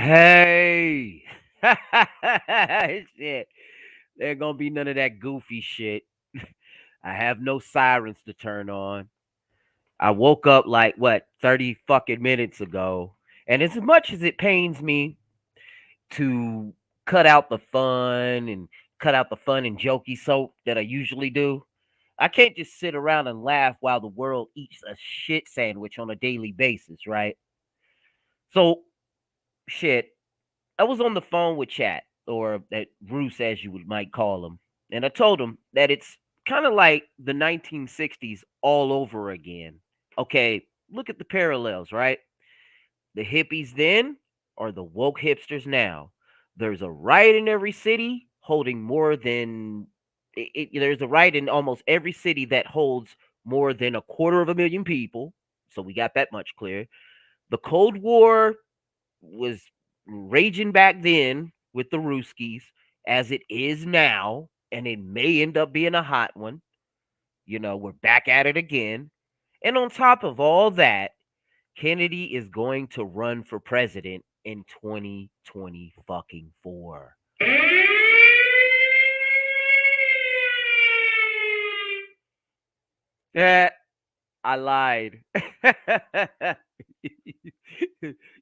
Hey, shit. There ain't gonna be none of that goofy shit. I have no sirens to turn on. I woke up like what 30 fucking minutes ago, and as much as it pains me to cut out the fun and cut out the fun and jokey soap that I usually do, I can't just sit around and laugh while the world eats a shit sandwich on a daily basis, right? So, shit. I was on the phone with Chat, or that Bruce, as you might call him, and I told him that it's kind of like the 1960s all over again. Okay, look at the parallels, right? The hippies then are the woke hipsters now. There's a riot in every city holding more than there's a riot in almost every city that holds more than a quarter of a million people. So we got that much clear. The Cold War was raging back then with the Ruskies as it is now, and it may end up being a hot one. We're back at it again. And on top of all that, Kennedy is going to run for president in 2020 fucking 4. Yeah, I lied.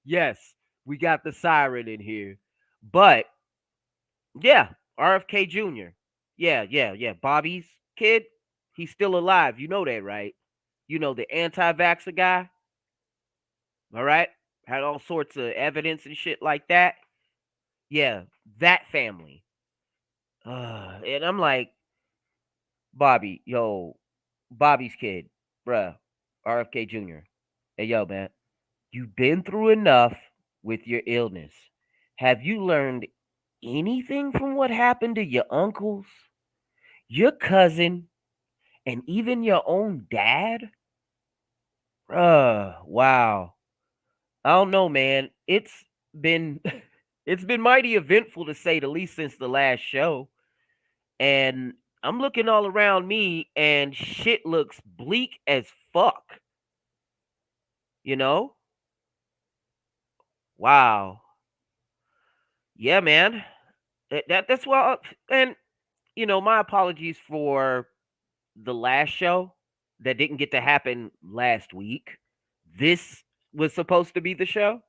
Yes, we got the siren in here. But yeah, RFK Jr. Yeah. Bobby's kid, he's still alive. You know that, right? You know, the anti-vaxxer guy. All right, had all sorts of evidence and shit like that. Yeah, that family. And I'm like, Bobby, yo, Bobby's kid, bruh, RFK Jr. Hey, yo, man, you've been through enough with your illness. Have you learned anything from what happened to your uncles, your cousin, and even your own dad? Wow. I don't know, man. It's been it's been mighty eventful to say the least since the last show. And I'm looking all around me and shit looks bleak as fuck. You know? Wow. Yeah, man. That's why and my apologies for the last show that didn't get to happen last week. This was supposed to be the show.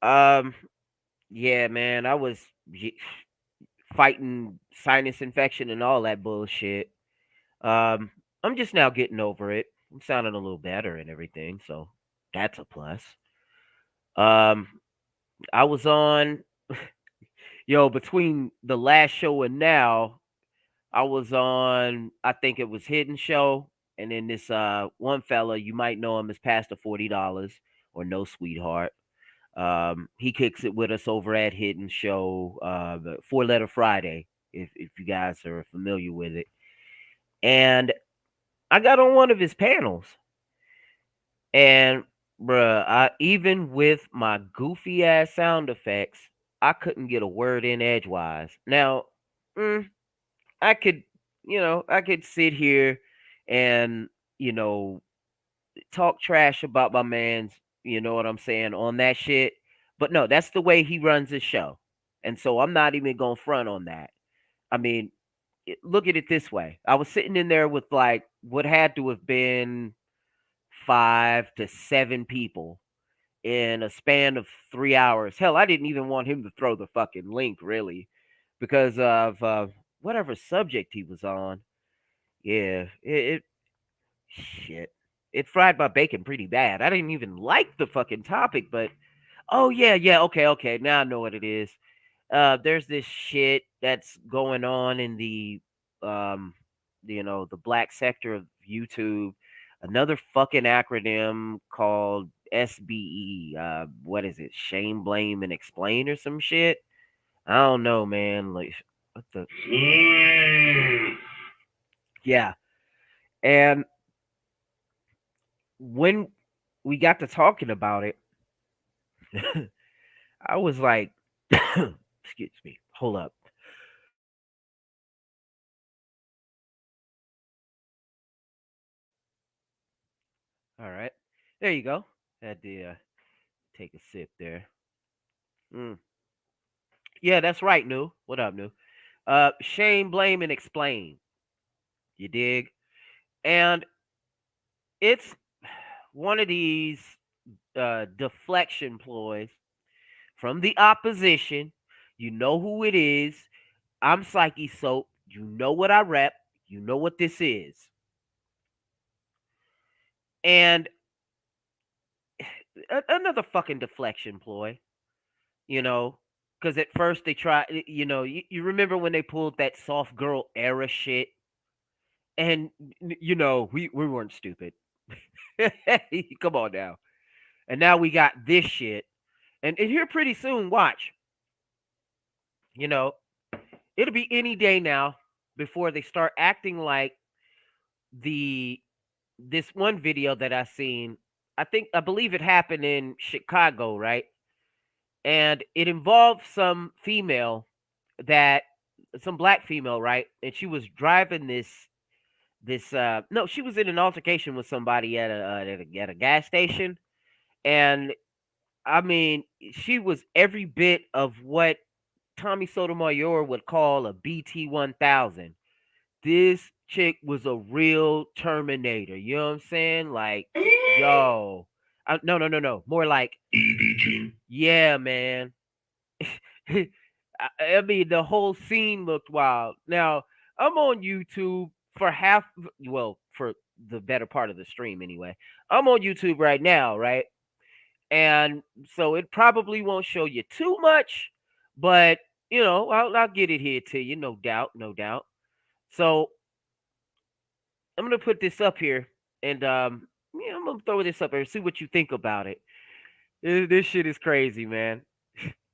Um yeah, man, I was fighting sinus infection and all that bullshit. Um, I'm just now getting over it. I'm sounding a little better and everything, so that's a plus. Um, I was on, between the last show and now, I was on. I think it was Hidden Show, and then this one fella, you might know him as Pastor $40 or No Sweetheart. He kicks it with us over at Hidden Show, the 4 Letter Friday, if you guys are familiar with it. And I got on one of his panels, and bruh, even with my goofy ass sound effects, I couldn't get a word in edgewise. Now, mm, I could, I could sit here and you know talk trash about my man's, you know what I'm saying, on that shit. But no, that's the way he runs his show. And so I'm not even going to front on that. I mean, look at it this way. I was sitting in there with like what had to have been 5 to 7 people in a span of 3 hours. Hell, I didn't even want him to throw the fucking link really because of whatever subject he was on. Yeah, it shit. It fried my bacon pretty bad. I didn't even like the fucking topic, but oh yeah, okay. Now I know what it is. There's this shit that's going on in the um the black sector of YouTube. Another fucking acronym called SBE. What is it? Shame, blame, and explain or some shit. I don't know, man. Like what the yeah. And when we got to talking about it, I was like, excuse me, hold up. All right, there you go. Had to take a sip there. Mm. Yeah, that's right, New. What up, New? Shame, blame, and explain. You dig? And it's one of these deflection ploys from the opposition. You know who it is. I'm Psychesoap. You know what I rep. You know what this is. And another fucking deflection ploy, you know, because at first they try, you remember when they pulled that soft girl era shit? And, we weren't stupid. Come on now. And now we got this shit. And here pretty soon, watch, you know, it'll be any day now before they start acting like the this one video that I seen. I believe it happened in Chicago, right? And it involved some black female, right? And she was driving this no, she was in an altercation with somebody at a gas station. And I mean, she was every bit of what Tommy Sotomayor would call a BT 1000. This chick was a real Terminator. You know what I'm saying? Like, yo, no, no, no, no, more like, yeah, man. I mean, the whole scene looked wild. Now, I'm on YouTube for for the better part of the stream anyway. I'm on YouTube right now, right? And so it probably won't show you too much, but I'll get it here to you, no doubt, no doubt. So I'm gonna put this up here, and I'm gonna throw this up here, see what you think about it. This shit is crazy, man.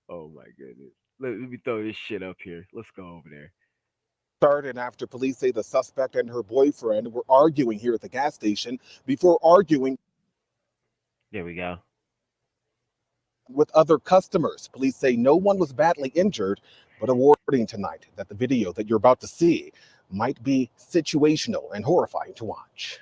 Oh my goodness. Let me throw this shit up here. Let's go over there. Started after police say the suspect and her boyfriend were arguing here at the gas station before arguing. There we go. With other customers. Police say no one was badly injured, but a warning tonight that the video that you're about to see might be situational and horrifying to watch.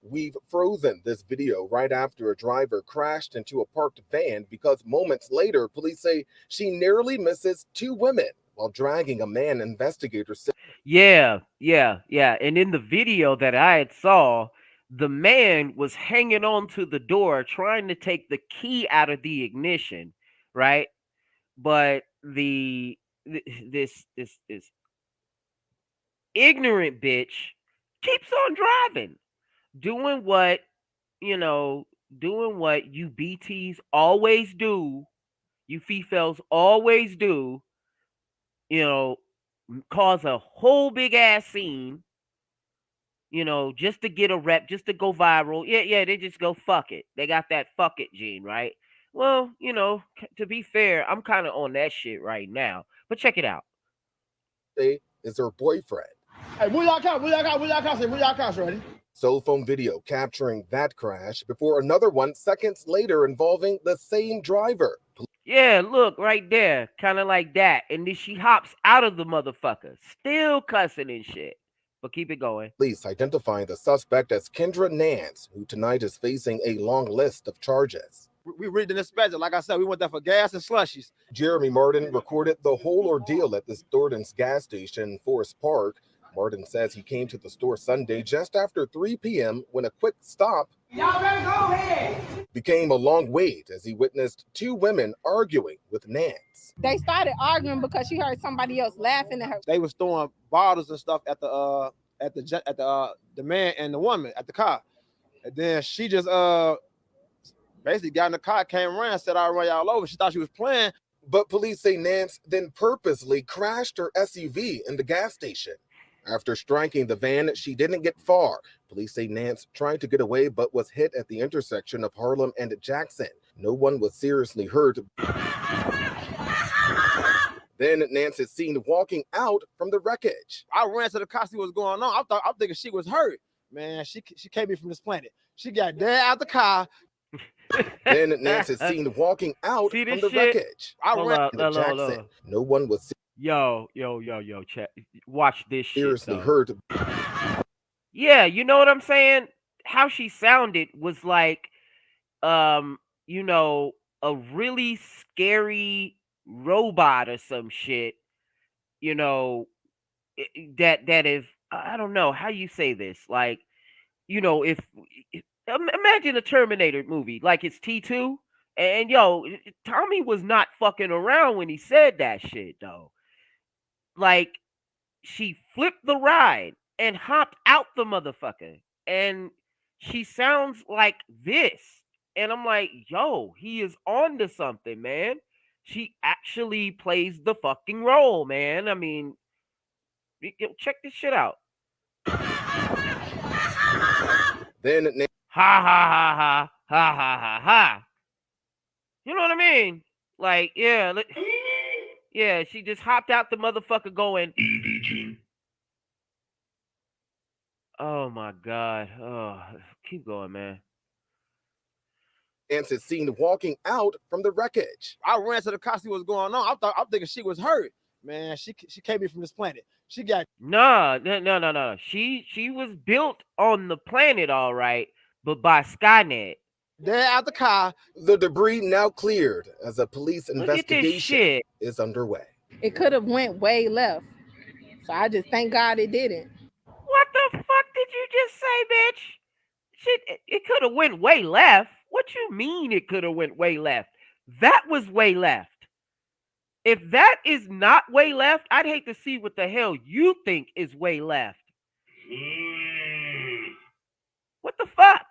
We've frozen this video right after a driver crashed into a parked van because moments later, police say she nearly misses two women while dragging a man, investigators say. Yeah. And in the video that I had saw, the man was hanging on to the door trying to take the key out of the ignition, right? But this ignorant bitch keeps on driving, doing what doing what you BTs always do, you females always do, you know, cause a whole big ass scene, just to get a rep, just to go viral. Yeah, they just go fuck it. They got that fuck it gene, right? Well, to be fair, I'm kind of on that shit right now. But check it out. Is her boyfriend. Hey, move your car, ready? Cell phone video capturing that crash before another one seconds later involving the same driver. Yeah, look right there, kind of like that. And then she hops out of the motherfucker, still cussing and shit. But keep it going. Police identifying the suspect as Kendra Nance, who tonight is facing a long list of charges. We read the dispatcher. Like I said, we went there for gas and slushies. Jeremy Martin recorded the whole ordeal at this Thornton's gas station in Forest Park. Martin says he came to the store Sunday just after 3 p.m. when a quick stop became a long wait as he witnessed two women arguing with Nance. They started arguing because she heard somebody else laughing at her. They was throwing bottles and stuff at the man and the woman at the car, and then she just basically got in the car, came around, said, "I'll run y'all over." She thought she was playing, but police say Nance then purposely crashed her SUV in the gas station. After striking the van, she didn't get far. Police say Nance tried to get away but was hit at the intersection of Harlem and Jackson. No one was seriously hurt. Then Nance is seen walking out from the wreckage. I ran to the car to see what's going on. I'm thinking she was hurt. Man, she came in from this planet. She got dead out the car. Then Nance is seen walking out from the wreckage. I ran to Jackson. No one was. Yo, chat. Watch this seriously shit. Hurt. Yeah, you know what I'm saying? How she sounded was like, you know, a really scary robot or some shit, you know, that if I don't know how you say this, like, you know, if imagine a Terminator movie, like it's T2, and yo, Tommy was not fucking around when he said that shit though. Like, she flipped the ride and hopped out the motherfucker, and she sounds like this, and I'm like, yo, he is on to something, man. She actually plays the fucking role, man. I mean, check this shit out. Then Ha ha ha ha ha ha ha ha. You know what I mean? Like, yeah, yeah, she just hopped out the motherfucker going. Oh my god. Oh, keep going, man. Nance is seen walking out from the wreckage. I ran to the car, see what's going on. I'm thinking she was hurt. Man, she came in from this planet. She got No. She was built on the planet, all right, but by Skynet. there out the car. The debris now cleared as a police Look at this investigation shit. is underway. It could have went way left. So I just thank God it didn't. What the fuck did you just say, bitch? Shit, it could have went way left. What you mean it could have went way left? That was way left. If that is not way left, I'd hate to see what the hell you think is way left. What the fuck?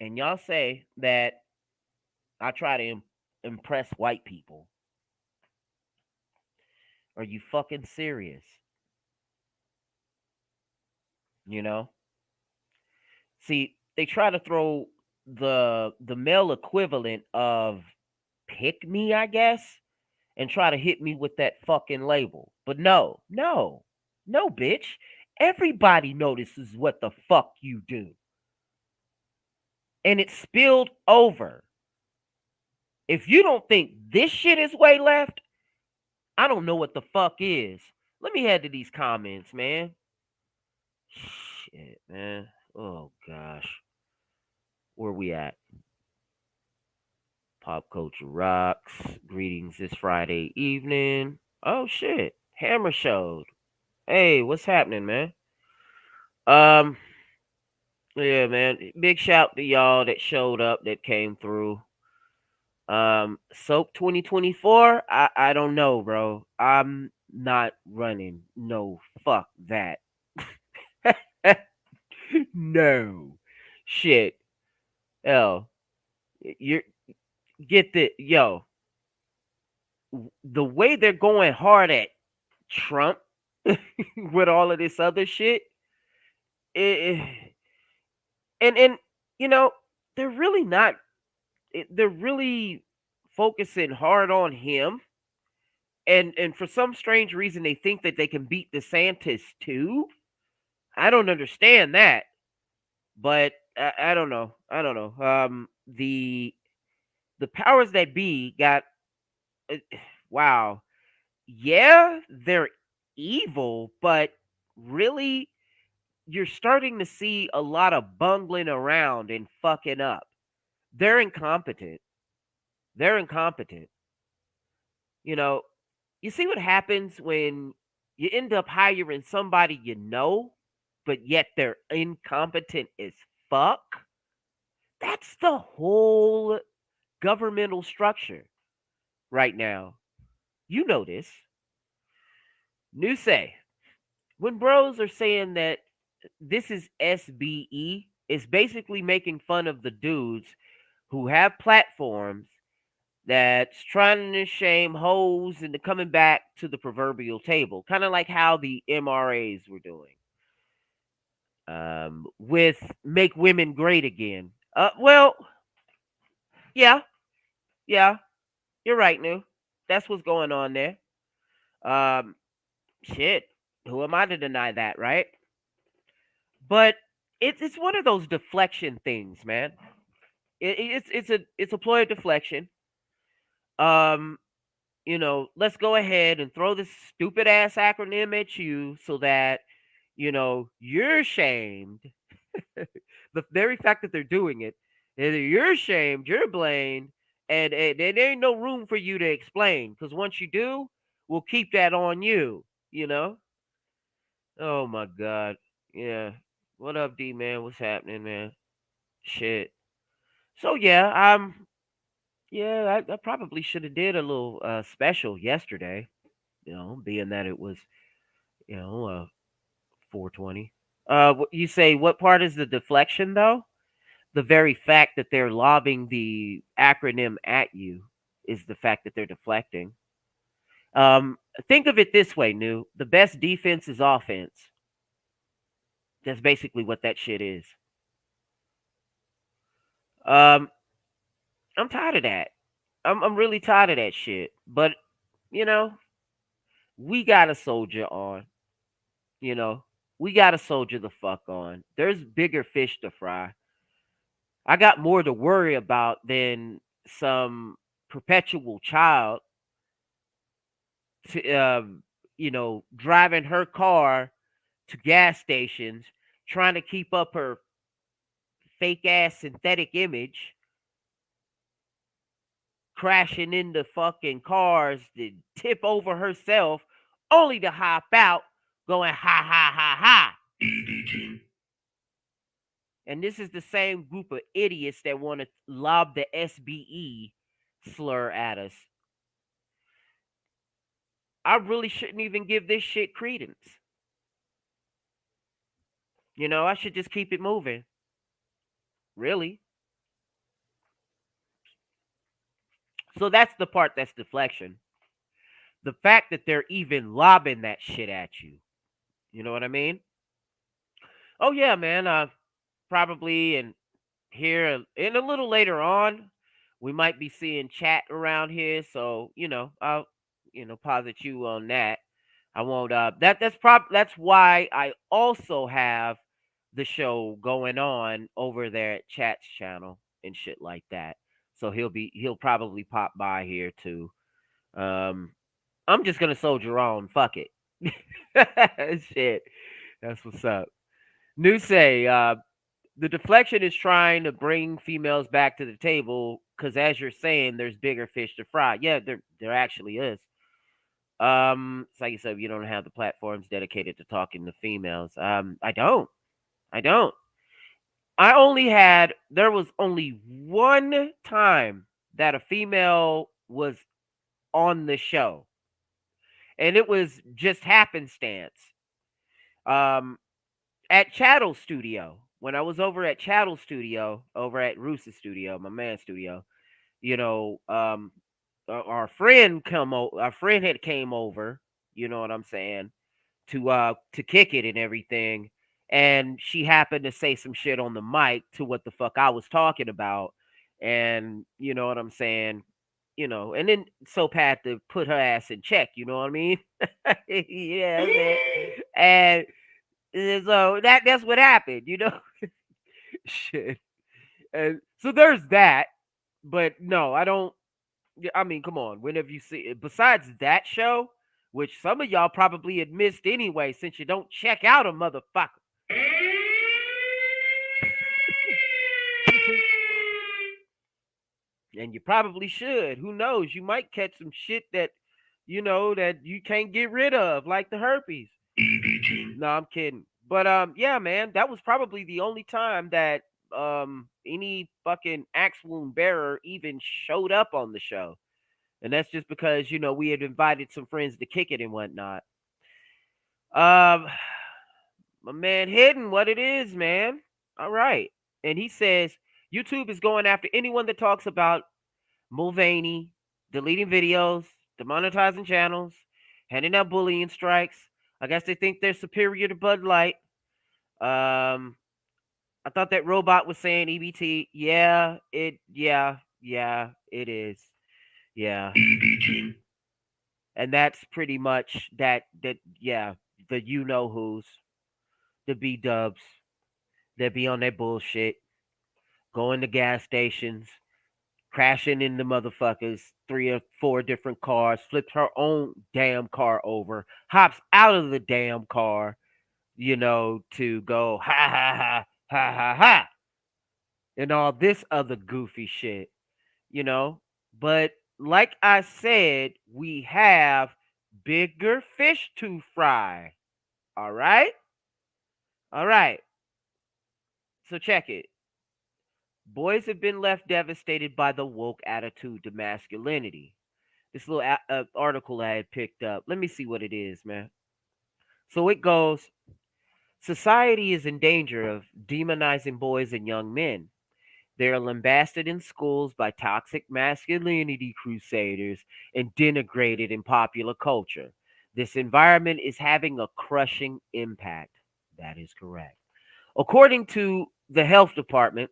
And y'all say that I try to impress white people. Are you fucking serious? You know? See, they try to throw the male equivalent of pick me, I guess, and try to hit me with that fucking label. But no, bitch. Everybody notices what the fuck you do. And it spilled over. If you don't think this shit is way left, I don't know what the fuck is. Let me head to these comments, man. Shit, man. Oh, gosh. Where we at? Pop Culture Rocks. Greetings this Friday evening. Oh, shit. Hammer showed. Hey, what's happening, man? Yeah, man. Big shout to y'all that showed up, that came through. Soap 2024. I don't know, bro. I'm not running. No, fuck that. No, shit. Hell, you're get the yo. The way they're going hard at Trump with all of this other shit, and you know, they're really not. They're really focusing hard on him, and for some strange reason, they think that they can beat DeSantis too. I don't understand that, but I don't know. I don't know. The powers that be got. Wow. Yeah, they're evil, but really, you're starting to see a lot of bungling around and fucking up. They're incompetent. They're incompetent. You know, you see what happens when you end up hiring somebody you know, but yet they're incompetent as fuck? That's the whole governmental structure right now. You know this. New say, when bros are saying that this is SBE, it's basically making fun of the dudes who have platforms that's trying to shame hoes into coming back to the proverbial table, kind of like how the MRAs were doing with Make Women Great Again. Well, yeah, you're right, New. That's what's going on there. Shit, who am I to deny that, right? But it's one of those deflection things, man. It's a ploy of deflection. You know, let's go ahead and throw this stupid ass acronym at you so that you're shamed. The very fact that they're doing it, either you're shamed, you're blamed, and there ain't no room for you to explain. Because once you do, we'll keep that on you. You know. Oh my God. Yeah. What up, D man? What's happening, man? Shit. So yeah, I probably should have did a little special yesterday. Being that it was 420. You say what part is the deflection though? The very fact that they're lobbing the acronym at you is the fact that they're deflecting. Um, think of it this way, New. The best defense is offense. That's basically what that shit is. Um, I'm tired of that. I'm really tired of that shit. But you know, we got a soldier on. You know, we got to soldier the fuck on. There's bigger fish to fry. I got more to worry about than some perpetual child, to, driving her car to gas stations, trying to keep up her fake ass synthetic image, crashing into fucking cars to tip over herself, only to hop out, going ha ha ha ha. And this is the same group of idiots that want to lob the SBE slur at us. I really shouldn't even give this shit credence. I should just keep it moving. Really. So that's the part that's deflection. The fact that they're even lobbing that shit at you. You know what I mean? Oh yeah, man. Probably and here and a little later on, we might be seeing chat around here. So I'll posit you on that. I won't. That's why I also have the show going on over there at Chat's channel and shit like that. So he'll probably pop by here too. Um, I'm just gonna soldier on. Fuck it. Shit, that's what's up. New say, the deflection is trying to bring females back to the table because, as you're saying, there's bigger fish to fry. Yeah, there actually is. Psychesoap, you don't have the platforms dedicated to talking to females. I don't. I don't. There was only one time that a female was on the show, and it was just happenstance. Um, at Chattel Studio, when I was over at Chattel Studio, over at Roos's studio, my man's studio, you know, um, our friend had came over, you know what I'm saying, to kick it and everything, and she happened to say some shit on the mic to what the fuck I was talking about, and you know what I'm saying, and then Soap had to put her ass in check, you know what I mean? Yeah, man. And so that's what happened, shit. And so there's that, but no, I don't. I mean, come on. When have you seen? Besides that show, which some of y'all probably had missed anyway, since you don't check out a motherfucker. And you probably should. Who knows? You might catch some shit that that you can't get rid of, like the herpes. No, I'm kidding. But yeah, man, that was probably the only time that any fucking axe wound bearer even showed up on the show. And that's just because, we had invited some friends to kick it and whatnot. Um my man Hidden, what it is, man. All right. And he says YouTube is going after anyone that talks about Mulvaney, deleting videos, demonetizing channels, handing out bullying strikes. I guess they think they're superior to Bud Light. I thought that robot was saying EBT. Yeah, it is. Yeah. And that's pretty much yeah, the who's, the B dubs that be on that bullshit, going to gas stations, crashing into motherfuckers, 3 or 4 different cars, flipped her own damn car over, hops out of the damn car, to go ha ha ha ha ha ha and all this other goofy shit, you know. But like I said, we have bigger fish to fry. All right? All right. So check it. Boys have been left devastated by the woke attitude to masculinity. This little article I had picked up. Let me see what it is, man. So it goes, society is in danger of demonizing boys and young men. They are lambasted in schools by toxic masculinity crusaders and denigrated in popular culture. This environment is having a crushing impact. That is correct. According to the health department,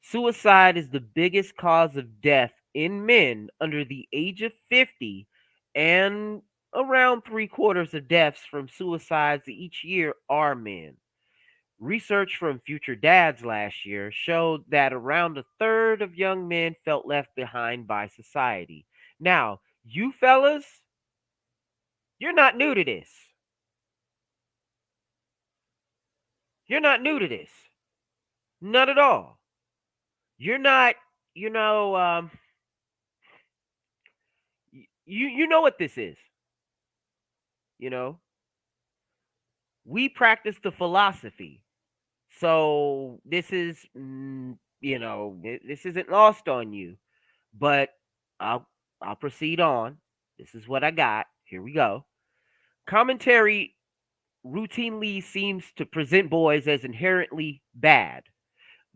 suicide is the biggest cause of death in men under the age of 50, and around three-quarters of deaths from suicides each year are men. Research from Future Dads last year showed that around a third of young men felt left behind by society. Now, you fellas, you're not new to this. You're not new to this. Not at all. You're not, you know, you know what this is. You know, we practice the philosophy. So this is, this isn't lost on you. But I'll I'll proceed on. This is what I got. Here we go. Commentary routinely seems to present boys as inherently bad.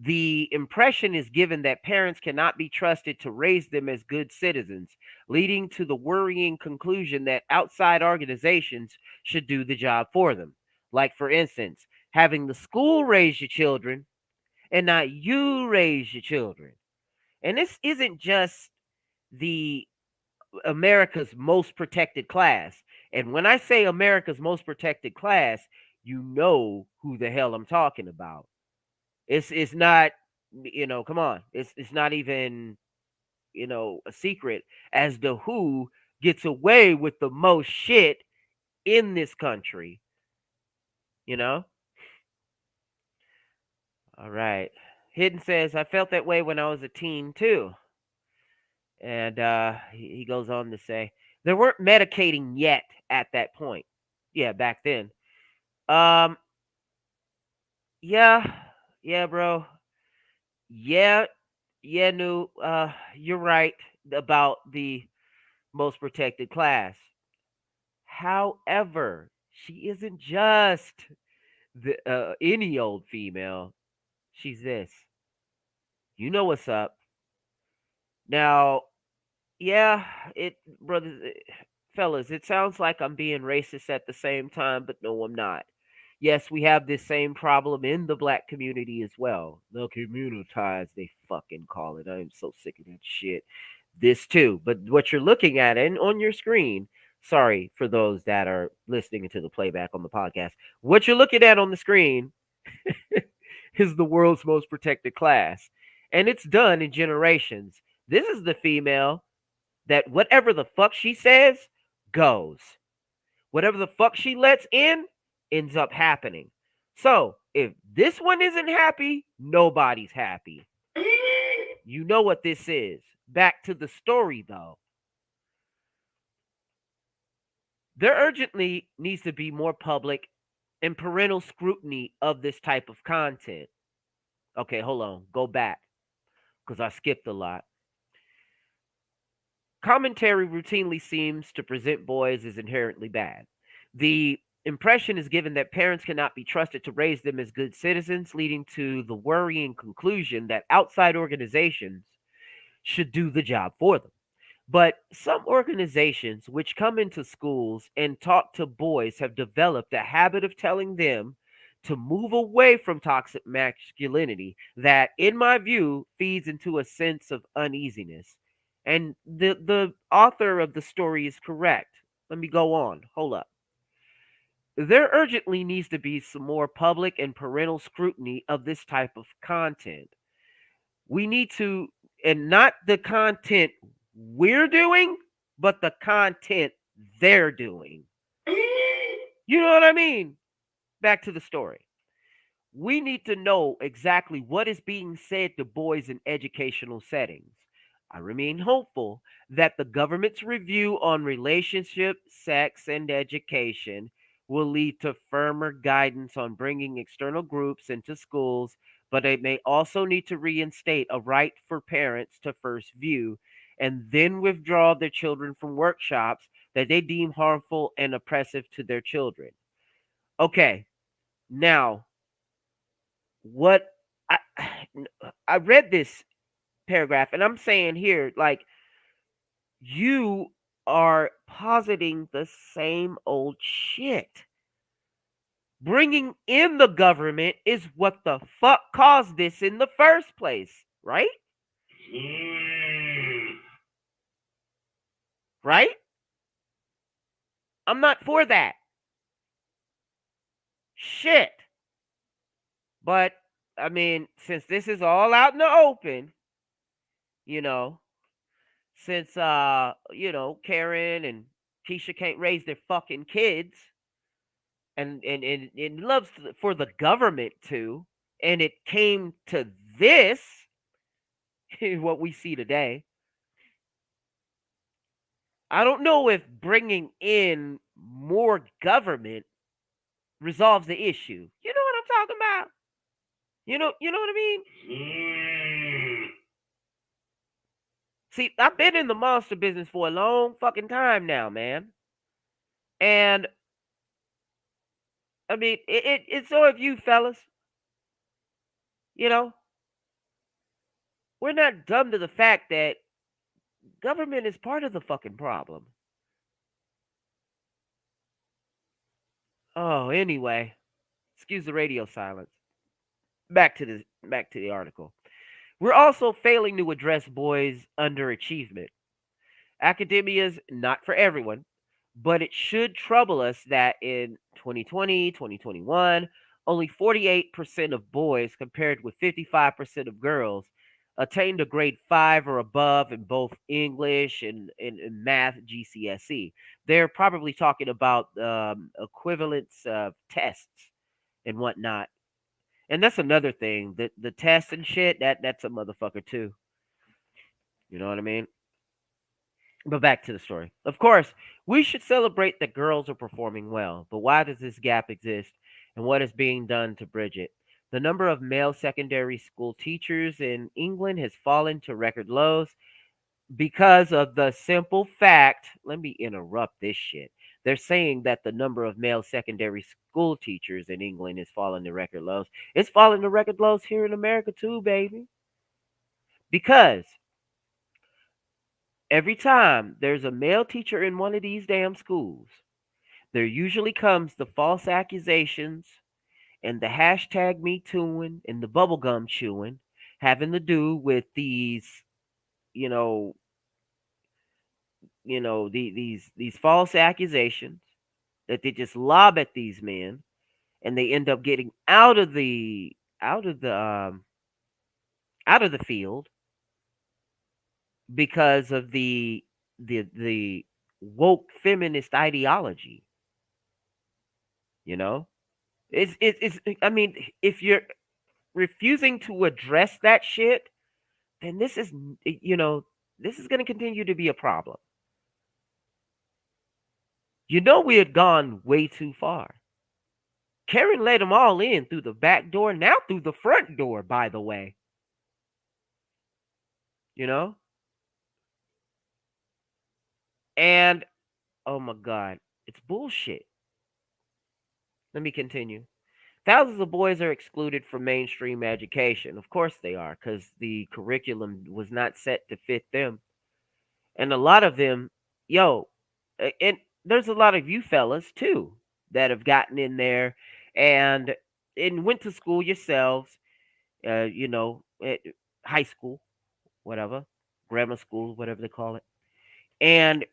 The impression is given that parents cannot be trusted to raise them as good citizens, leading to the worrying conclusion that outside organizations should do the job for them. Like, for instance, having the school raise your children and not you raise your children. And this isn't just the America's most protected class. And when I say America's most protected class, you know who the hell I'm talking about. It's not, come on. It's not even, a secret as to who gets away with the most shit in this country, you know? All right. Hidden says, I felt that way when I was a teen too. And he goes on to say, there weren't medicating yet at that point. Yeah, back then. Um, yeah, yeah, bro. Yeah, yeah, new. You're right about the most protected class. However, she isn't just the any old female. She's this. You know what's up. Now, yeah, brothers, fellas, it sounds like I'm being racist at the same time, but no, I'm not. Yes, we have this same problem in the black community as well. The communities, they fucking call it. I am so sick of that shit. This too. But what you're looking at and on your screen, sorry for those that are listening to the playback on the podcast, what you're looking at on the screen is the world's most protected class. And it's done in generations. This is the female that whatever the fuck she says goes. Whatever the fuck she lets in ends up happening. So if this one isn't happy, nobody's happy. You know what this is. Back to the story though. There urgently needs to be more public and parental scrutiny of this type of content. Okay, hold on. Go back because I skipped a lot. Commentary routinely seems to present boys as inherently bad. The impression is given that parents cannot be trusted to raise them as good citizens, leading to the worrying conclusion that outside organizations should do the job for them. But some organizations which come into schools and talk to boys have developed a habit of telling them to move away from toxic masculinity that, in my view, feeds into a sense of uneasiness. And the author of the story is correct. Let me go on. Hold up. There urgently needs to be some more public and parental scrutiny of this type of content. We need to, and not the content we're doing, but the content they're doing. You know what I mean? Back to the story. We need to know exactly what is being said to boys in educational settings. I remain hopeful that the government's review on relationship, sex, and education will lead to firmer guidance on bringing external groups into schools, but it may also need to reinstate a right for parents to first view and then withdraw their children from workshops that they deem harmful and oppressive to their children. Okay, now what I I read this paragraph and I'm saying here like you are positing the same old shit. Bringing in the government is what the fuck caused this in the first place, right? Right? I'm not for that. Shit. But I mean, since this is all out in the open, you know, since Karen and Keisha can't raise their fucking kids and loves for the government to, and it came to this, what we see today. I don't know if bringing in more government resolves the issue. You know what I'm talking about? You know what I mean? See, I've been in the monster business for a long fucking time now, man. And I mean, it's so have you fellas. You know, we're not dumb to the fact that government is part of the fucking problem. Oh, anyway, excuse the radio silence. Back to the article. We're also failing to address boys' underachievement. Academia's not for everyone, but it should trouble us that in 2020, 2021, only 48% of boys, compared with 55% of girls, attained a grade 5 or above in both English and math GCSE. They're probably talking about equivalence tests and whatnot. And that's another thing. The tests and shit, that's a motherfucker too. You know what I mean? But back to the story. Of course, we should celebrate that girls are performing well, but why does this gap exist and what is being done to bridge it? The number of male secondary school teachers in England has fallen to record lows because of the simple fact. Let me interrupt this shit. They're saying that the number of male secondary school teachers in England is falling to record lows. It's falling to record lows here in America too, baby. Because every time there's a male teacher in one of these damn schools, there usually comes the false accusations and the hashtag me tooing and the bubblegum chewing having to do with these, you know, these false accusations that they just lob at these men and they end up getting out of the out of the field because of the woke feminist ideology. You know, it's I mean, if you're refusing to address that shit, then this is going to continue to be a problem. We had gone way too far. Karen let them all in through the back door, now through the front door, by the way. You know? And, oh my God, it's bullshit. Let me continue. Thousands of boys are excluded from mainstream education. Of course they are, because the curriculum was not set to fit them. And a lot of them, and there's a lot of you fellas too that have gotten in there and went to school yourselves, at high school, whatever, grammar school, whatever they call it. And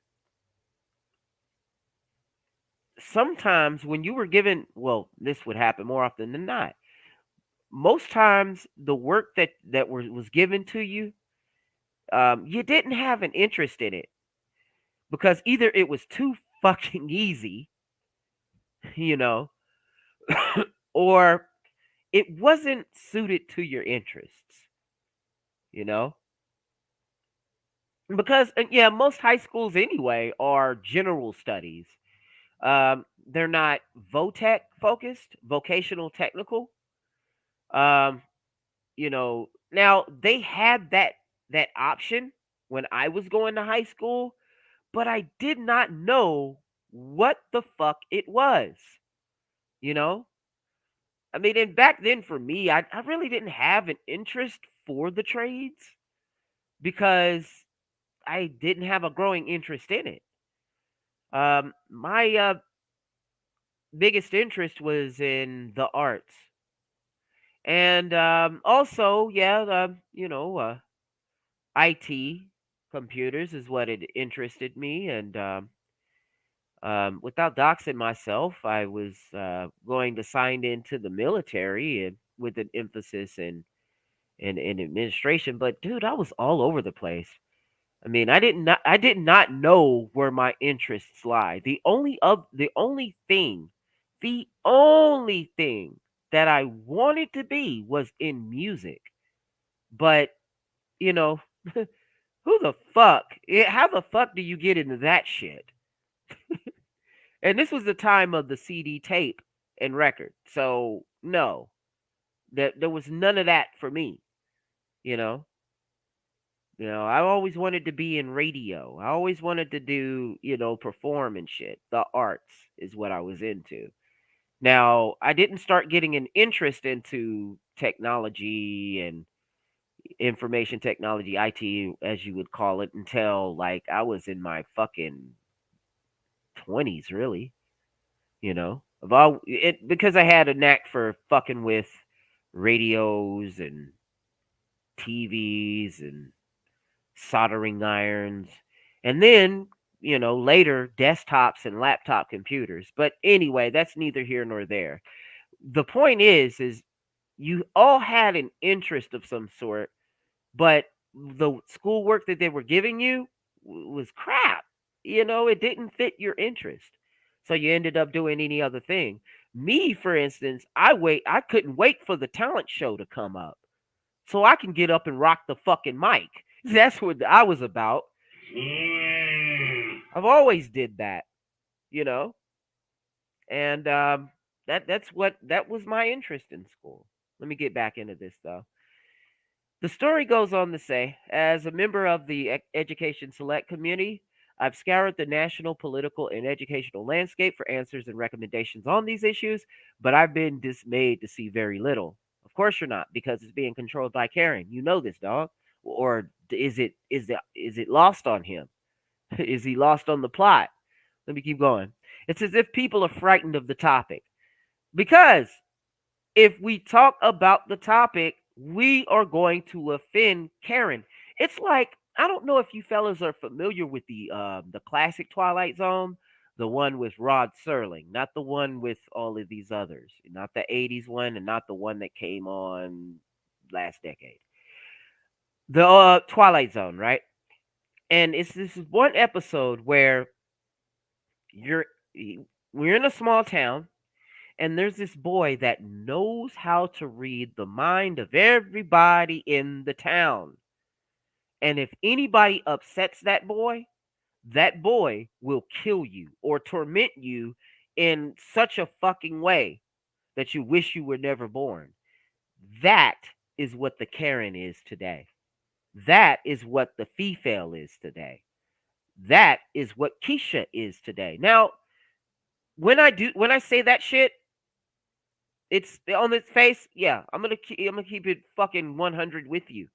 sometimes when you were given, well, this would happen more often than not. Most times, the work that was given to you, you didn't have an interest in it because either it was too fucking easy, you know, or it wasn't suited to your interests, you know? Because, yeah, most high schools anyway are general studies. They're not VOTEC focused, vocational technical. Um, now they had that option when I was going to high school, but I did not know what the fuck it was. You know, I mean, and back then for me, I really didn't have an interest for the trades because I didn't have a growing interest in it. My biggest interest was in the arts, and also, yeah, IT, computers is what it interested me, and without doxing myself, I was going to sign into the military and with an emphasis in administration. But dude, I was all over the place. I mean, I did not know where my interests lie. The only thing that I wanted to be was in music. But you know, who the fuck? How the fuck do you get into that shit? And this was the time of the CD tape and record. So no, that there was none of that for me. You know, I always wanted to be in radio. I always wanted to do, perform and shit. The arts is what I was into. Now, I didn't start getting an interest into technology and information technology, IT, as you would call it, until like I was in my fucking 20s, really. Because I had a knack for fucking with radios and TVs and soldering irons, and then later desktops and laptop computers. But anyway, that's neither here nor there. The point is you all had an interest of some sort, but the schoolwork that they were giving you was crap. It didn't fit your interest. So you ended up doing any other thing. Me, for instance, I couldn't wait for the talent show to come up so I can get up and rock the fucking mic. That's what I was about. I've always did that, you know, and that was my interest in school. Let me get back into this though. The story goes on to say, as a member of the Education Select community, I've scoured the national political and educational landscape for answers and recommendations on these issues, but I've been dismayed to see very little. Of course you're not, because it's being controlled by Karen. You know this, dog. Or is it lost on him? Is he lost on the plot? Let me keep going. It's as if people are frightened of the topic. Because if we talk about the topic, we are going to offend Karen. It's like, I don't know if you fellas are familiar with the classic Twilight Zone, the one with Rod Serling, not the one with all of these others, not the '80s one, and not the one that came on last decade. The Twilight Zone, right? And it's this is one episode where you're we're in a small town, and there's this boy that knows how to read the mind of everybody in the town. And if anybody upsets that boy will kill you or torment you in such a fucking way that you wish you were never born. That is what the Karen is today. That is what the Fefale is today. That is what Keisha is today. Now, when I say that shit, it's on its face. Yeah, I'm gonna keep it fucking 100 with you.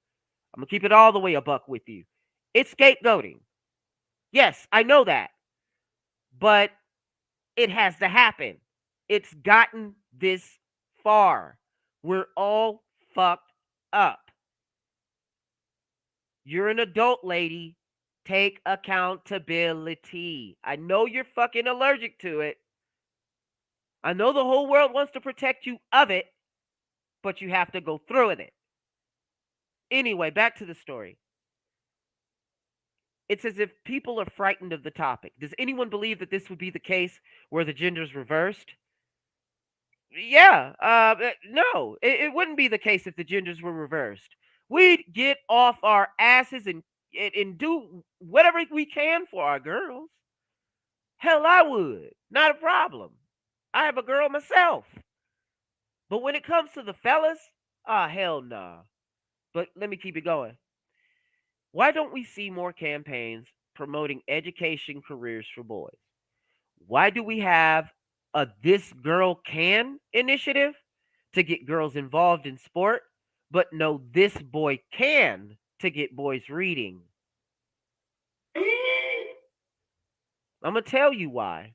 I'm gonna keep it all the way a buck with you. It's scapegoating. Yes, I know that, but it has to happen. It's gotten this far. We're all fucked up. You're an adult lady. Take accountability. I know you're fucking allergic to it. I know the whole world wants to protect you of it, but you have to go through with it. Anyway, back to the story. It's as if people are frightened of the topic. Does anyone believe that this would be the case where the gender's reversed? Yeah. No, it wouldn't be the case if the genders were reversed. We'd get off our asses and do whatever we can for our girls. Hell, I would. Not a problem. I have a girl myself. But when it comes to the fellas, hell nah. But let me keep it going. Why don't we see more campaigns promoting education careers for boys? Why do we have a This Girl Can initiative to get girls involved in sport, but no This Boy Can to get boys reading? I'm going to tell you why.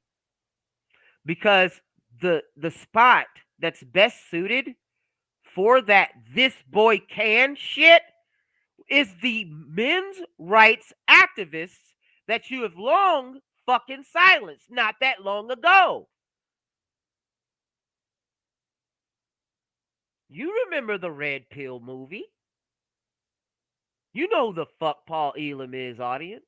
Because the spot that's best suited for that This Boy Can shit is the men's rights activists that you have long fucking silenced not that long ago. You remember the Red Pill movie. You know who the fuck Paul Elam is, audience.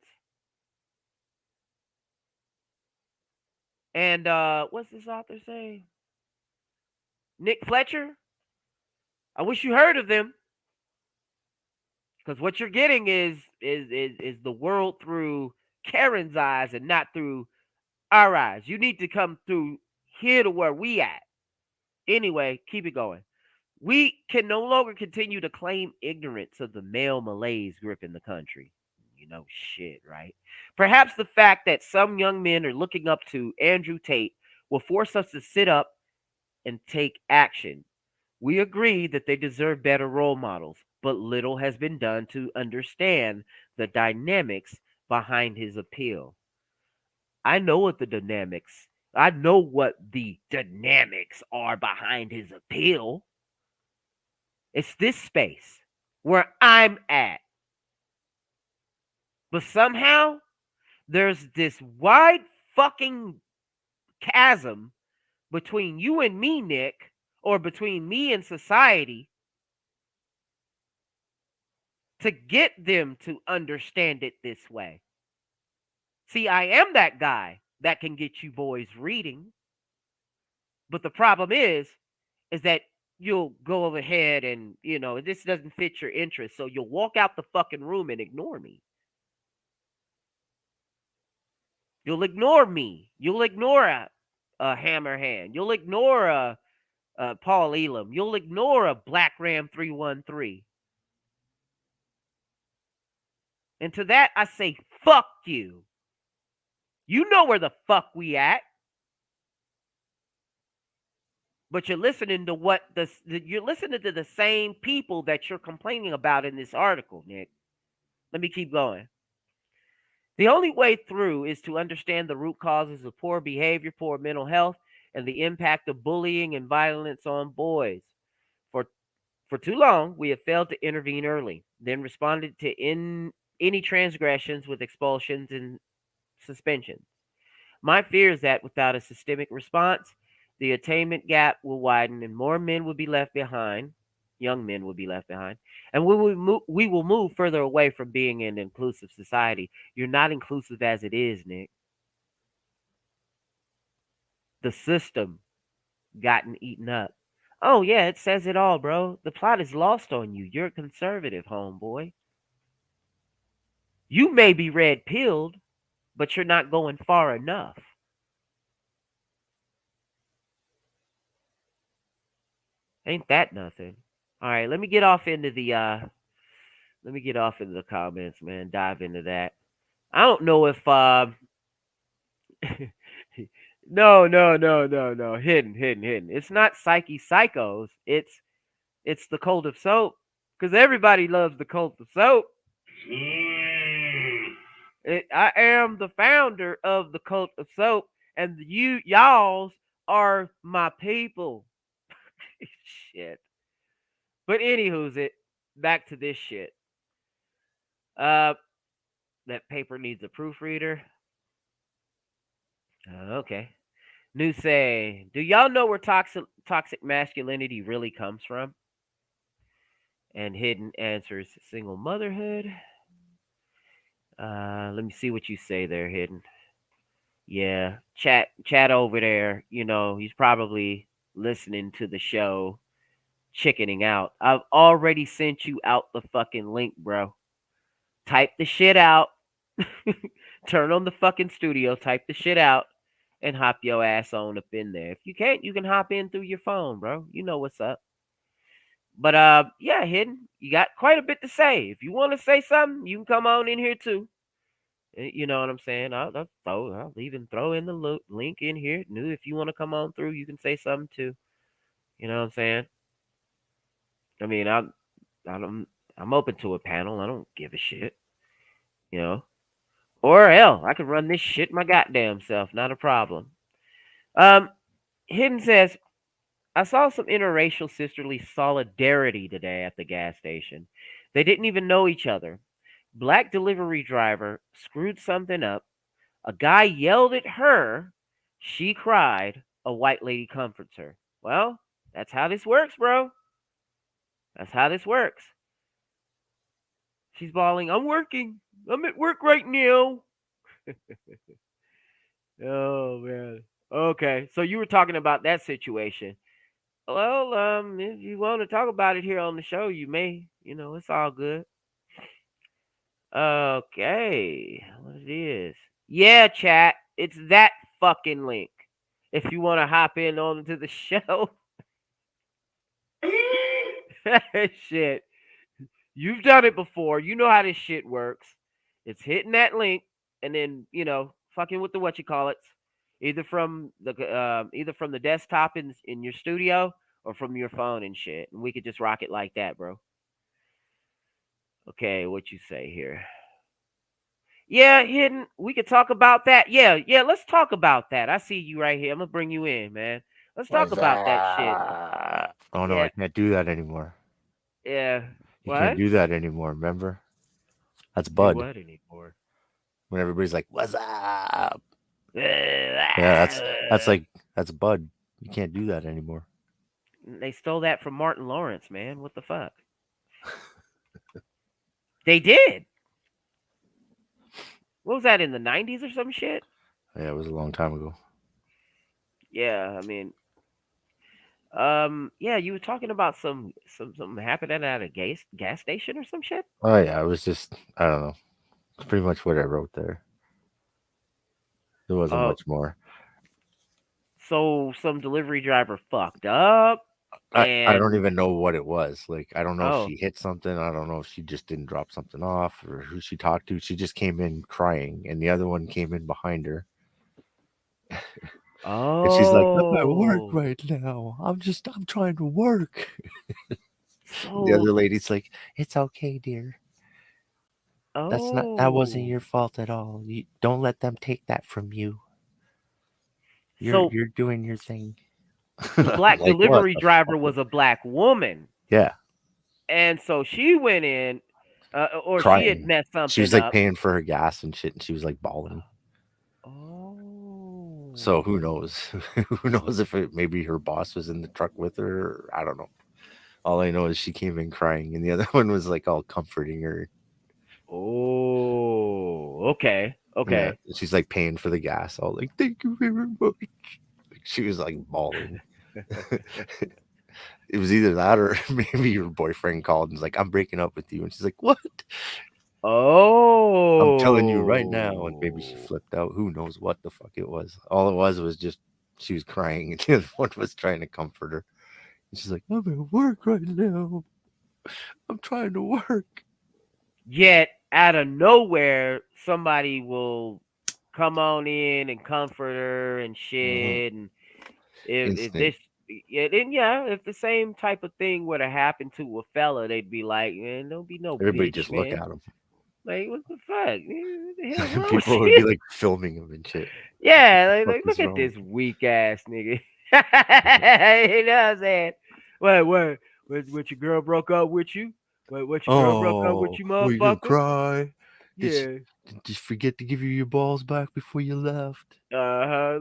And what's this author say? Nick Fletcher? I wish you heard of them. Because what you're getting is the world through Karen's eyes and not through our eyes. You need to come through here to where we at. Anyway, keep it going. We can no longer continue to claim ignorance of the male malaise gripping the country. You know, shit, right? Perhaps the fact that some young men are looking up to Andrew Tate will force us to sit up and take action. We agree that they deserve better role models, but little has been done to understand the dynamics behind his appeal. I know what the dynamics are behind his appeal. It's this space where I'm at. But somehow there's this wide fucking chasm between you and me, Nick, or between me and society to get them to understand it this way. See, I am that guy that can get you boys reading. But the problem is that you'll go ahead and, this doesn't fit your interest. So you'll walk out the fucking room and ignore me. You'll ignore me. You'll ignore a Hammerhand. You'll ignore a Paul Elam. You'll ignore a Black Ram 313. And to that, I say, fuck you. You know where the fuck we at. But you're listening to you're listening to the same people that you're complaining about in this article, Nick. Let me keep going. The only way through is to understand the root causes of poor behavior, poor mental health, and the impact of bullying and violence on boys. For too long, we have failed to intervene early, then responded to any transgressions with expulsions and suspensions. My fear is that without a systemic response, the attainment gap will widen and more men will be left behind. Young men will be left behind. And we will move further away from being an inclusive society. You're not inclusive as it is, Nick. The system gotten eaten up. Oh, yeah, it says it all, bro. The plot is lost on you. You're a conservative, homeboy. You may be red pilled, but you're not going far enough. Ain't that nothing? All right, let me get off into the comments, man. Dive into that. I don't know if no. Hidden. It's not Psychos. It's the cult of soap. Because everybody loves the cult of soap. I am the founder of the cult of soap, and y'alls are my people. Shit. But anywho's it. Back to this shit. That paper needs a proofreader. Okay. New say, do y'all know where toxic masculinity really comes from? And Hidden answers, single motherhood. Let me see what you say there, Hidden. Yeah, chat over there. He's probably listening to the show, chickening out. I've already sent you out the fucking link, bro. Type the shit out. Turn on the fucking studio, type the shit out, and hop your ass on up in there. If you can't, you can hop in through your phone, bro. You know what's up. But yeah, Hidden, you got quite a bit to say. If you want to say something, you can come on in here too. You know what I'm saying? I'll even throw in the link in here. New, if you want to come on through, you can say something too. You know what I'm saying? I mean, I'm open to a panel. I don't give a shit. You know, or hell, I could run this shit my goddamn self. Not a problem. Um, Hidden says, I saw some interracial sisterly solidarity today at the gas station. They didn't even know each other. Black delivery driver screwed something up. A guy yelled at her. She cried. A white lady comforts her. Well, that's how this works, bro. That's how this works. She's bawling, I'm working. I'm at work right now. Oh, man. Okay, so you were talking about that situation. Well, if you want to talk about it here on the show, you may. You know, it's all good. Okay, what it is? Yeah, chat. It's that fucking link. If you want to hop in onto the show. Shit. You've done it before. You know how this shit works. It's hitting that link and then, fucking with the what you call it. Either from the desktop in your studio or from your phone and shit. And we could just rock it like that, bro. Okay, what you say here? Yeah, Hidden. We could talk about that. Yeah, let's talk about that. I see you right here. I'm gonna bring you in, man. Let's talk What's about that shit. Oh no, Yeah, I can't do that anymore. yeah. You can't What? do that anymore, remember? That's Do Bud. what anymore? When everybody's like, "What's up?" Yeah, They that's Bud. You can't do that anymore. stole that from Martin Lawrence, man. What the fuck? They did. What was that in the '90s or some shit? Yeah, it was a long time ago. Yeah, I mean, yeah, you were talking about something happening at a gas station or some shit. Oh yeah, it was just I don't know. It's pretty much what I wrote there. There wasn't Oh, much more. so some delivery driver fucked up, I don't and even know what it was. Like I don't know if oh, she hit something. I don't know if she just didn't drop something off or who she talked to. She just came in crying, and the other one came in behind her, and she's like, "I'm at work oh, right now. I'm trying to work." The so other lady's like, "It's okay, dear. That wasn't oh, your fault at all. You don't let them take that from you. so You're doing your thing." the black Like what delivery the driver fuck? was a black woman, Yeah, and so she went in, or she had crying. messed She was something like up. paying for her gas and shit, and she was like bawling. So who Oh, knows? Who knows if maybe her boss was in the truck with her? Or, I don't know. All I know is she came in crying, and the other one was like all comforting her. oh, okay, Yeah, okay. she's like paying for the gas, all like, "Thank you very much." She was like bawling. It was either that or maybe your boyfriend called and was like, "I'm breaking up with you," and she's like, "What?" "I'm telling you right now," and maybe she Oh, flipped out. Who knows what the fuck it was? All it was just she was crying, and the other one was trying to comfort her. And she's like, "I'm at work right now. I'm trying to work." yet out of nowhere, somebody will come on in and comfort her and Hmm. shit. And if Instant. this, yeah, then yeah, if the same type of thing were to happen to a fella, they'd be like, man, don't be no Everybody bitch, just look man. at him. Like, what the fuck? Man, what the hell's wrong with People would you? be like filming him and shit. Yeah, What like is look at wrong? this weak ass nigga. You know what I'm saying? What your girl broke up with you? What your girl broke up with Oh, you, were you gonna motherfucker? cry? Yeah. Did you forget to give you your balls back before you left? Uh-huh.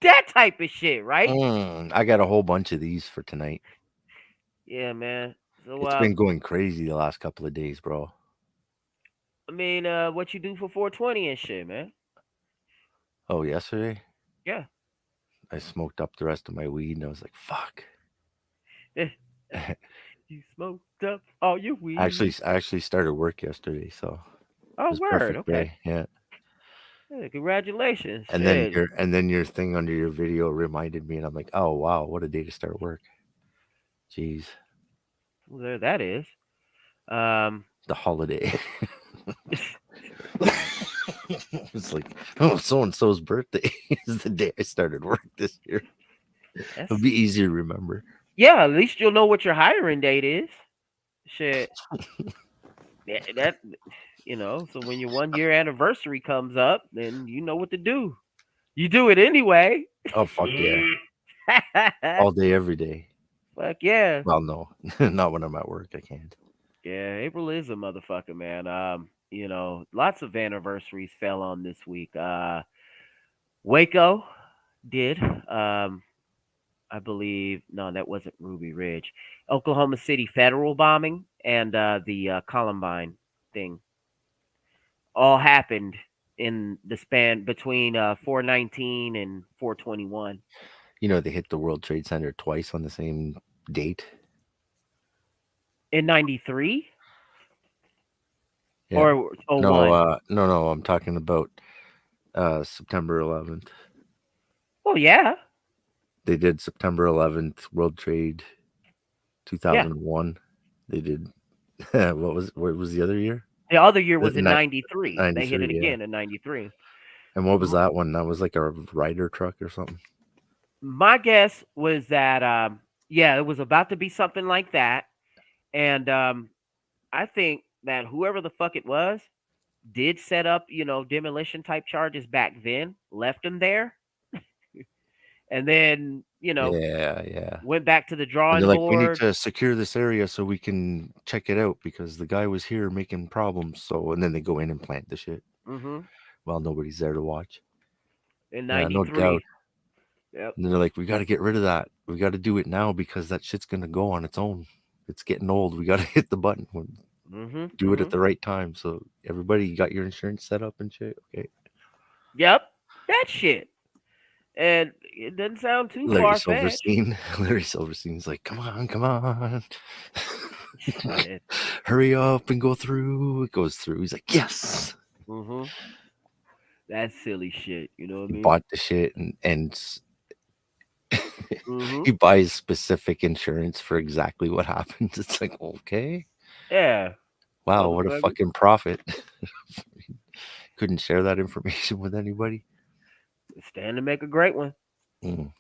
That type of shit, right? I got a whole bunch of these for tonight. Yeah, man. So It's been going crazy the last couple of days, bro. I mean, what you do for 420 and shit, man? Oh, yesterday? Yeah. I smoked up the rest of my weed, and I was like, "Fuck." You smoked up all your weed. I actually started work yesterday, so it Oh, was a word. perfect Okay. day. Yeah. Yeah, congratulations. Shit. And then your thing under your video reminded me, and I'm like, "Oh wow, what a day to start work." Jeez, Well, there that is. Um, the holiday. It's like, oh, so and so's birthday is the day I started work this year. It'll that's be easy to remember. yeah. At least you'll know what your hiring date is. Shit. Yeah, that So when your 1 year anniversary comes up, then you know what to do. You do it anyway. Oh fuck yeah, all day, every day. Fuck yeah. Well, no, not when I'm at work. I can't. Yeah, April is a motherfucker, man. Lots of anniversaries fell on this week. Waco did. I believe no, that wasn't Ruby Ridge. Oklahoma City federal bombing and the Columbine thing all happened in the span between 419 and 421 You know, they hit the World Trade Center twice on the same date. in 93 Yeah. or No, 01. no. I'm talking about September 11th. Well, yeah, They did September 11th, World Trade yeah. 2001. They did. What was the other year? The other year The was in 93. They hit it 93, yeah. again in 93. And what was that one? That was like a rider truck or something. My guess was that, yeah, it was about to be something like that. And I think that whoever the fuck it was did set up, demolition type charges back then, left them there, and then, Yeah, yeah. went back to the And they're drawing like, we need board. to secure this area so we can check it out because the guy was here making problems. So, and then they go in and plant the shit. Hmm. Well, nobody's there to watch. In Yeah, no 93. doubt. Yep. And they're like, we got to get rid of that. We got to do it now because that shit's gonna go on its own. It's getting old. We got to hit the button. Hmm. Do it at the right time. So everybody, you got your insurance set up and shit. Okay. Yep. That shit. And it doesn't sound too Larry far fetched. Silverstein. Larry Silverstein's like, come on. Shit. Hurry up and go through. It goes through. He's like, yes. Hmm. That's silly shit. You know what I He mean? bought the shit and Hmm. he buys specific insurance for exactly what happens. It's like, okay. Yeah. Wow, what a Motherfucker. fucking profit. Couldn't share that information with anybody. Stand to make a great one. Mm.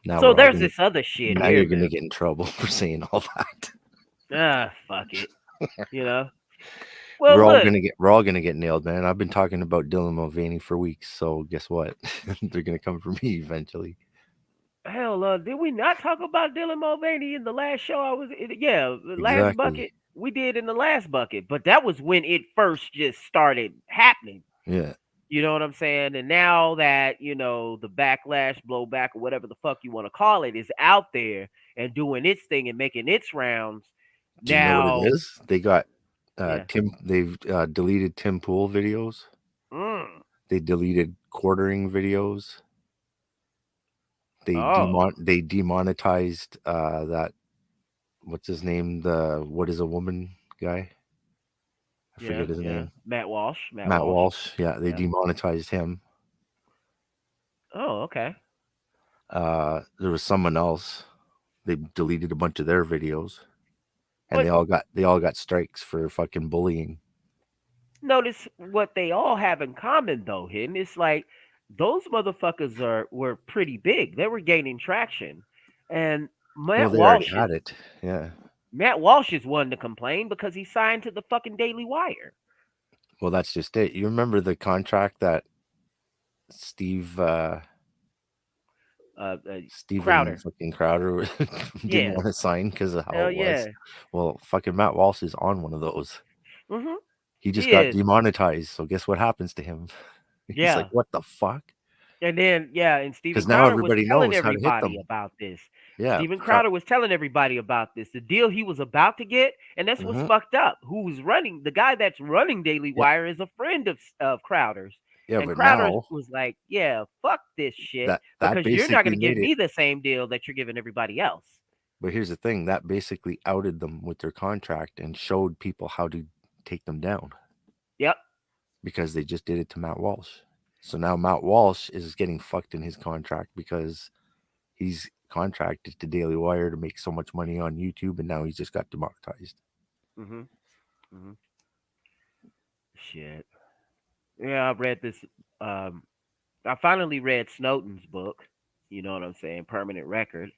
Now So we're all there's gonna, this other shit now here, you're gonna man. get in trouble for saying all that. Fuck it. You know. we're Well, all look. gonna get nailed, man. I've been talking about Dylan Mulvaney for weeks, so guess what? They're gonna come for me eventually. Hell, did we not talk about Dylan Mulvaney in the last show? Yeah, the last Exactly. bucket we did in the last bucket, but that was when it first just started happening. Yeah. You know what I'm saying? And now that the backlash, blowback, or whatever the fuck you want to call it, is out there and doing its thing and making its rounds. Do you know what it Now, is? They got yeah. Tim. They've deleted Tim Pool videos. Mm. They deleted quartering videos. They Oh, they demonetized that, what's his name? The What Is a Woman guy. I yeah, forget his yeah. name. Matt Walsh. Matt Walsh. Yeah, they Yeah. demonetized him. Oh, okay. There was someone else. They deleted a bunch of their videos, and But they all got strikes for fucking bullying. notice what they all have in common, though, Hidden. It's like those motherfuckers were pretty big. They were gaining traction, and Well, Matt they already Walsh is had it. Yeah. Matt Walsh is one to complain because he signed to the fucking Daily Wire. Well, that's just it. You remember the contract that Steve Steven Crowder. fucking Crowder didn't Yeah. want to sign because of how Hell it was. yeah. Well, fucking Matt Walsh is on one of those. Mm-hmm. He just He got is. demonetized. So guess what happens to him? He's like, Yeah. what the fuck? And then, yeah, and Steven Because now Crowder was everybody telling knows how to hit everybody them. about this. Yeah. Steven Crowder was telling everybody about this. The deal he was about to get, and that's what's Mhm. fucked up. The guy that's running Daily Yeah. Wire is a friend of Crowder's. Yeah, And but Crowder now was like, "Yeah, fuck this shit that because you're not basically going to give made it. me the same deal that you're giving everybody else." But here's the thing, that basically outed them with their contract and showed people how to take them down Yep. because they just did it to Matt Walsh. So now Matt Walsh is getting fucked in his contract because he's contracted to Daily Wire to make so much money on YouTube, and now he's just got demonetized. Mm-hmm. Mm-hmm. Shit. Yeah, I read this. Um, I finally read Snowden's book. You know what I'm saying? Permanent Record.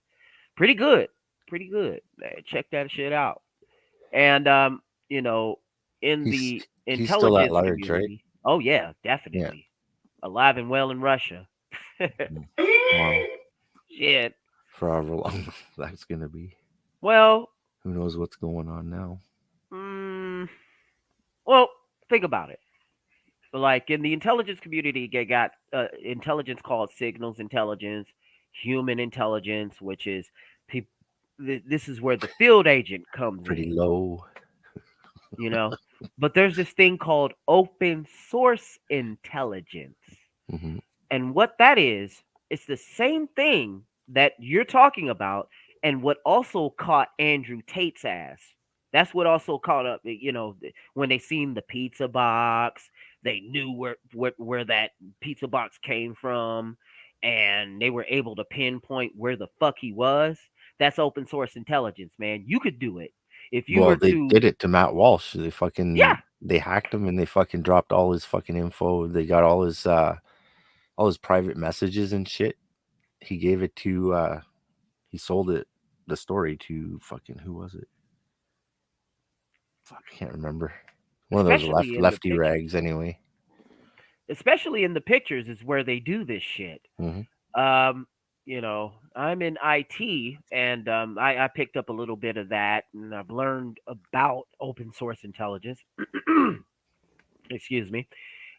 Pretty good. Pretty good. Check that shit out. And you know, in He's the he's still at intelligence large, right? community, oh yeah, Yeah. definitely. Alive and well in Russia. Wow. Shit. For however long that's gonna be. Well, Who knows what's going on now? mm, well, think about it. Like in the intelligence community, they got intelligence called signals intelligence, human intelligence, which is people. This is where the field agent comes Pretty in, low. you know. But there's this thing called open source intelligence, Mm-hmm. and what that is, it's the same thing that you're talking about, and what also caught Andrew Tate's ass. That's what also caught up, when they seen the pizza box, they knew where that pizza box came from, and they were able to pinpoint where the fuck he was. That's open source intelligence, man. You could do it if you Well, were they to, did it to Matt Walsh. yeah, They hacked him and they fucking dropped all his fucking info. They got all his private messages and shit. He gave it to he sold it the story to fucking who was it? Fuck, I can't remember. One of those especially in the lefty pictures. rags anyway. Especially in the pictures is where they do this shit. Mm-hmm. I'm in IT, and I picked up a little bit of that, and I've learned about open source intelligence. Excuse me.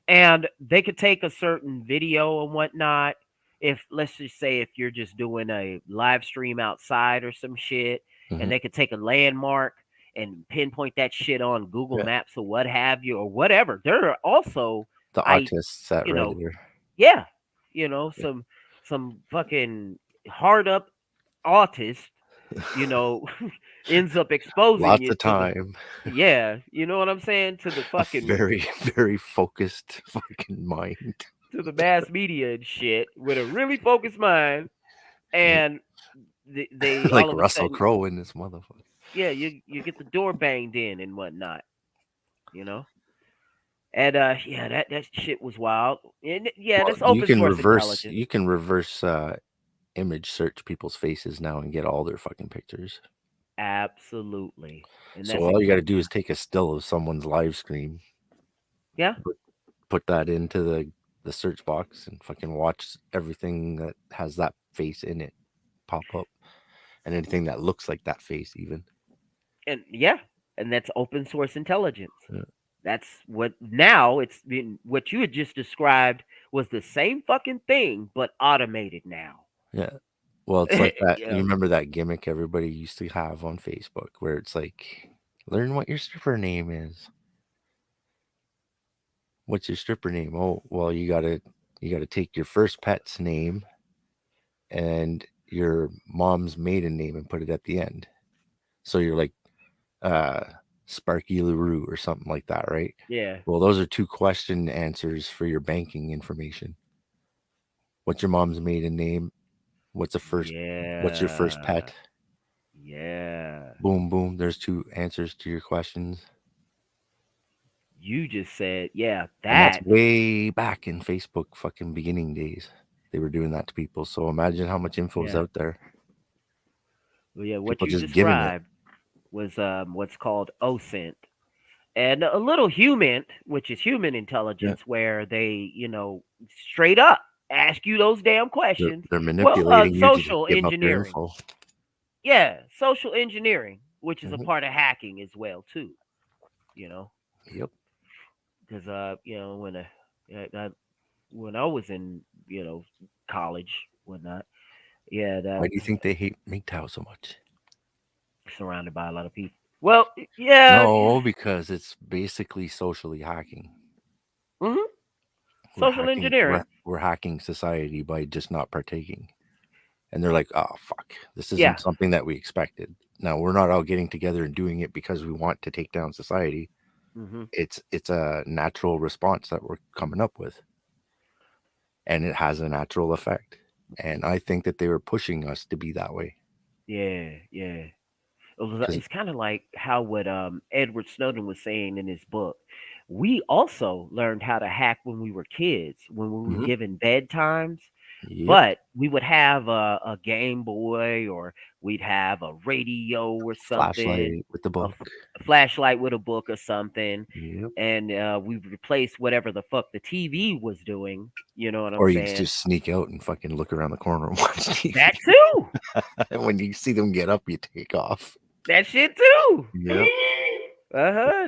And they could take a certain video and whatnot. If let's just say if you're just doing a live stream outside or some shit, Mm-hmm. and they could take a landmark and pinpoint that shit on Google Yeah. Maps or what have you or whatever. There are also The I autists at you know Reddit. yeah, Yeah. some fucking hard up autist, you know, ends up exposing Lots you of to the time. yeah, you know what I'm saying, to the A fucking very, very focused fucking mind. to the mass media and shit with a really focused mind, and they Like all of a Russell sudden, Crowe in this motherfucker. yeah, you get the door banged in and whatnot, you know. And yeah, that shit was wild. And yeah, Well, that's open source intelligence. you can reverse image search people's faces now and get all their fucking pictures. Absolutely. And So that's all you got to do is take a still of someone's live stream, yeah. put that into the search box, and fucking watch everything that has that face in it pop up, and anything that looks like that face even. And yeah, and that's open source intelligence. Yeah. That's what now it's been what you had just described was the same fucking thing but automated now. Yeah. Well, it's like that. You You know, remember that gimmick everybody used to have on Facebook where it's like, learn what your stripper name is. What's your stripper name? Oh, well, you gotta take your first pet's name and your mom's maiden name and put it at the end. So you're like uh Sparky LaRue or something like that, right? yeah. Well, those are two question answers for your banking information. What's your mom's maiden name? What's your first Yeah. pet? Yeah. Boom, boom. There's two answers to your questions. You just said, yeah, And that's that. way back in Facebook fucking beginning days. They were doing that to people. So imagine how much info is Yeah. out there. Well, yeah, what People you just giving it. described was what's called OSINT. And a little human, which is human Yeah. intelligence, where they, straight up ask you those damn questions. They're Well, manipulating you to social give them up their engineering. info. Yeah, social engineering, which is a Mhm. part of hacking as well too. You know, Yep. because when I was in college, whatnot, yeah, that Why do you think they hate MGTOW so much? surrounded by a lot of people. Well, yeah, No, because it's basically socially hacking. hmm Social engineering. we're hacking society by just not partaking. And they're like, oh fuck, this Yeah. isn't something that we expected. Now we're not all getting together and doing it because we want to take down society. Hmm. It's a natural response that we're coming up with, and it has a natural effect. And I think that they were pushing us to be that way. Yeah, yeah. Because It's kind of like how what Edward Snowden was saying in his book. We also learned how to hack when we were kids, when we were given bedtimes. yep, But we would have a Game Boy, or we'd have a radio or something, flashlight with the book. a flashlight with a book or something, Yep. and we replaced whatever the fuck the TV was doing. You know what I'm Or you saying? just sneak out and fucking look around the corner and watch That TV. too. And when you see them get up, you take off. That shit too. Yep.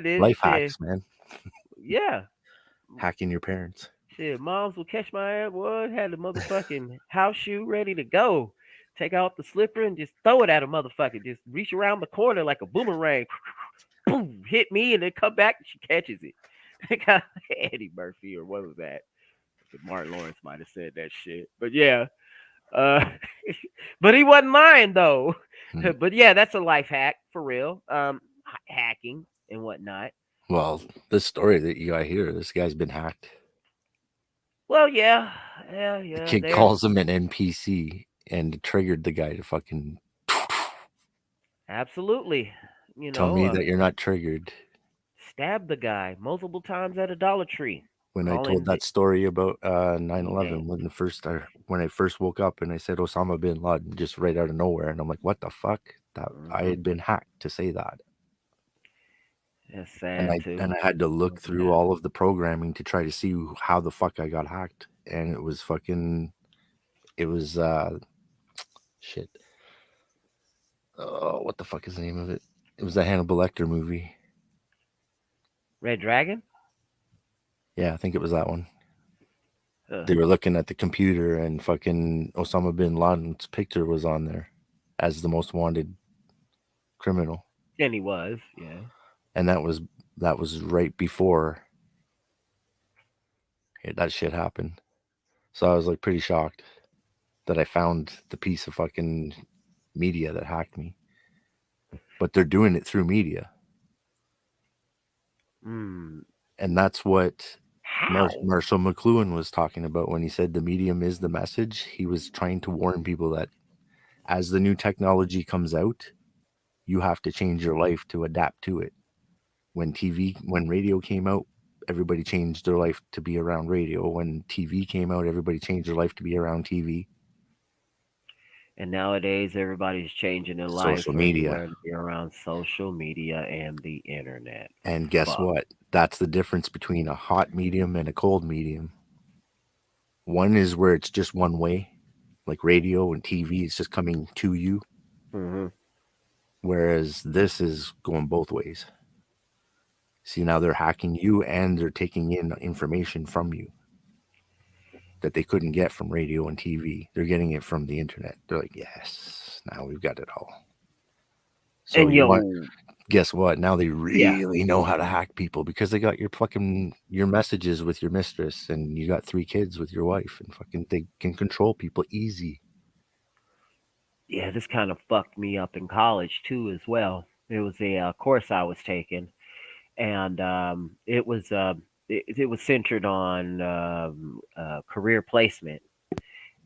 This Life shit. hacks, man. Yeah. Hacking your parents. Shit, moms will catch my ass. Boy, had the motherfucking house shoe ready to go. Take out the slipper and just throw it at a motherfucker. Just reach around the corner like a boomerang. Boom, hit me and then come back and she catches it. Eddie Murphy, or what was that? Martin Lawrence might have said that shit. But yeah. Uh but he wasn't lying though. But yeah, that's a life hack for real. Hacking and whatnot. Well, this story that you got here, this guy's been hacked. Well, yeah. The kid There's calls him an NPC and it triggered the guy to fucking absolutely. tell me that you're not triggered. Stabbed the guy multiple times at a Dollar Tree. When I told Calling that story about damn. 9/11, when I first woke up and I said Osama bin Laden just right out of nowhere, and I'm like, what the fuck? That I had been hacked to say that. That's sad too. And I had to look through all of the programming to try to see how the fuck I got hacked, and it was shit. Oh, what the fuck is the name of it? It was the Hannibal Lecter movie. Red Dragon? Yeah, I think it was that one. Huh. They were looking at the computer and fucking Osama bin Laden's picture was on there as the most wanted criminal. And he was, yeah. And that was right before that shit happened. So I was like pretty shocked that I found the piece of fucking media that hacked me. But they're doing it through media. And that's what Marshall McLuhan was talking about when he said the medium is the message. He was trying to warn people that as the new technology comes out, you have to change your life to adapt to it. When radio came out, everybody changed their life to be around radio. When TV came out, everybody changed their life to be around TV. And nowadays, everybody's changing their life social media to be around social media and the internet. And guess what? That's the difference between a hot medium and a cold medium. One is where it's just one way, like radio and TV. It's just coming to you. Whereas this is going both ways. See, now they're hacking you and they're taking in information from you that they couldn't get from radio and TV. They're getting it from the internet. They're like, yes, now we've got it all. So guess what? Now they really know how to hack people because they got your messages with your mistress and you got 3 kids with your wife and fucking they can control people easy. Yeah, this kind of fucked me up in college too as well. It was a course I was taking, and it was centered on career placement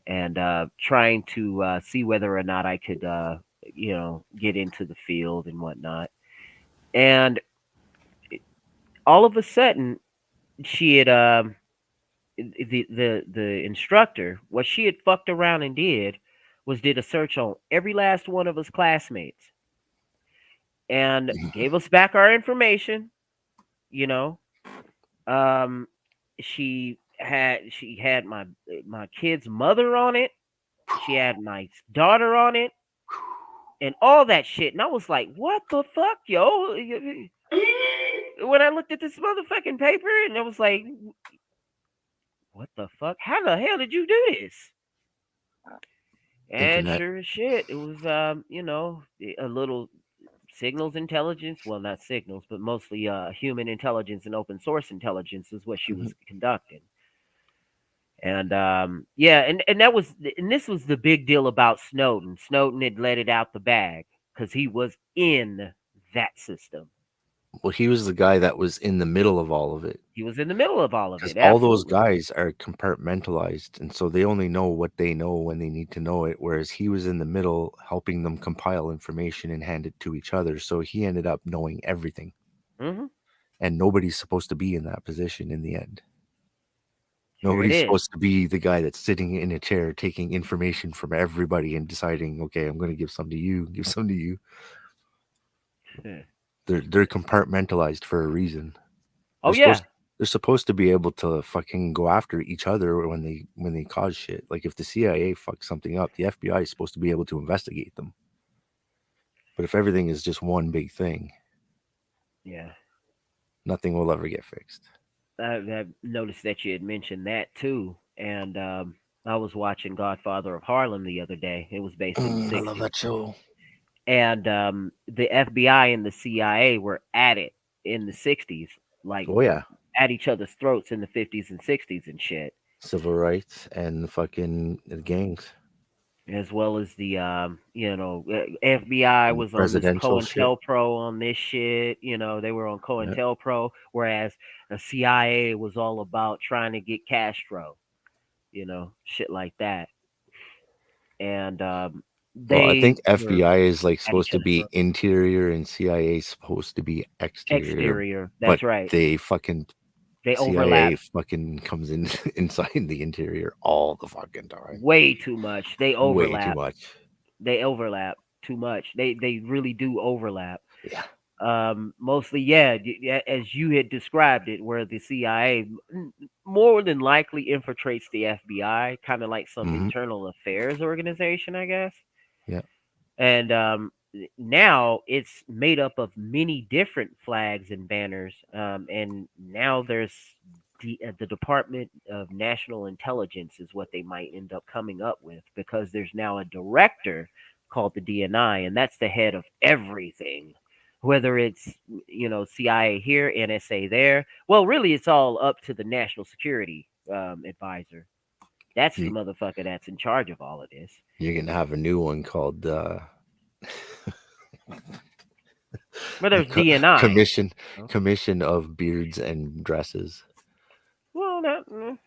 and trying to see whether or not I could get into the field and whatnot. And all of a sudden, she had the instructor, what she had fucked around and did a search on every last one of us classmates and gave us back our information. You know, she had my kid's mother on it. She had my daughter on it, and all that shit. And I was like, "What the fuck, yo?" When I looked at this motherfucking paper, and I was like, "What the fuck? How the hell did you do this?" And Internet. sure as shit, it was a little signals intelligence. Well, not signals, but mostly human intelligence and open source intelligence is what she was conducting. And yeah, and that was and this was the big deal about Snowden. Snowden had let it out the bag because he was in that system. Well, he was the guy that was in the middle of all of it. He was in the middle of all of Because it. all those Absolutely. guys are compartmentalized, and so they only know what they know when they need to know it. Whereas he was in the middle, helping them compile information and hand it to each other. So he ended up knowing everything, Hmm. and nobody's supposed to be in that position in the end. Sure it Nobody's is. supposed to be the guy that's sitting in a chair taking information from everybody and deciding, okay, I'm going to give some to you, give some to you. Yeah. They're compartmentalized for a reason. Oh They're yeah. supposed to be able to fucking go after each other when they cause shit. Like if the CIA fucks something up, the FBI is supposed to be able to investigate them. But if everything is just one big thing, Yeah. nothing will ever get fixed. I noticed that you had mentioned that too, and I was watching Godfather of Harlem the other day. It was based in the I love '60s, that show. and the FBI and the CIA were at it in the '60s, like Oh yeah, at each other's throats in the '50s and '60s and shit, civil rights and fucking gangs as well as the FBI and was on this presidential shit. COINTELPRO on this shit. They were on Yeah. COINTELPRO, whereas the CIA was all about trying to get Castro. Shit like that. And Well, I they think were FBI is like at supposed each to other's be throats. interior and CIA is supposed to be exterior, Exterior, but that's right. they fucking They overlap CIA fucking comes in inside the interior all the fucking time. way too much. They Way too overlap. much. They overlap too much. They really do overlap. Yeah. Mostly, yeah, as you had described it, where the CIA more than likely infiltrates the FBI, kind of like some Hmm. internal affairs organization, I guess. Yeah. And now it's made up of many different flags and banners. And now there's the Department of National Intelligence is what they might end up coming up with, because there's now a director called the DNI, and that's the head of everything. Whether it's CIA here, NSA there, well, really, it's all up to the National Security Advisor. That's the You, motherfucker that's in charge of all of this. you're gonna have a new one called But there's DNI. commission commission of beards and dresses. Well, And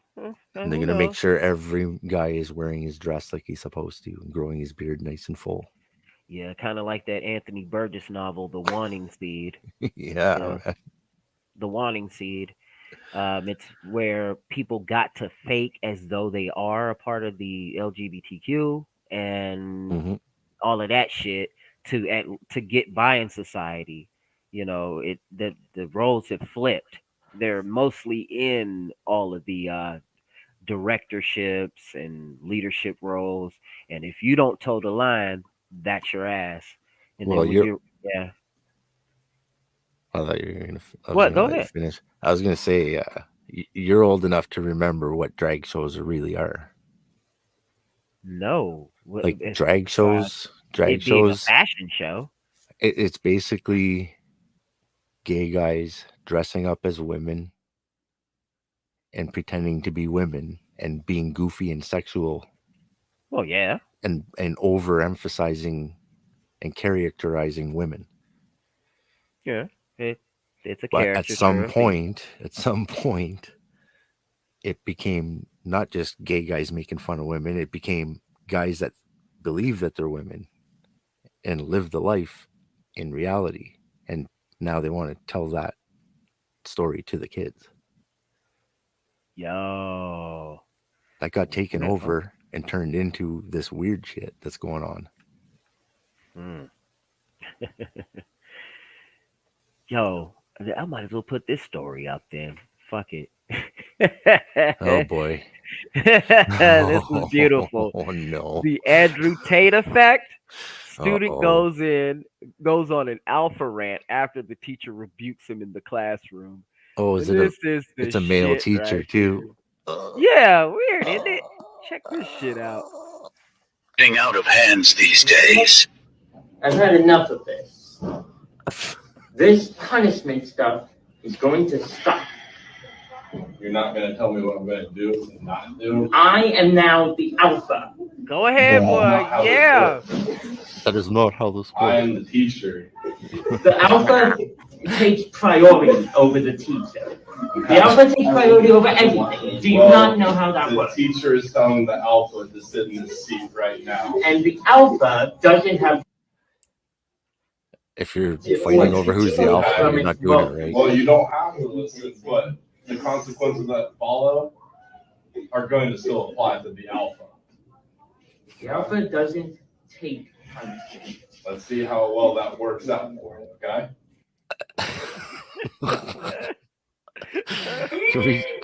they're who gonna make knows? sure every guy is wearing his dress like he's supposed to and growing his beard nice and full. Yeah, kind of like that Anthony Burgess novel, The Wanting Seed. Yeah. Yeah, The Wanting Seed. It's where people got to fake as though they are a part of the LGBTQ and Hmm. all of that shit to get by in society. The roles have flipped. They're mostly in all of the directorships and leadership roles, and if you don't toe the line, that's your ass. And Well, then when you're. you're yeah, I thought you were gonna. I was what? gonna Go let you ahead. finish. I was gonna say, you're old enough to remember what drag shows really are. No, Like if drag shows. Drag it being a shows. fashion show. It's basically gay guys dressing up as women and pretending to be women and being goofy and sexual Well, yeah, and overemphasizing and characterizing women. yeah, it, it's a But caricature of people. at some point, it became not just gay guys making fun of women. It became guys that believe that they're women and live the life in reality. And now they want to tell that story to the kids. Yo, That got taken okay. over and turned into this weird shit that's going on. Hmm. Yo, I might as well put this story up then. Fuck it. Oh boy. This was beautiful. Oh no. The Andrew Tate effect. Student Uh-oh. goes on an alpha rant after the teacher rebukes him in the classroom. Oh, And this is the it's a male shit teacher right here. too. Yeah, weird, isn't it? Check this shit out. Getting out of hands these days. I've had enough of this. This punishment stuff is going to stop. You're not gonna tell me what I'm gonna do and not do. I am now the alpha. Go ahead, That's boy. not how this Yeah. works. That is not how this I works. am the teacher. The alpha takes priority over the teacher. The alpha takes priority over everything. Do you not know how that works? The teacher is telling the alpha to sit in this seat right now. And the alpha doesn't have. If you're fighting over who's the alpha, you're not doing it right. Well, you don't have to listen, but the consequences that follow are going to still apply to the alpha. The alpha doesn't take punishment. Let's see how well that works out for you, okay?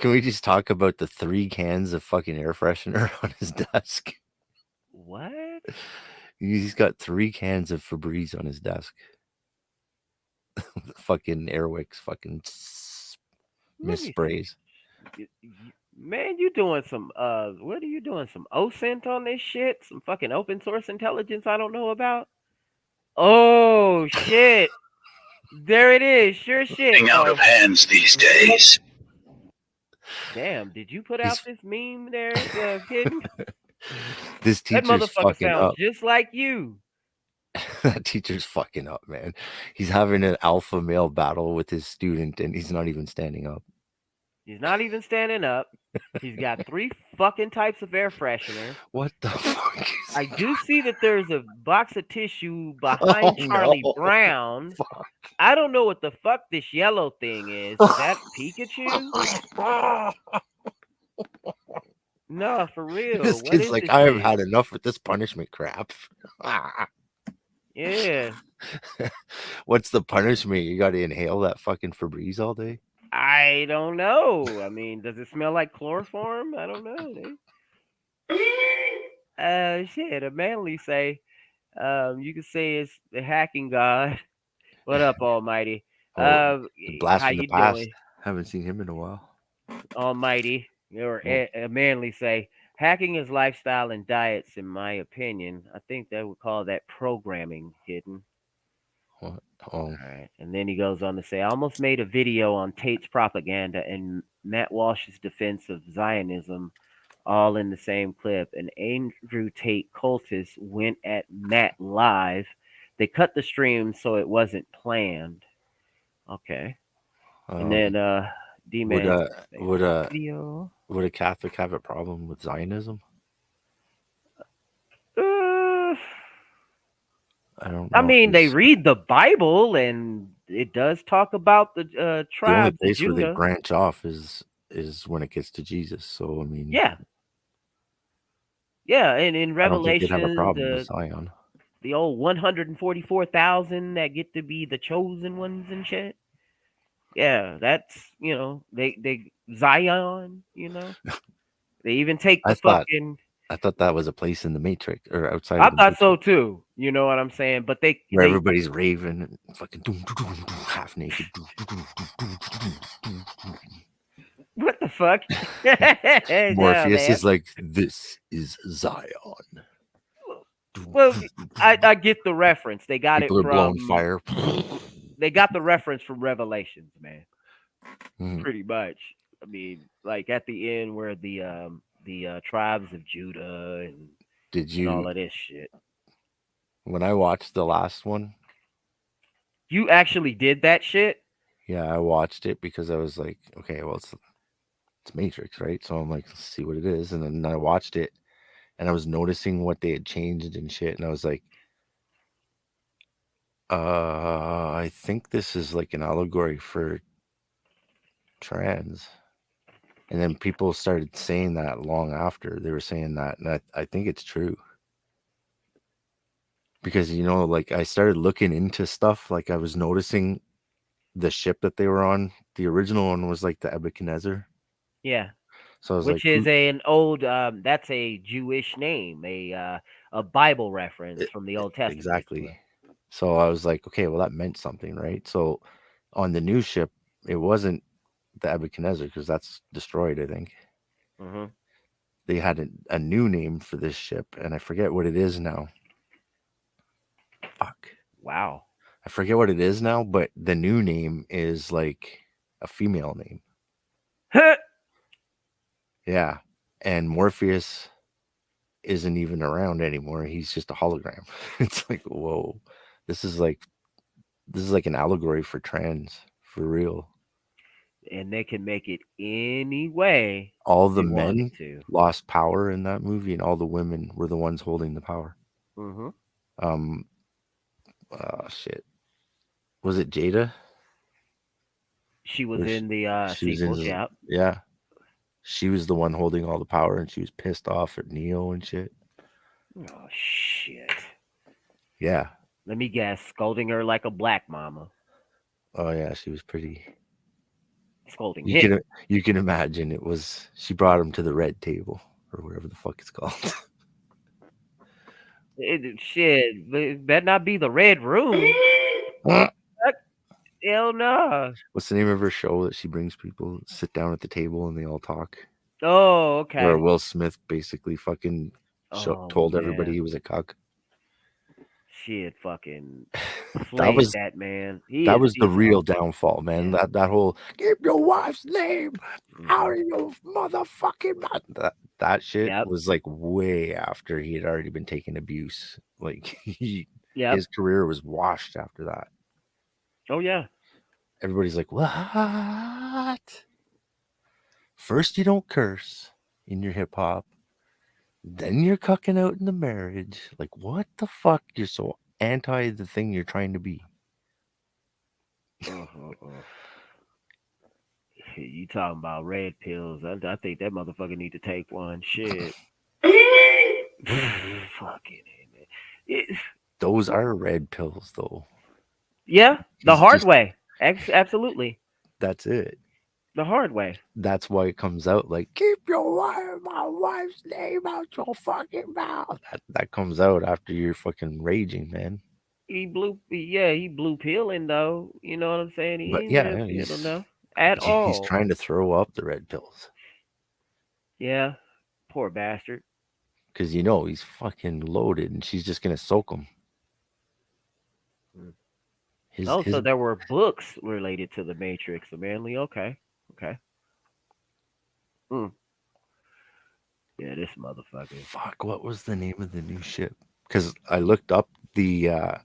Can we just talk about the 3 cans of fucking air freshener on his desk? What? He's got 3 cans of Febreze on his desk. The fucking Airwicks fucking mist sprays. Man, you doing some what are you doing? Some OSINT on this shit? Some fucking open source intelligence I don't know about? Oh shit. There it is. Sure shit. Getting out of hands these days. Damn, did you put out this meme there, Hidden? This That teacher's motherfucker fucking sounds up. just like you. That teacher's fucking up, man. He's having an alpha male battle with his student, and he's not even standing up. He's not even standing up. He's got 3 fucking types of air freshener. What the fuck is I do see that there's a box of tissue behind Charlie no. Brown. Fuck. I don't know what the fuck this yellow thing is. Is that Pikachu? No, for real. This What kid's is like, this I have thing? had enough with this punishment crap. Yeah. What's the punishment? You got to inhale that fucking Febreze all day? I don't know. I mean, does it smell like chloroform? I don't know. Shit. A manly say, you could say it's the hacking god. What up, Almighty? The blast how from the you past. doing, Haven't seen him in a while. Almighty? Or a manly say, hacking is lifestyle and diets. In my opinion, I think they would call that programming. Hidden. What? All right. And then he goes on to say, I almost made a video on Tate's propaganda and Matt Walsh's defense of Zionism all in the same clip. And Andrew Tate cultists went at Matt live. They cut the stream so it wasn't planned. Okay. And then D-Man would a video. Would a Catholic have a problem with Zionism? I don't know. I mean, they read the Bible, and it does talk about the tribes the only of place where they Judah. branch off is when it gets to Jesus. So I mean, Yeah, and in Revelation, I don't think they'd have a problem with Zion. The old 144,000 that get to be the chosen ones and shit. Yeah, that's they Zion. They even take the fucking. I thought that was a place in the Matrix or outside. I of the thought Matrix. so too. You know what I'm saying? But where everybody's raving and fucking half naked. What the fuck? Morpheus is like, this is Zion. Well, I get the reference. They got People it are from blowing fire. They got the reference from Revelations, man. Mm. Pretty much. I mean, like at the end where the tribes of Judah and all of this shit. When I watched the last one, you actually did that shit? Yeah, I watched it because I was like, okay, well, it's Matrix, right? So I'm like, let's see what it is. And then I watched it and I was noticing what they had changed and shit. And I was like, I think this is like an allegory for trans. And then people started saying that long after. They were saying that, and I think it's true. Because, like I started looking into stuff, like I was noticing the ship that they were on. The original one was like the Nebuchadnezzar. Yeah. So I was which is an old that's a Jewish name, a Bible reference from the Old Testament. Exactly. So I was like, okay, well that meant something, right? So on the new ship, it wasn't the Nebuchadnezzar because that's destroyed, I think. Mm-hmm. They had a new name for this ship, and I forget what it is now. Fuck. Wow. I forget what it is now, but the new name is like a female name. Yeah. And Morpheus isn't even around anymore. He's just a hologram. It's like, whoa. This is like an allegory for trans, for real. And they can make it any way All the they wanted men to. lost power in that movie, and all the women were the ones holding the power. Mm-hmm. Shit. Was it Jada? She was Or in the she was in sequels, yeah. yeah. She was the one holding all the power, and she was pissed off at Neo and shit. Oh shit. Yeah. Let me guess, scolding her like a black mama. Oh yeah, she was pretty. Scolding You him. can imagine it was. She brought him to the red table or whatever the fuck it's called. Shit, it better not be the red room. Hell no. What's the name of her show that she brings people sit down at the table and they all talk? Oh, okay. Where Will Smith basically fucking told everybody he was a cuck. Shit, fucking That was that man. That was the real downfall, man. Yeah. That whole keep your wife's name out of your motherfucking mouth. That shit was like way after he had already been taking abuse. Like his career was washed after that. Oh yeah. Everybody's like, what? First you don't curse in your hip hop, then you're cucking out in the marriage. Like, what the fuck? You're so anti the thing you're trying to be. You talking about red pills? I think that motherfucker need to take one. Shit. Fucking man. Those are red pills, though. Yeah, the hard way. Absolutely. That's it. The hard way. That's why it comes out like, keep my wife's name out your fucking mouth. That comes out after you're fucking raging, man. He blue pilling though. You know what I'm saying? He ain't he's, enough at all. He's trying to throw up the red pills. Yeah, poor bastard. Because he's fucking loaded, and she's just gonna soak him. So there were books related to the Matrix, apparently. Okay. Yeah, this motherfucker. Fuck, what was the name of the new ship? Because I looked up the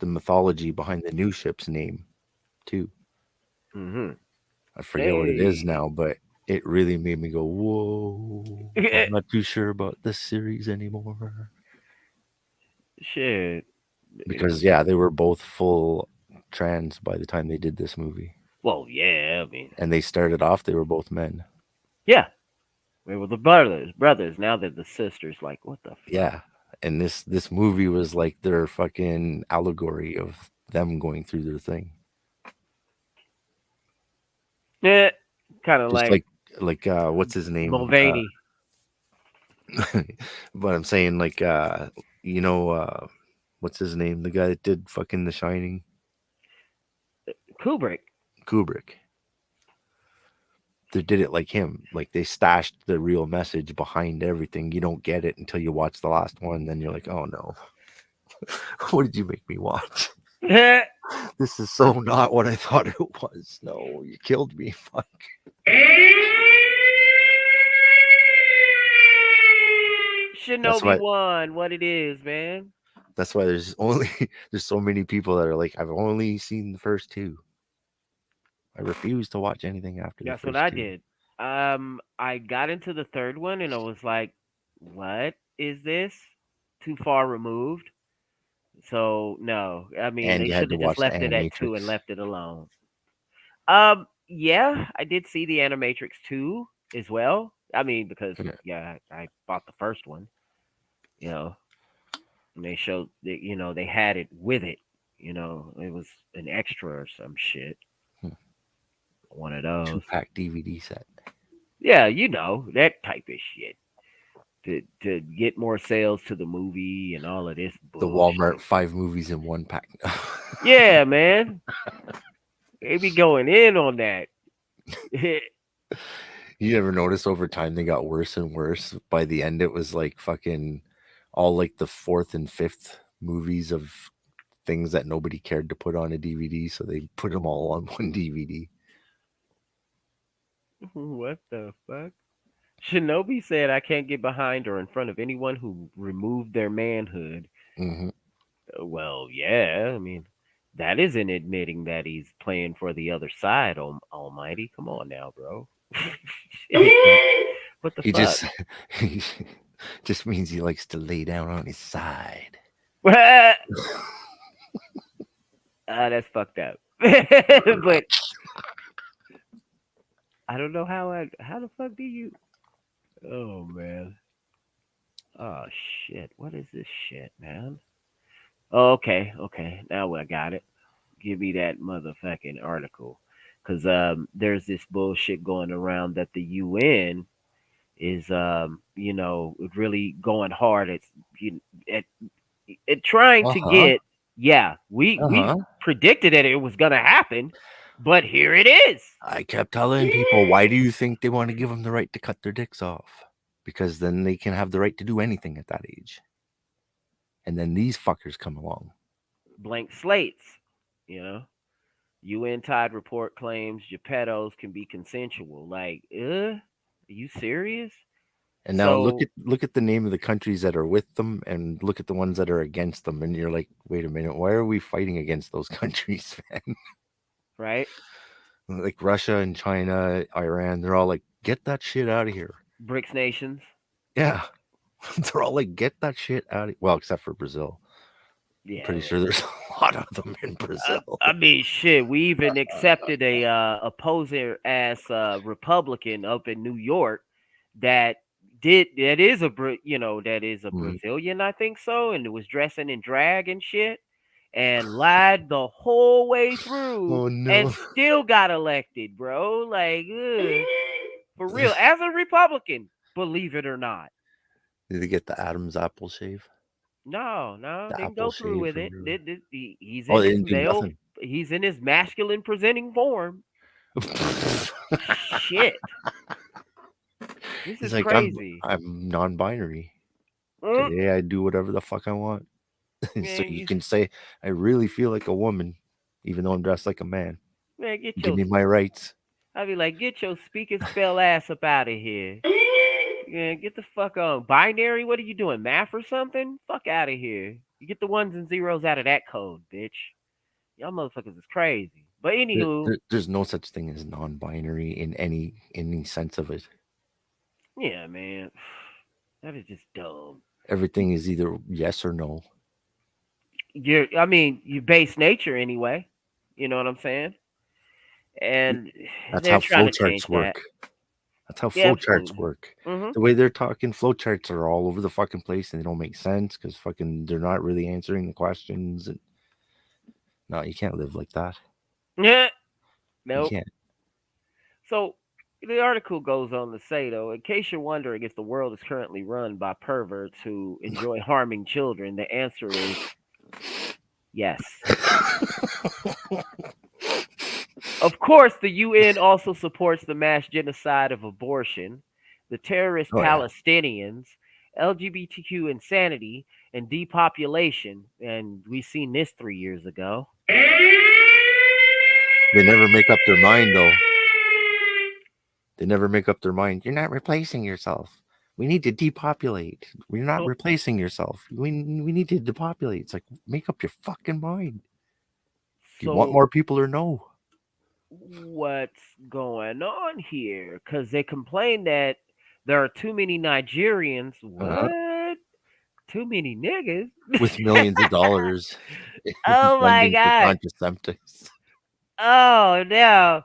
mythology behind the new ship's name, too. Mm-hmm. I forget what it is now, but it really made me go, whoa. I'm not too sure about this series anymore. Shit. Because, they were both full trans by the time they did this movie. Well, yeah, I mean. And they started off, they were both men. Yeah. They were the brothers. Now they're the sisters. Like, what the fuck? Yeah. And this movie was like their fucking allegory of them going through their thing. Yeah. Kind of like what's his name? Mulvaney. But I'm saying what's his name? The guy that did fucking The Shining? Kubrick. They did it like him. Like they stashed the real message behind everything. You don't get it until you watch the last one. Then you're like, oh no. What did you make me watch? This is so not what I thought it was. No, you killed me. Fuck. Shinobi 1, what it is, man. That's why there's so many people that are like, I've only seen the first two. I refuse to watch anything after That's the first what I two. did. I got into the third one and I was like, what is this? Too far removed. So no, I mean they should have just left it at 2 and left it alone. Yeah, I did see the Animatrix 2 as well. I mean, because I bought the first one. And they showed that they had it with it. It was an extra or some shit. One of those 2-pack DVD set. Yeah, that type of shit. To get more sales to the movie and all of this bullshit. The Walmart 5 movies in 1 pack. Yeah, man. They be going in on that. You ever notice over time they got worse and worse? By the end, it was like fucking all like the 4th and 5th movies of things that nobody cared to put on a DVD, so they put them all on one DVD. What the fuck? Shinobi said, "I can't get behind or in front of anyone who removed their manhood." Hmm. Well, yeah. I mean, that isn't admitting that he's playing for the other side. Almighty, come on now, bro. Shit. What the He fuck? he just means he likes to lay down on his side. That's fucked up. But I don't know how the fuck do you? Oh man. Oh shit. What is this shit, man? Oh, okay. Now I got it. Give me that motherfucking article, because there's this bullshit going around that the UN is really going hard at, at trying Uh to huh. get. Yeah, Uh we huh. predicted that it was gonna happen, but here it is. I kept telling people, why do you think they want to give them the right to cut their dicks off? Because then they can have the right to do anything at that age. And then these fuckers come along. Blank slates, you know. UN tied report claims Geppettos can be consensual. Like, are you serious? And now So, look at the name of the countries that are with them and look at the ones that are against them. And you're like, wait a minute, why are we fighting against those countries, man? right? Like Russia and China, Iran, they're all like, get that shit out of here. BRICS nations. Yeah. They're all like, get that shit out of well, except for Brazil. Yeah, I'm pretty sure there's a lot of them in Brazil. I mean, shit. We even accepted a opposer as Republican up in New York that that is that is a Mm. Brazilian, I think so, and it was dressing in drag and shit, and lied the whole way through, Oh and no. still got elected, bro. Like, for real, as a Republican, believe it or not. Did they get the Adam's apple shave? No, The didn't apple go through shave with or it. whatever. He's Oh, in they his didn't do nothing. he's in his masculine presenting form. Shit, this He's is like, crazy. I'm non-binary. Mm, Today I do whatever the fuck I want. So man, you can say I really feel like a woman, even though I'm dressed like a man. man, Give me my rights. I'd be like, get your speak and spell ass up out of here. Yeah, get the fuck on. Binary, what are you doing? Math or something? Fuck out of here. You get the ones and zeros out of that code, bitch. Y'all motherfuckers is crazy. But anywho, There's no such thing as non-binary in any sense of it. yeah, man. That is just dumb. Everything is either yes or no. You base nature anyway. You know what I'm saying? And That's they're how trying to change flowcharts that. work. That's how Yeah, flowcharts absolutely. work. Hmm. The way they're talking, flowcharts are all over the fucking place and they don't make sense because fucking they're not really answering the questions. And no, you can't live like that. Yeah. You Nope. can't. So the article goes on to say, though, in case you're wondering if the world is currently run by perverts who enjoy harming children, the answer is yes. Of course, the UN also supports the mass genocide of abortion, the terrorist Oh yeah. Palestinians, LGBTQ insanity, and depopulation. And we seen this 3 years ago. They never make up their mind though. They never make up their mind. You're not replacing yourself. We need to depopulate. We're not Oh, replacing yourself. We need to depopulate. It's like make up your fucking mind. Do you want so more people or no? what's going on here? Because they complain that there are too many Nigerians. Uh-huh. What? Too many niggas? With millions of dollars in Oh my funding for god. contraceptives. Oh no.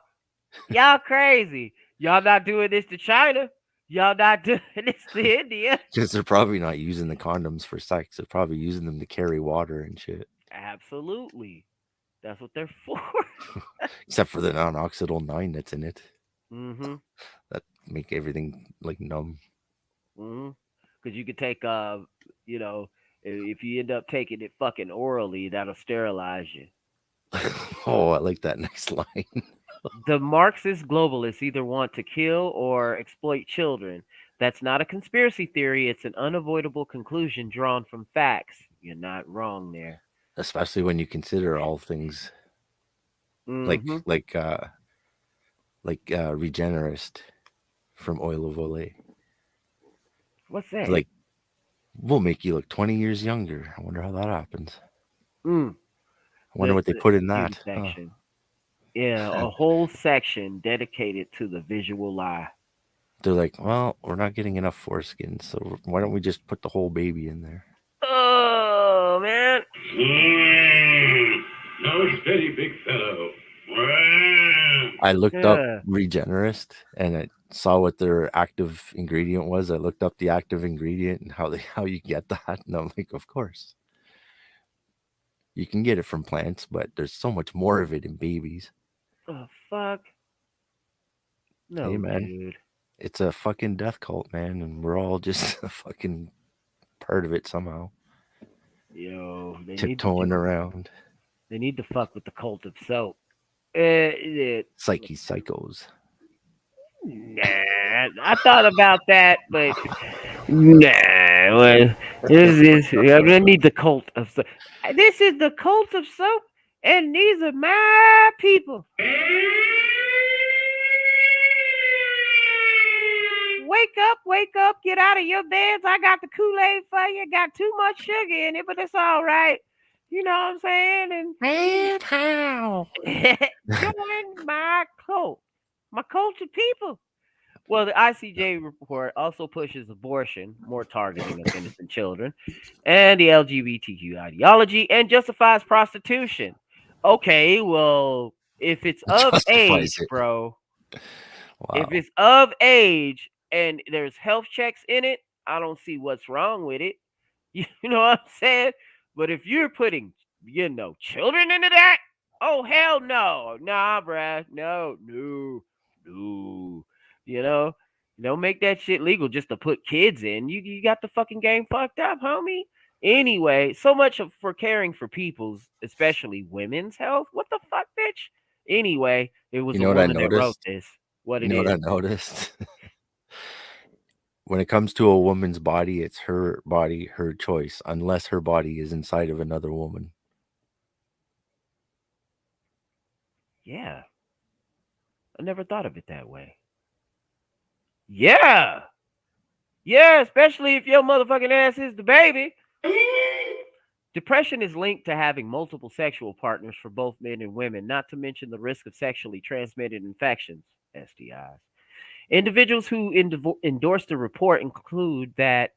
Y'all crazy. Y'all not doing this to China. Y'all not doing this to India. Because they're probably not using the condoms for sex. They're probably using them to carry water and shit. Absolutely. That's what they're for. Except for the non-oxidal 9 that's in it. Mm-hmm. That make everything like numb. Mm-hmm. Because you could take if you end up taking it fucking orally, that'll sterilize you. Oh, I like that next line. The Marxist globalists either want to kill or exploit children. That's not a conspiracy theory. It's an unavoidable conclusion drawn from facts. You're not wrong there. Especially when you consider all things like Mm-hmm. like Regenerist from Oil of Olay. What's that? Like, we'll make you look 20 years younger. I wonder how that happens. Mm. I wonder what they put in that. Huh. Section. Yeah, a whole section dedicated to the visual eye. They're like, well, we're not getting enough foreskin, so why don't we just put the whole baby in there? Oh, man. No steady, big fellow. I looked up Regenerist and I saw what their active ingredient was. I looked up the active ingredient and how you get that, and I'm like, of course. You can get it from plants, but there's so much more of it in babies. Oh, fuck. No, hey, man. dude. It's a fucking death cult, man, and we're all just a fucking part of it somehow. Yo, they tiptoeing around. They need to fuck with the cult of soap. Psychos. Nah, I thought about that, but nah. Well, I need the cult of soap. This is the cult of soap, and these are my people. Wake up, get out of your beds. I got the Kool-Aid for you. Got too much sugar in it, but it's all right. You know what I'm saying? And how? Join my cult. My cult of people. Well, the ICJ report also pushes abortion, more targeting of innocent children, and the LGBTQ ideology, and justifies prostitution. Okay, well, if it's of age, bro, if it's of age and there's health checks in it, I don't see what's wrong with it. You know what I'm saying? But if you're putting, children into that, oh, hell no. Nah, bruh. No. Don't make that shit legal just to put kids in. You got the fucking game fucked up, homie. Anyway, so much for caring for people's, especially women's health. What the fuck, bitch? Anyway, it was a woman that wrote this. What I noticed? When it comes to a woman's body, it's her body, her choice, unless her body is inside of another woman. Yeah. I never thought of it that way. Yeah. Yeah, especially if your motherfucking ass is the baby. Depression is linked to having multiple sexual partners for both men and women, not to mention the risk of sexually transmitted infections, STIs. Individuals who endorse the report include that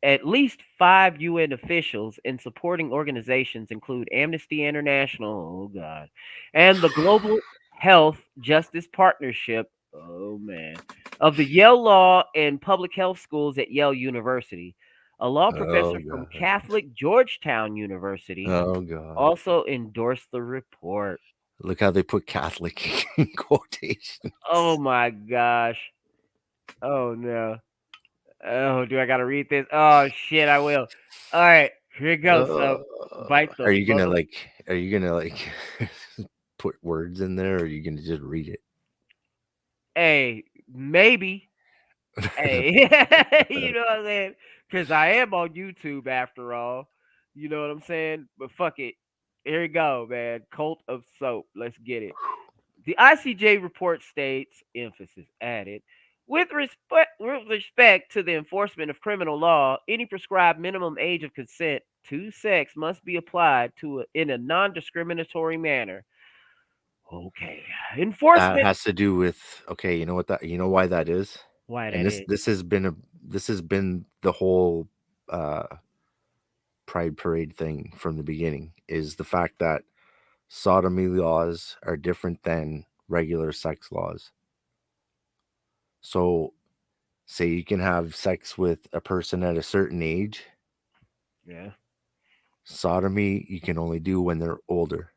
at least 5 UN officials and supporting organizations include Amnesty International, oh God, and the Global Health Justice Partnership, oh man, of the Yale Law and Public Health Schools at Yale University. A law professor from Catholic Georgetown University also endorsed the report. Look how they put Catholic in quotations. Oh my gosh. Oh no. Oh, do I gotta read this? Oh shit, I will. All right, here it goes. So bite the Are you gonna put words in there, or are you gonna just read it? Hey, maybe. Hey, you know what I'm saying? Because I am on YouTube after all. You know what I'm saying? But fuck it. Here we go, man. Cult of soap. Let's get it. The ICJ report states, emphasis added, with respect to the enforcement of criminal law, any prescribed minimum age of consent to sex must be applied in a non-discriminatory manner. Okay, enforcement that has to do with you know why that is? Why and that is? This has been the whole Pride Parade thing from the beginning, is the fact that sodomy laws are different than regular sex laws. So, say you can have sex with a person at a certain age. Yeah. Sodomy you can only do when they're older.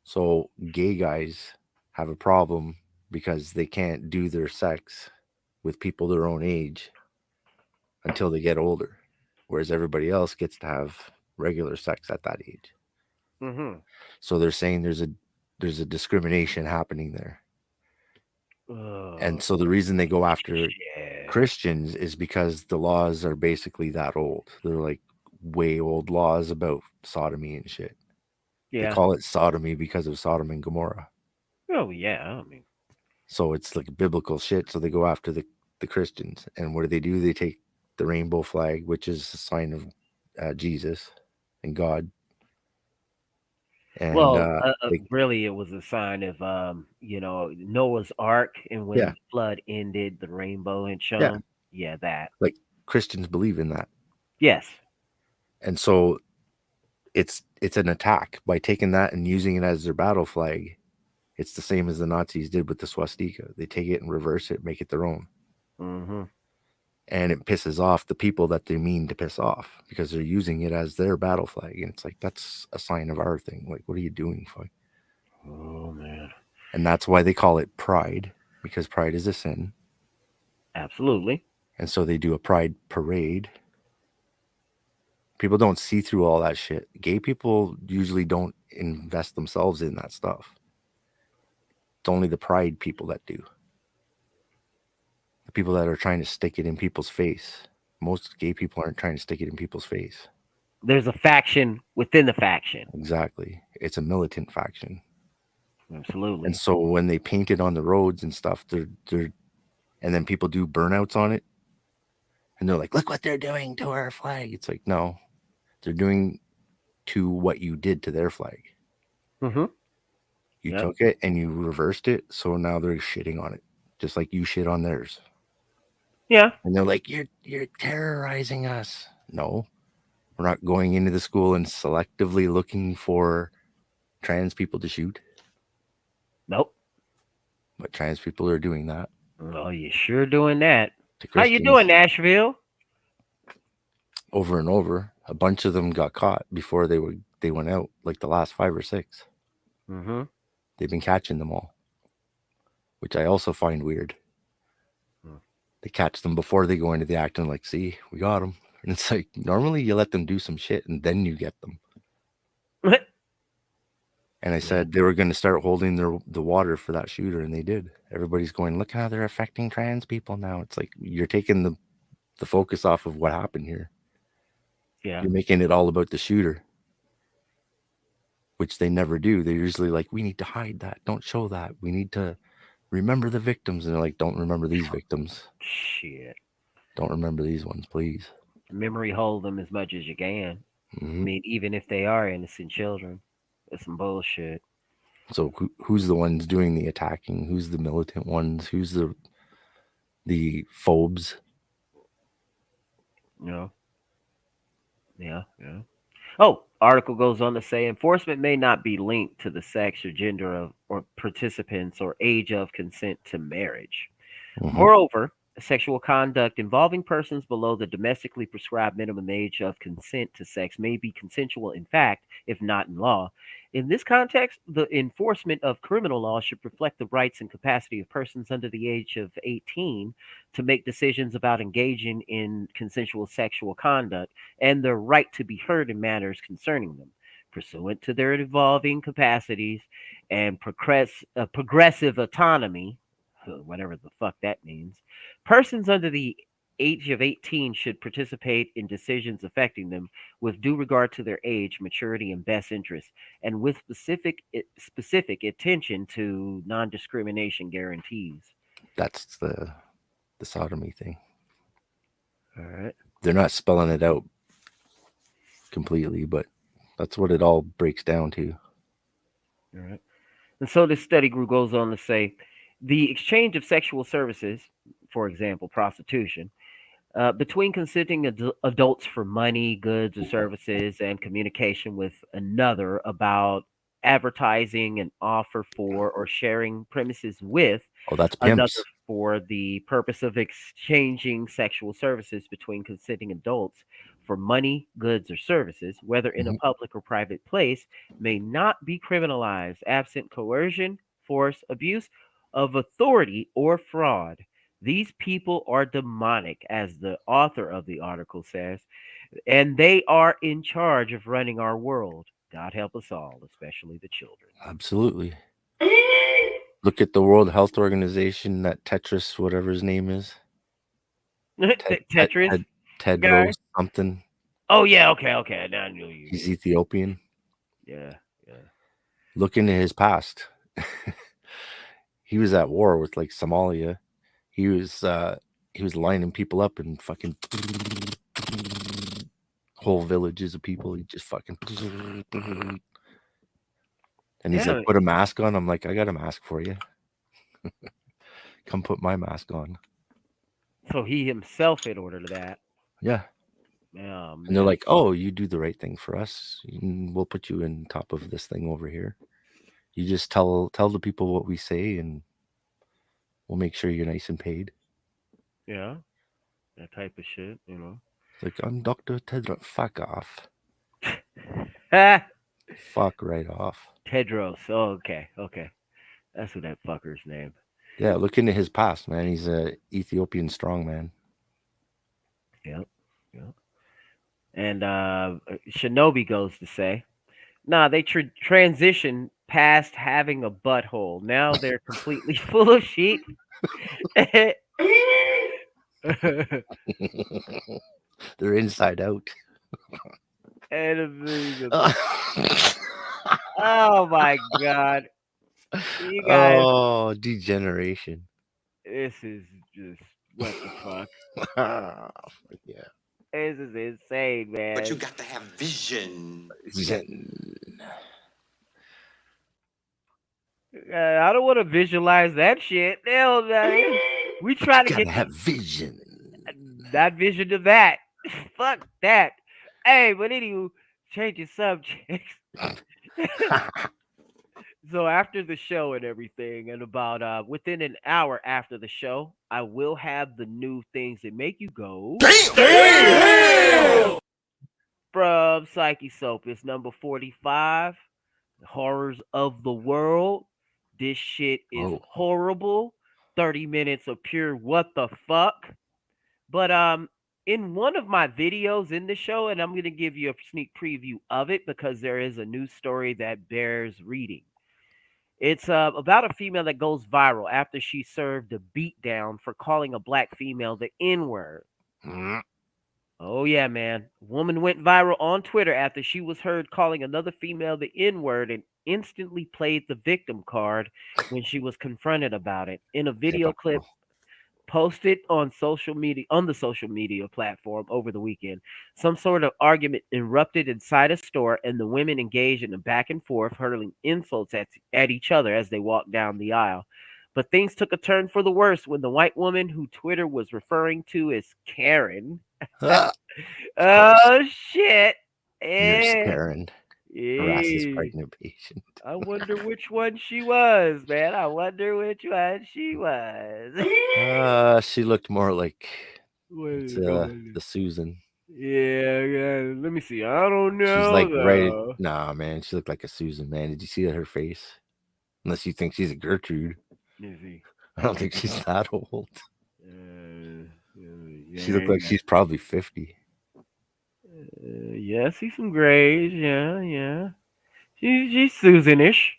So gay guys have a problem because they can't do their sex with people their own age until they get older, whereas everybody else gets to have regular sex at that age. Mm-hmm. So they're saying there's a discrimination happening there. And so the reason they go after Christians is because the laws are basically that old. They're like way old laws about sodomy and shit. Yeah. They call it sodomy because of Sodom and Gomorrah. Oh yeah, I mean, So it's like biblical shit. So they go after the Christians. And what do? They take the rainbow flag, which is a sign of Jesus and God. And well, they, really, it was a sign of Noah's Ark, and when yeah, the flood ended, the rainbow had yeah, shown. Yeah, that. like Christians believe in that. Yes. And so it's an attack by taking that and using it as their battle flag. It's the same as the Nazis did with the swastika. They take it and reverse it, make it their own. Mm-hmm. And it pisses off the people that they mean to piss off because they're using it as their battle flag. And it's like, that's a sign of our thing. Like, what are you doing? Oh man. And that's why they call it pride, because pride is a sin. Absolutely. And so they do a pride parade. People don't see through all that shit. Gay people usually don't invest themselves in that stuff. It's only the pride people that do. The people that are trying to stick it in people's face. Most gay people aren't trying to stick it in people's face. There's a faction within the faction. Exactly. It's a militant faction. Absolutely. And so when they paint it on the roads and stuff, they're and then people do burnouts on it. And they're like, look what they're doing to our flag. It's like, no, they're doing to what you did to their flag. Mm-hmm. You took it and you reversed it. So now they're shitting on it, just like you shit on theirs. Yeah. And they're like, you're terrorizing us. No, we're not going into the school and selectively looking for trans people to shoot. Nope. But trans people are doing that. Oh, you sure doing that. To How you Christians. doing, Nashville? Over and over. A bunch of them got caught before they went out, like the last 5 or 6. Mm-hmm. They've been catching them all, which I also find weird. They catch them before they go into the act and like, see, we got them. And it's like, normally you let them do some shit and then you get them. And I said they were going to start holding the water for that shooter, and they did. Everybody's going, look how they're affecting trans people now. It's like you're taking the focus off of what happened here. Yeah. You're making it all about the shooter, which they never do. They're usually like, we need to hide that. Don't show that. We need to remember the victims. And they're like, don't remember these victims. Shit. Don't remember these ones, please. Memory hold them as much as you can. Mm-hmm. I mean, even if they are innocent children. It's some bullshit. So who's the ones doing the attacking? Who's the militant ones? Who's the phobes? Yeah. Oh, article goes on to say enforcement may not be linked to the sex or gender of or participants or age of consent to marriage. Mm-hmm. Moreover, sexual conduct involving persons below the domestically prescribed minimum age of consent to sex may be consensual in fact, if not in law. In this context, the enforcement of criminal law should reflect the rights and capacity of persons under the age of 18 to make decisions about engaging in consensual sexual conduct and their right to be heard in matters concerning them, pursuant to their evolving capacities and progressive autonomy, whatever the fuck that means. Persons under the age of 18 should participate in decisions affecting them with due regard to their age, maturity, and best interests, and with specific attention to non-discrimination guarantees. That's the sodomy thing. All right. They're not spelling it out completely, but that's what it all breaks down to. All right. And so this study group goes on to say the exchange of sexual services, for example, prostitution, between consenting adults for money, goods, or services, and communication with another about advertising an offer for or sharing premises with that's another pimps. for the purpose of exchanging sexual services between consenting adults for money, goods, or services, whether in a public or private place, may not be criminalized absent coercion, force, abuse of authority, or fraud. These people are demonic, as the author of the article says, and they are in charge of running our world. God help us all, especially the children. Absolutely. Look at the World Health Organization, that Tetris, whatever his name is. Tetris? Tedros something. Oh, yeah, okay. Now I knew you. He's Ethiopian. Yeah. Look into his past. he was at war with like Somalia. He was lining people up and fucking whole villages of people. He just fucking and he's Yeah. like, put a mask on. I'm like, I got a mask for you. Come put my mask on. So he himself had ordered that. Yeah. Oh, And they're man. like, oh, you do the right thing for us. We'll put you in top of this thing over here. You just tell the people what we say, and we'll make sure you're nice and paid. Yeah. That type of shit, you know. It's like, I'm Dr. Tedros. Fuck off. Ah, Fuck right off. Tedros. Oh, okay. That's what that fucker's name. Yeah, look into his past, man. He's a Ethiopian strongman. Yep. And Shinobi goes to say, nah, they transition past having a butthole. Now they're completely full of sheep. They're inside out. Oh my god. You guys, Oh, degeneration. this is just what the fuck. Yeah. This is insane, man. But you got to have vision. I don't want to visualize that shit. Hell, man. We try to gotta get have vision. that vision of that. Fuck that. Hey, but anywho, changing subjects. So after the show and everything, and about within an hour after the show, I will have the new things that make you go damn! From Psychesoap. It's number 45. Horrors of the World. This shit is horrible. 30 minutes of pure what the fuck. But in one of my videos in the show, and I'm gonna give you a sneak preview of it because there is a news story that bears reading. It's about a female that goes viral after she served a beatdown for calling a black female the N-word. Oh, yeah, man. Woman went viral on Twitter after she was heard calling another female the N-word and instantly played the victim card when she was confronted about it. In a video clip posted on the social media platform over the weekend, some sort of argument erupted inside a store, and the women engaged in a back and forth, hurling insults at each other as they walked down the aisle. But things took a turn for the worse when the white woman who Twitter was referring to as Karen. Oh shit! Here's Karen. Harasses Yeah. pregnant patient. I wonder which one she was, man. I wonder which one she was. She looked more like What is the Susan. Yeah. Let me see. I don't know. She's like though. Nah, man. She looked like a Susan, man. Did you see her face? Unless you think she's a Gertrude. Let me see. I don't think she's that old. Yeah, She looked like she's probably 50. Yeah, I see some grays. Yeah. She's Susanish.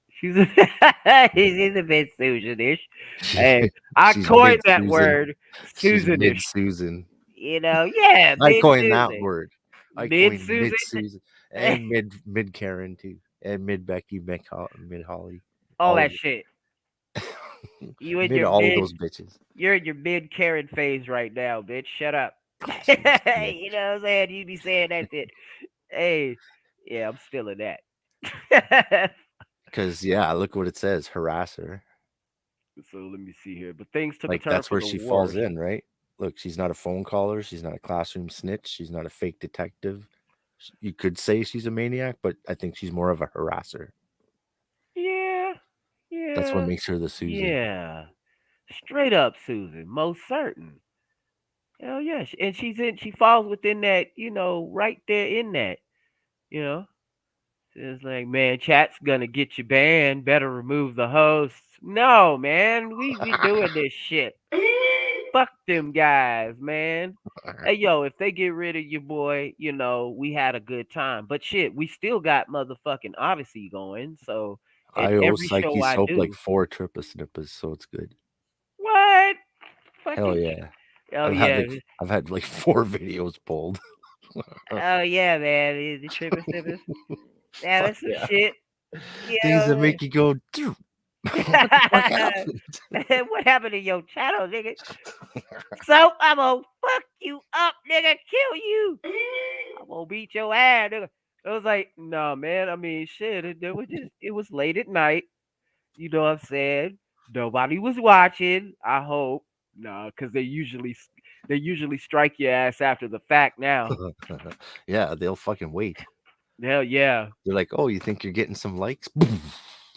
She's she's a bit Susanish. Hey, I coined that word, Susanish. Susan. You know, yeah. I coined that word. I Mid coined Susan. mid Susan and mid Karen too, and mid Becky, mid Holly. All that shit. You and mid your all mid, of those bitches. You're in your mid Karen phase right now, bitch. Shut up. You know what I'm saying? You be saying that shit. Hey, yeah, I'm still in that. Because look what it says: harasser. So let me see here. But things took like a turn that's for where the she worse. falls in, right? Look, she's not a phone caller. She's not a classroom snitch. She's not a fake detective. You could say she's a maniac, but I think she's more of a harasser. Yeah. That's what makes her the Susan. Yeah. Straight up Susan, most certain. Hell yeah. And she falls within that, right there in that. It's like, man, chat's gonna get you banned. Better remove the hosts. No, man, we doing this shit. Fuck them guys, man. Hey, yo, if they get rid of your boy, we had a good time. But shit, we still got motherfucking Odyssey going. So I owe every show I Psychesoap do, like 4 triple snippers, so it's good. what? Hell yeah. Oh I've had like 4 videos pulled. Oh yeah, man. The triple snippers. Yeah, that's some shit. Things that make you go. What the fuck happened? What happened to your channel, nigga? So I'm gonna fuck you up, nigga. Kill you. I'm gonna beat your ass, nigga. I was like, no, man. I mean, shit. It was late at night. You know what I'm saying? Nobody was watching. I hope. No, because they usually strike your ass after the fact now. Yeah, they'll fucking wait. Hell yeah. They're like, oh, you think you're getting some likes?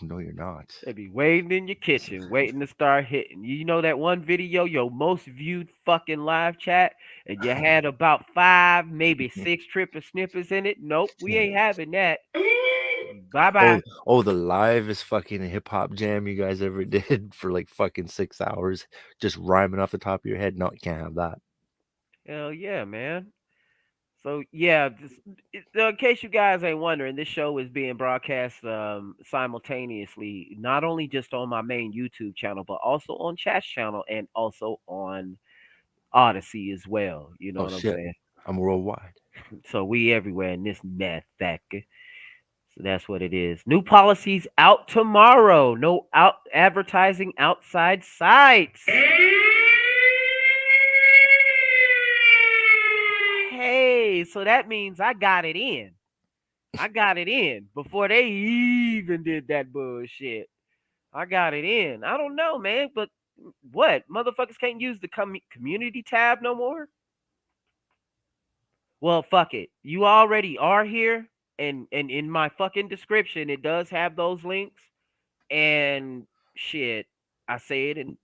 No, you're not. They be waiting in your kitchen, waiting to start hitting. You know that one video, your most viewed fucking live chat, and you had about 5, maybe 6 triple snippets in it? Nope, we ain't having that. Bye bye. The livest fucking hip hop jam you guys ever did for like fucking 6 hours, just rhyming off the top of your head. No, you can't have that. Hell yeah, man. So yeah, in case you guys ain't wondering, this show is being broadcast simultaneously, not only just on my main YouTube channel, but also on Chat's channel and also on Odyssey as well. You know Oh what I'm shit, saying? I'm worldwide. So we everywhere in this motherfucker. So that's what it is. New policies out tomorrow. No advertising outside sites. Hey, so that means I got it in. I got it in before they even did that bullshit. I got it in. I don't know, man, but what? Motherfuckers can't use the community tab no more? Well, fuck it. You already are here, and in my fucking description, it does have those links. And shit, I say it in,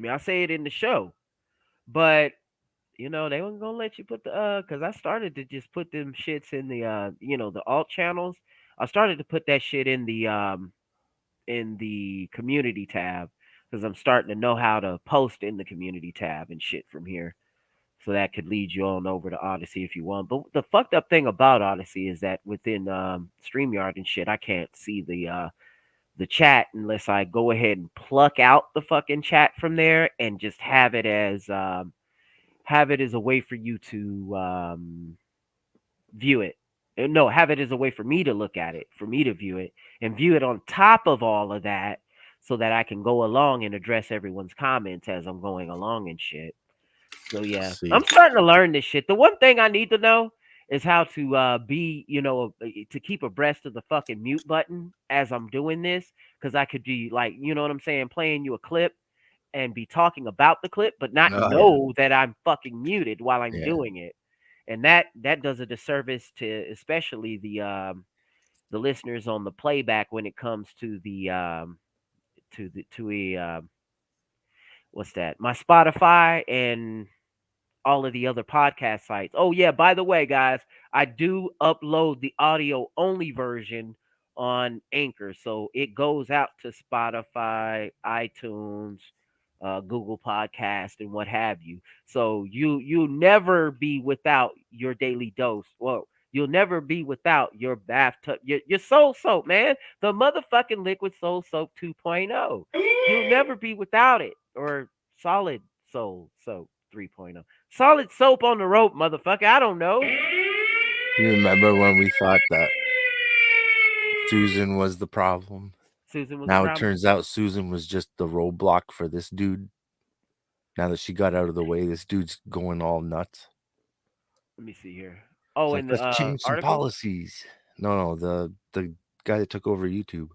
I say it in the show. But you know, they weren't gonna let you put the because I started to just put them shits in the the alt channels. I started to put that shit in the community tab because I'm starting to know how to post in the community tab and shit from here. So that could lead you on over to Odyssey if you want. But the fucked up thing about Odyssey is that within StreamYard and shit, I can't see the chat unless I go ahead and pluck out the fucking chat from there and just have it as a way for you to view it. No, have it as a way for me to look at it, for me to view it, and view it on top of all of that, so that I can go along and address everyone's comments as I'm going along and shit. So yeah, See. I'm starting to learn this shit. The one thing I need to know is how to be, to keep abreast of the fucking mute button as I'm doing this, because I could be like, you know what I'm saying, playing you a clip and be talking about the clip, but not Oh, know that I'm fucking muted while I'm Yeah. doing it. And that does a disservice to especially the listeners on the playback when it comes to the what's that? My Spotify and all of the other podcast sites. Oh yeah, by the way, guys, I do upload the audio only version on Anchor, so it goes out to Spotify, iTunes, Google Podcast, and what have you. So you'll never be without your daily dose. Well, you'll never be without your bathtub, your soul soap, man. The motherfucking liquid soul soap 2.0. You'll never be without it. Or solid soul soap 3.0. Solid soap on the rope, motherfucker. I don't know. You remember when we thought that Susan was the problem? Susan was Now the it problem. turns out Susan was just the roadblock for this dude. Now that she got out of the way, this dude's going all nuts. Let me see here. Oh, It's in like, the let's change some article? policies. No, the guy that took over YouTube.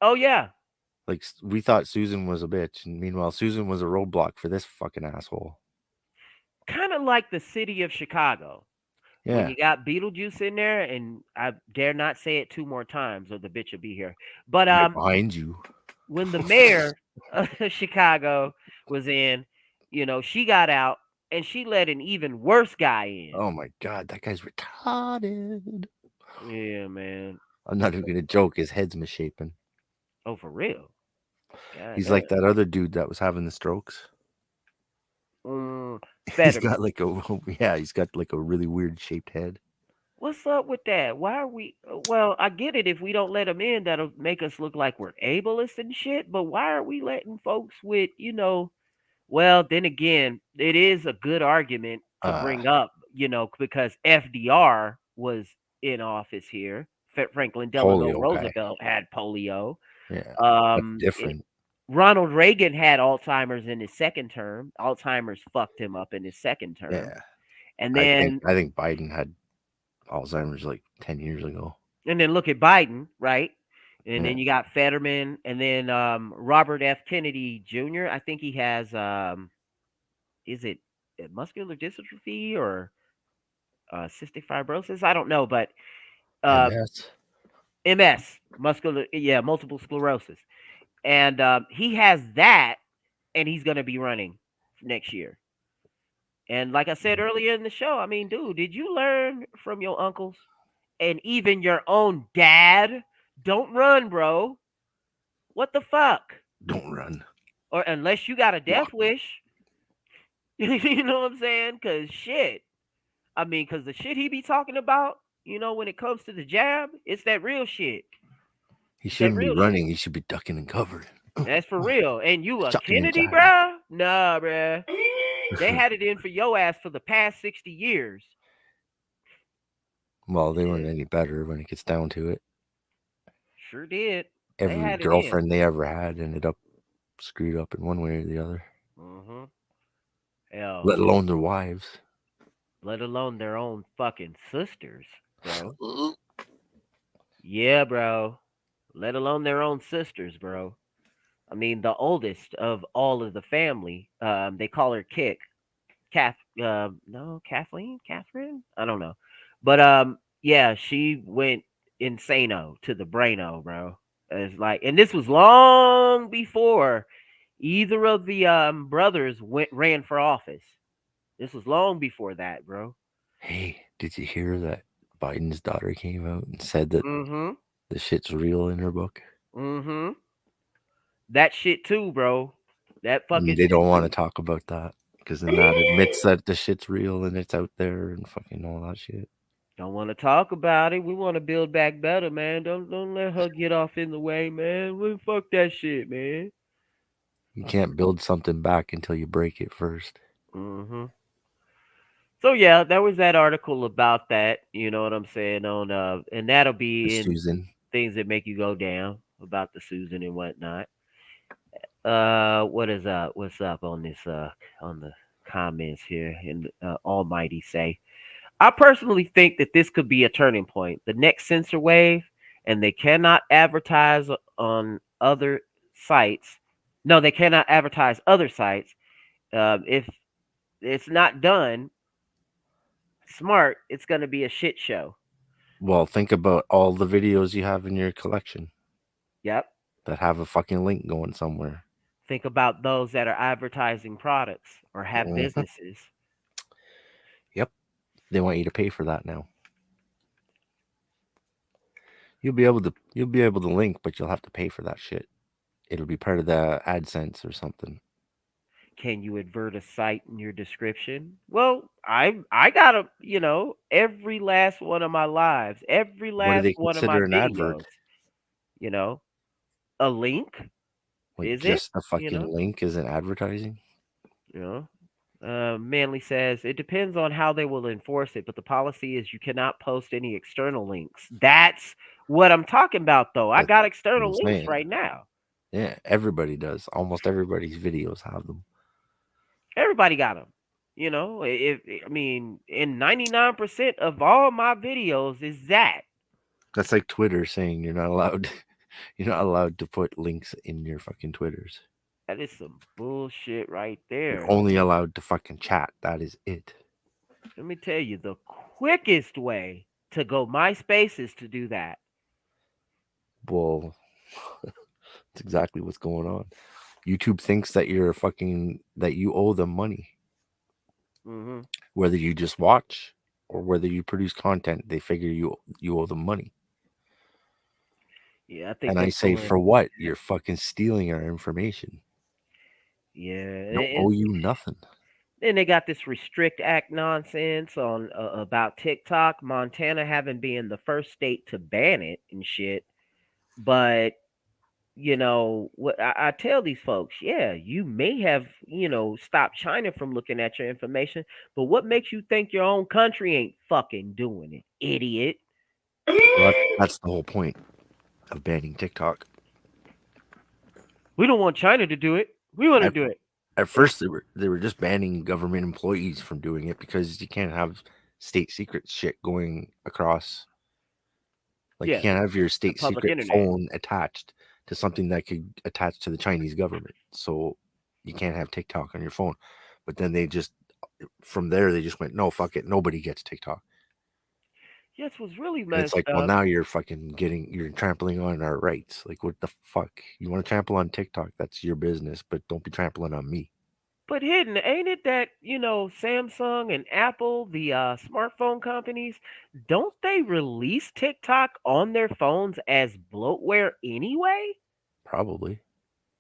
Oh yeah. Like, we thought Susan was a bitch, and meanwhile Susan was a roadblock for this fucking asshole. Kind of like the city of Chicago. When Yeah. you got Beetlejuice in there, and I dare not say it 2 more times or the bitch will be here. But Right behind you. when the mayor of Chicago was in, she got out and she let an even worse guy in. Oh my god, that guy's retarded. Yeah, man. I'm not even gonna joke, his head's misshapen. Oh, for real? God He's damn. like that other dude that was having the strokes. He's Fetterman. got like he's got like a really weird shaped head. What's up with that? Why are we? Well, I get it. If we don't let them in, that'll make us look like we're ableist and shit. But why are we letting folks with, Well, then again, it is a good argument to bring up, because FDR was in office here. Franklin Delano Polio guy. Roosevelt had polio. Yeah, Um, that's different. Ronald Reagan had Alzheimer's in his second term. Alzheimer's fucked him up in his second term. Yeah, And I then think Biden had Alzheimer's like 10 years ago. look at Biden, right? And Yeah. then you got Fetterman, and then Robert F. Kennedy Jr. I think he has is it muscular dystrophy or cystic fibrosis? I don't know, but MS. MS, multiple sclerosis, and he has that, and he's gonna be running next year. And like I said earlier in the show, I mean, dude, did you learn from your uncles and even your own dad? Don't run, bro. What the fuck? Don't run. Or unless you got a death wish. You know what I'm saying? Cause shit. I mean, cause the shit he be talking about, when it comes to the jab, it's that real shit. He It's that shouldn't be real running. shit. He should be ducking and covering. That's for real. And you a Chucking and Kennedy, jiving. bruh? Nah, bruh. They had it in for your ass for the past 60 years. Well, they weren't any better when it gets down to it. Sure did. They Every had it girlfriend they ever had ended up screwed up in one way or the other. in. Hell. Let alone their wives. Let alone their own fucking sisters, bro. Yeah, bro. Let alone their own sisters, bro. I mean, the oldest of all of the family, they call her Kick. Kathleen? Catherine? I don't know. But, yeah, she went insano to the braino, bro. It's like, and this was long before either of the brothers ran for office. This was long before that, bro. Hey, did you hear that Biden's daughter came out and said that the shit's real in her book? That shit too, bro. That fucking. They don't want to talk about that because then that admits that the shit's real and it's out there and fucking all that shit. Don't want to talk about it. We want to build back better, man. Don't let her get off in the way, man. We fuck that shit, man. You can't build something back until you break it first. So yeah, there was that article about that. You know what I'm saying? On and that'll be in Susan. Things that make you go down about the Susan and whatnot. What is up? What's up on this? On the comments here in Almighty say. I personally think that this could be a turning point, the next censor wave, and they cannot advertise on other sites. No, they cannot advertise other sites. If it's not done smart, it's going to be a shit show. Well, think about all the videos you have in your collection. Yep. That have a fucking link going somewhere. Think about those that are advertising products or have businesses. Yep. They want you to pay for that now. You'll be able to link, but you'll have to pay for that shit. It'll be part of the AdSense or something. Can you advert a site in your description? Well, I got every last one of my lives, every last one of my an videos. advert? A link. Wait, is just it? a fucking link isn't advertising? Manley says it depends on how they will enforce it, but the policy is you cannot post any external links. That's what I'm talking about, though. I got external links right now. Yeah, everybody does. Almost everybody's videos have them. Everybody got them. In 99% of all my videos is that. That's like Twitter saying you're not allowed to put links in your fucking Twitters. That is some bullshit right there. You're only allowed to fucking chat. That is it. Let me tell you, the quickest way to go MySpace is to do that. Well, that's exactly what's going on. YouTube thinks that that you owe them money. Whether you just watch or whether you produce content, they figure you owe them money. Yeah, I think. And I say, for what? You're fucking stealing our information. Yeah, I don't owe you nothing. Then they got this Restrict Act nonsense on about TikTok. Montana having been the first state to ban it and shit. But what I tell these folks, yeah, you may have stopped China from looking at your information, but what makes you think your own country ain't fucking doing it, idiot? Well, that's the whole point of banning TikTok. We don't want China to do it. We want to do it. At first, they were just banning government employees from doing it because you can't have state secret shit going across. Like Yeah, you can't have your state public secret internet. phone attached to something that could attach to the Chinese government. So you can't have TikTok on your phone. But then they just from there they just went, no, fuck it, nobody gets TikTok. Yes, was really And it's messed like, well, up. now you're you're trampling on our rights. Like, what the fuck? You want to trample on TikTok? That's your business, but don't be trampling on me. But hidden, ain't it that, Samsung and Apple, the smartphone companies, don't they release TikTok on their phones as bloatware anyway? Probably.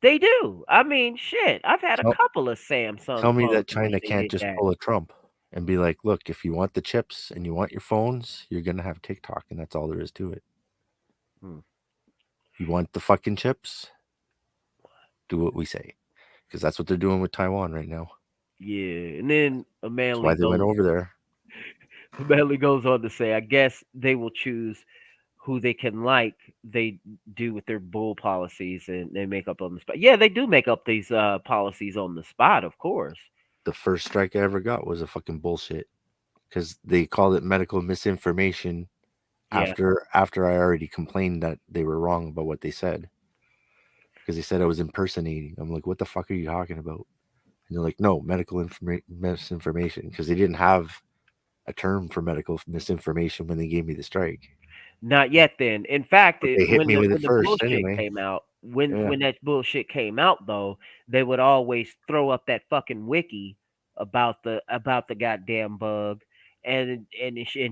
They do. I mean, shit. I've had a Tell, couple of tell Samsung me phones that in which China they can't did just that. pull a Trump and be like, look, if you want the chips and you want your phones, you're gonna have TikTok, and that's all there is to it. Hmm. You want the fucking chips? Do what we say, because that's what they're doing with Taiwan right now. Yeah, and then That's why they went over there. Manley goes on to say, I guess they will choose who they can like. They do with their bull policies, and they make up on the spot. Yeah, they do make up these policies on the spot, of course. The first strike I ever got was a fucking bullshit, because they called it medical misinformation Yeah. after I already complained that they were wrong about what they said, because they said I was impersonating. I'm like, what the fuck are you talking about? And they're like, no, medical misinformation, because they didn't have a term for medical misinformation when they gave me the strike. Not yet. Then, in fact, But they hit me with it when the first bullshit anyway. came out, Yeah. when that bullshit came out, though, they would always throw up that fucking wiki about the goddamn bug and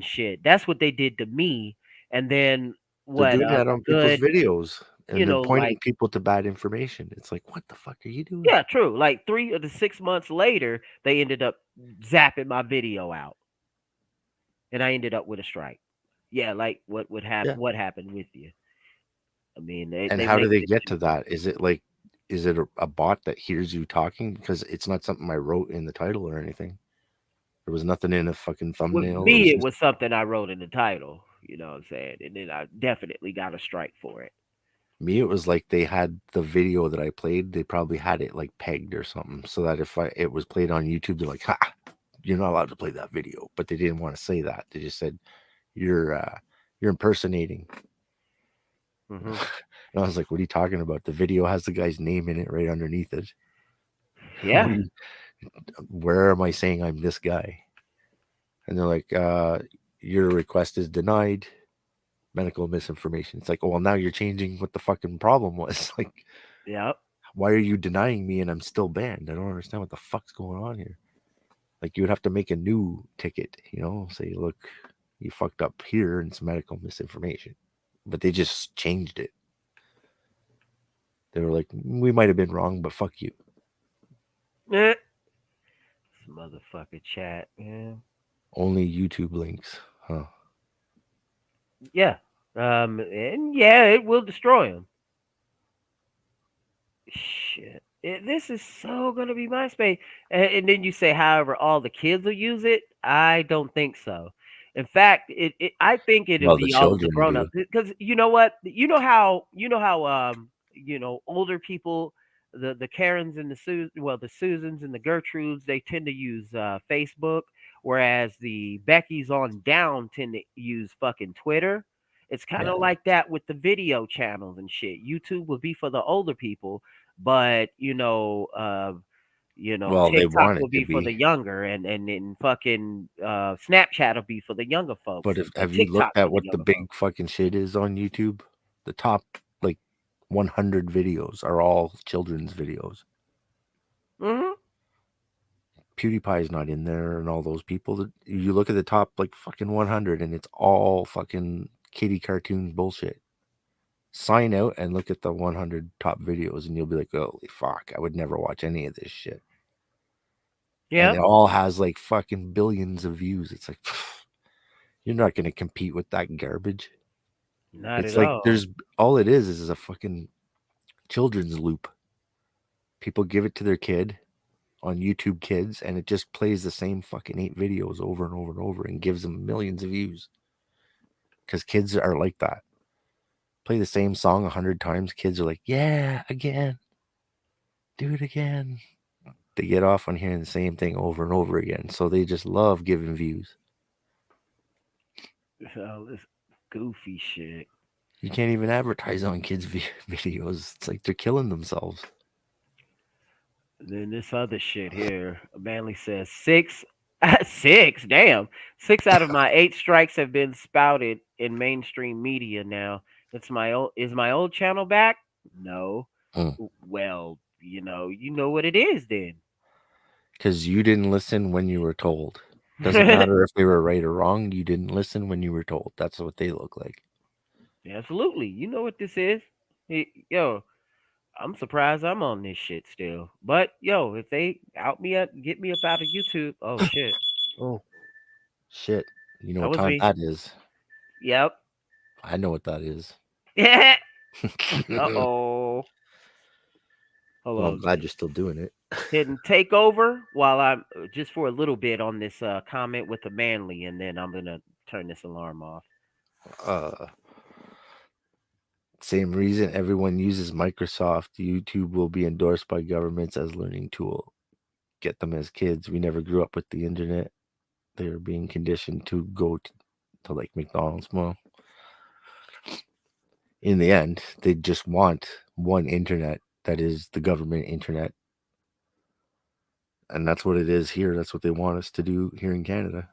shit. That's what they did to me. And then They're what? doing that A on people's good, videos, and they're pointing like, people to bad information. It's like, what the fuck are you doing? yeah, true. Like 3 to 6 months later, they ended up zapping my video out, and I ended up with a strike. Yeah, like what would happen? Yeah. What happened with you? I mean, And they how do make they it get too to that? Is it like, is it a bot that hears you talking? Because it's not something I wrote in the title or anything. There was nothing in a fucking With thumbnail. It me, was it just was something I wrote in the title. You know what I'm saying? And then I definitely got a strike for it. me. It was like they had the video that I played. They probably had it like pegged or something, so that if it was played on YouTube, they're like, "Ha, you're not allowed to play that video." But they didn't want to say that. They just said, "You're impersonating." Hmm. And I was like, "What are you talking about? The video has the guy's name in it right underneath it. Yeah. Where am I saying I'm this guy?" And they're like, "Your request is denied. Medical misinformation." It's like, oh, well, now you're changing what the fucking problem was. Like, Yep. why are you denying me and I'm still banned? I don't understand what the fuck's going on here. Like, you would have to make a new ticket, say, look, you fucked up here and it's medical misinformation. But they just changed it. They were like, we might have been wrong, but fuck you. Eh. This motherfucker chat, man. Only YouTube links, huh? Yeah. And yeah, it will destroy him. Shit. This is so gonna be MySpace. And then you say, however, all the kids will use it. I don't think so. In fact, I think it'll Well, the be all of the children grown do. ups. Because you know what? You know how older people, the Karens and the Susans and the Gertrudes, they tend to use Facebook, whereas the Beckys on down tend to use fucking Twitter. It's kind of Yeah. like that with the video channels and shit. YouTube would be for the older people, but Well, they TikTok want it will to be for the be. younger, and fucking Snapchat will be for the younger folks, But and have you TikTok looked for at the what the younger big folks. fucking shit is on YouTube? The top, like, 100 videos are all children's videos. Hmm. PewDiePie's not in there, and all those people. You look at the top, like, fucking 100, and it's all fucking kitty cartoon bullshit. Sign out and look at the 100 top videos, and you'll be like, holy fuck, I would never watch any of this shit. Yeah. And it all has, like, fucking billions of views. It's like, you're not going to compete with that garbage. Not It's at like, all. all it is a fucking children's loop. People give it to their kid on YouTube Kids, and it just plays the same fucking 8 videos over and over and over and gives them millions of views. Because kids are like that. Play the same song 100 times, kids are like, yeah, again. Do it again. They get off on hearing the same thing over and over again. So they just love giving views. Oh, this goofy shit. You can't even advertise on kids' videos. It's like they're killing themselves. Then this other shit here. Manly says 6 6, damn. 6 out of my 8 strikes have been spouted in mainstream media now. Is my old channel back? No. Well, you know what it is then. Because you didn't listen when you were told. Doesn't matter if they were right or wrong. You didn't listen when you were told. That's what they look like. Absolutely. You know what this is. Yo, I'm surprised I'm on this shit still. But yo, if they out me up, get me up out of YouTube. Oh shit. Oh shit. You know That what was time me. that is. Yep. I know what that is. Yeah. Uh-oh. Hold Well, on. I'm glad you're still doing it. Hitting takeover while I'm just for a little bit on this comment with the manly, and then I'm gonna turn this alarm off. Same reason everyone uses Microsoft. YouTube will be endorsed by governments as learning tool. Get them as kids. We never grew up with the internet. They were being conditioned to go to like McDonald's. Well, in the end, they just want one internet that is the government internet. And that's what it is here. That's what they want us to do here in Canada.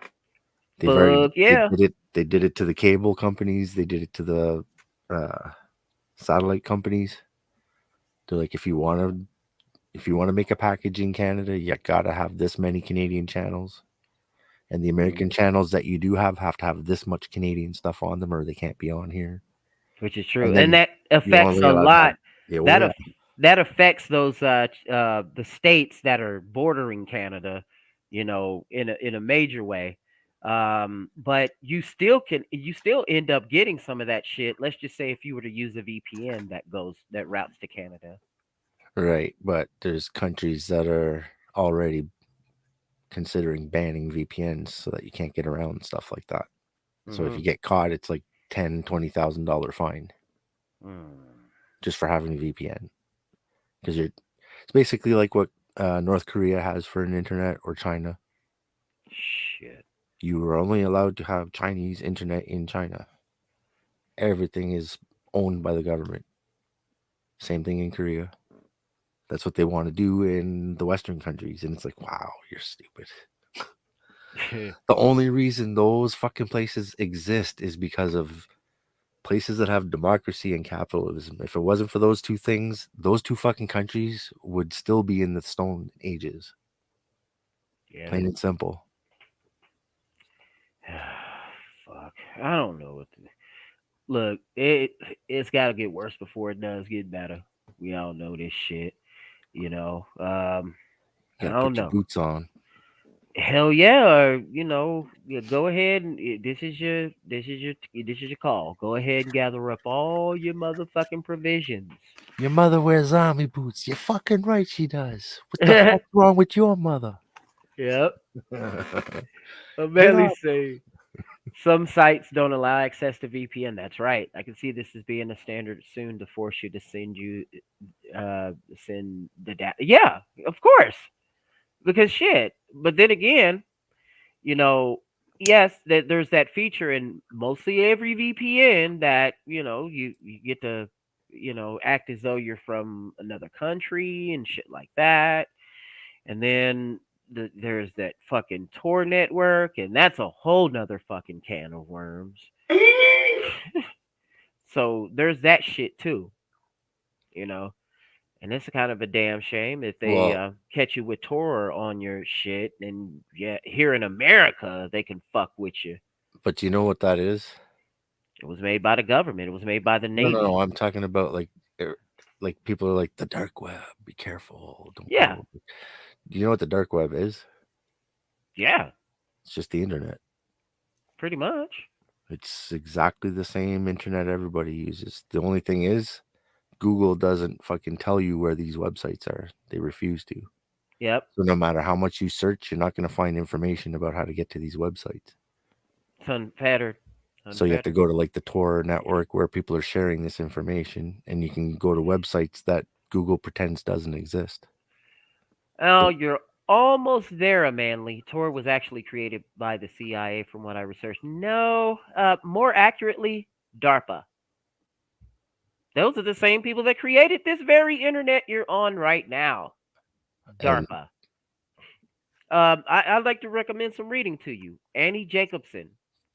They've already they did it to the cable companies. They did it to the satellite companies. They're like, if you want to make a package in Canada, you gotta have this many Canadian channels, and the American channels that you do have to have this much Canadian stuff on them, or they can't be on here. Which is true, and that affects a lot. That affects those the states that are bordering Canada, in a major way. But you still end up getting some of that shit. Let's just say if you were to use a VPN that routes to Canada. Right, but there's countries that are already considering banning VPNs so that you can't get around stuff like that. So if you get caught, it's like $10,000-$20,000 fine just for having a VPN. Because it's basically like what North Korea has for an internet, or China. Shit. You are only allowed to have Chinese internet in China. Everything is owned by the government. Same thing in Korea. That's what they want to do in the Western countries. And it's like, wow, you're stupid. The only reason those fucking places exist is because of places that have democracy and capitalism. If it wasn't for those two things, those two fucking countries would still be in the Stone Ages. Yeah. Plain and simple. Fuck. I don't know what to look. It's got to get worse before it does get better. We all know this shit. I don't know. Boots on. Hell yeah, or go ahead and this is your call. Go ahead and gather up all your motherfucking provisions. Your mother wears army boots. You're fucking right, she does. What the fuck's wrong with your mother? Yep. I'm barely saying some sites don't allow access to VPN. That's right. I can see this as being a standard soon to force you to send the data. Yeah, of course. Because shit. But then again, yes, that there's that feature in mostly every VPN that, you get to, act as though you're from another country and shit like that. And then there's that fucking Tor network, and that's a whole nother fucking can of worms. So there's that shit too, and it's kind of a damn shame if they catch you with Tor on your shit, and here in America they can fuck with you. But you know what that is? It was made by the government. It was made by the Navy. No, I'm talking about like people are like, the dark web. Be careful. Don't go. Do you know what the dark web is? Yeah. It's just the internet. Pretty much. It's exactly the same internet everybody uses. The only thing is, Google doesn't fucking tell you where these websites are. They refuse to. Yep. So no matter how much you search, you're not going to find information about how to get to these websites. It's unfettered. So you have to go to like the Tor network where people are sharing this information, and you can go to websites that Google pretends doesn't exist. Oh, you're almost there, Manly. Tor was actually created by the CIA, from what I researched. No, more accurately, DARPA. Those are the same people that created this very internet you're on right now. And DARPA. I'd like to recommend some reading to you. Annie Jacobson,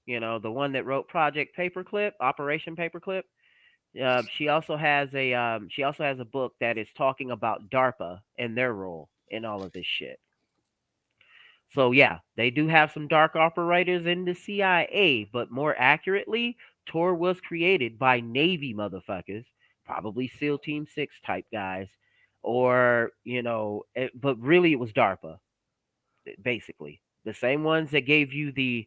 the one that wrote Project Paperclip, Operation Paperclip. She also has a book that is talking about DARPA and their role in all of this shit. So yeah, they do have some dark operators in the CIA, but more accurately, Tor was created by Navy motherfuckers, probably SEAL Team 6 type guys, or but really it was DARPA, basically the same ones that gave you the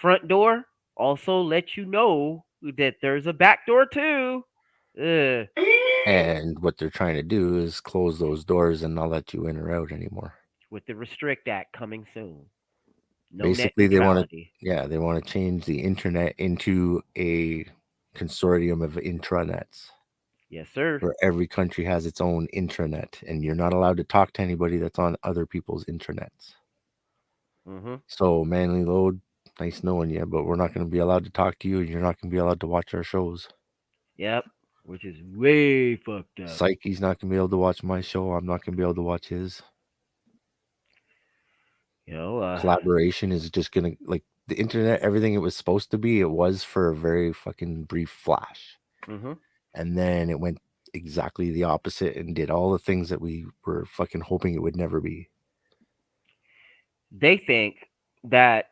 front door, also let you know that there's a back door too. Ugh. and what they're trying to do is close those doors and not let you in or out anymore. With the Restrict Act coming soon. No net Basically, they want to, neutrality. yeah, they want to change the internet into a consortium of intranets Yes, sir. where every country has its own intranet, and you're not allowed to talk to anybody that's on other people's intranets. Mm-hmm. So, Manly Load, nice knowing you, but we're not going to be allowed to talk to you, and you're not going to be allowed to watch our shows. Yep. Which is way fucked up. Psyche's not going to be able to watch my show. I'm not going to be able to watch his. Collaboration is just going to, like, the internet, everything it was supposed to be, it was for a very fucking brief flash. Mm-hmm. And then it went exactly the opposite and did all the things that we were fucking hoping it would never be. They think that,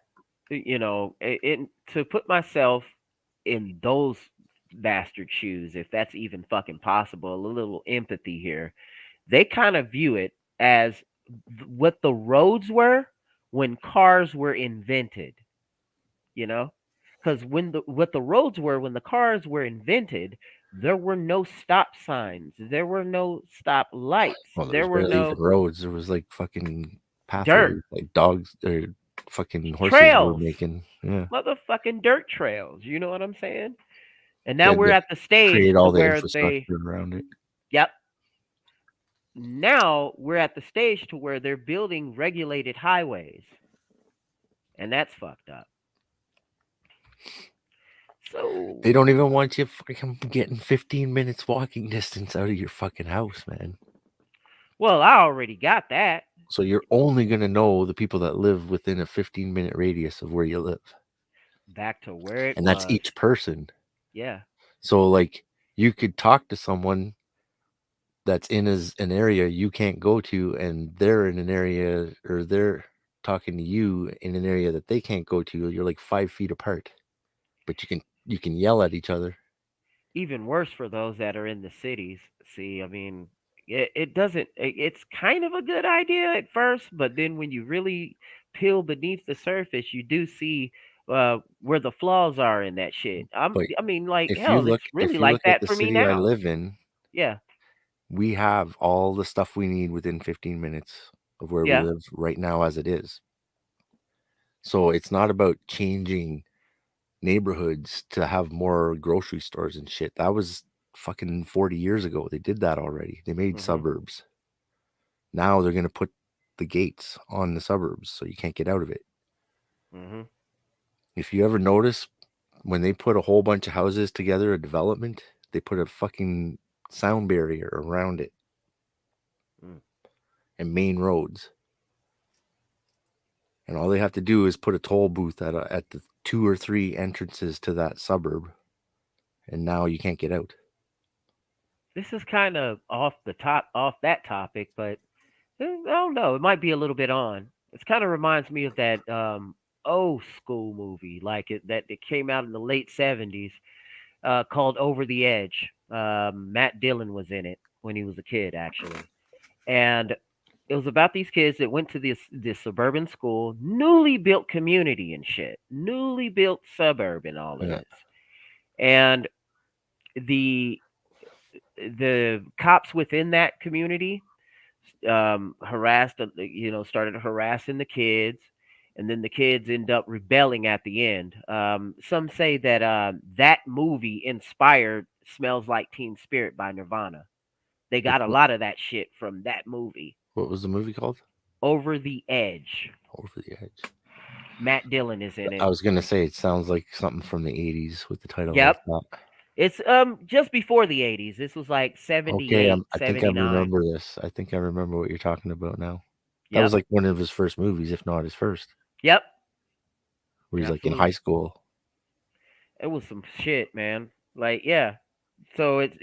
to put myself in those bastard shoes, if that's even fucking possible, a little empathy here. They kind of view it as what the roads were when cars were invented, because what the roads were when the cars were invented, there were no stop signs, there were no stop lights, Well, there was were barely no even roads. There was like fucking dirt pathways, like dogs or fucking horses were trails, making. Yeah. motherfucking dirt trails. You know what I'm saying? And They now had we're to at the stage create to all the where they, infrastructure around it. yep. Now we're at the stage to where they're building regulated highways, and that's fucked up. So They don't even want you fucking getting 15 minutes walking distance out of your fucking house, man. well, I already got that. So you're only going to know the people that live within a 15-minute radius of where you live. Back to where it And was. that's each person. Yeah. So, like, you could talk to someone that's in an area you can't go to, and they're in an area, or they're talking to you in an area that they can't go to. You're like 5 feet apart, but you can yell at each other. Even worse for those that are in the cities. See, I mean, it doesn't. It's kind of a good idea at first, but then when you really peel beneath the surface, you do see where the flaws are in that shit. But I mean, like if hell, it's really you like look at that the for me city I now. live in, Yeah. we have all the stuff we need within 15 minutes of where we Yeah. live right now as it is. So it's not about changing neighborhoods to have more grocery stores and shit. That was fucking 40 years ago. They did that already. They made suburbs. Now they're going to put the gates on the suburbs so you can't get out of it. Mm-hmm. If you ever notice, when they put a whole bunch of houses together, a development, they put a fucking sound barrier around it and main roads. And all they have to do is put a toll booth at the 2 or 3 entrances to that suburb. And now you can't get out. This is kind of off that topic, but I don't know. It might be a little bit on. It kind of reminds me of that old school movie, like that came out in the late '70s, called Over the Edge. Matt Dillon was in it when he was a kid, actually, and it was about these kids that went to this suburban school, newly built community and shit, newly built suburb and all of this, and the cops within that community started harassing the kids, and then the kids end up rebelling at the end. Some say that that movie inspired Smells Like Teen Spirit by Nirvana. They got a lot of that shit from that movie. What was the movie called? Over the Edge. Over the Edge. Matt Dillon is in it. I was gonna say it sounds like something from the '80s with the title Yep. like that. It's just before the 80s. This was like 78, Okay, I think I 79. remember this. I think I remember what you're talking about now. That Yep. was like one of his first movies, if not his first. Yep. Where he's like in high school. It was some shit, man. Like, yeah. So it's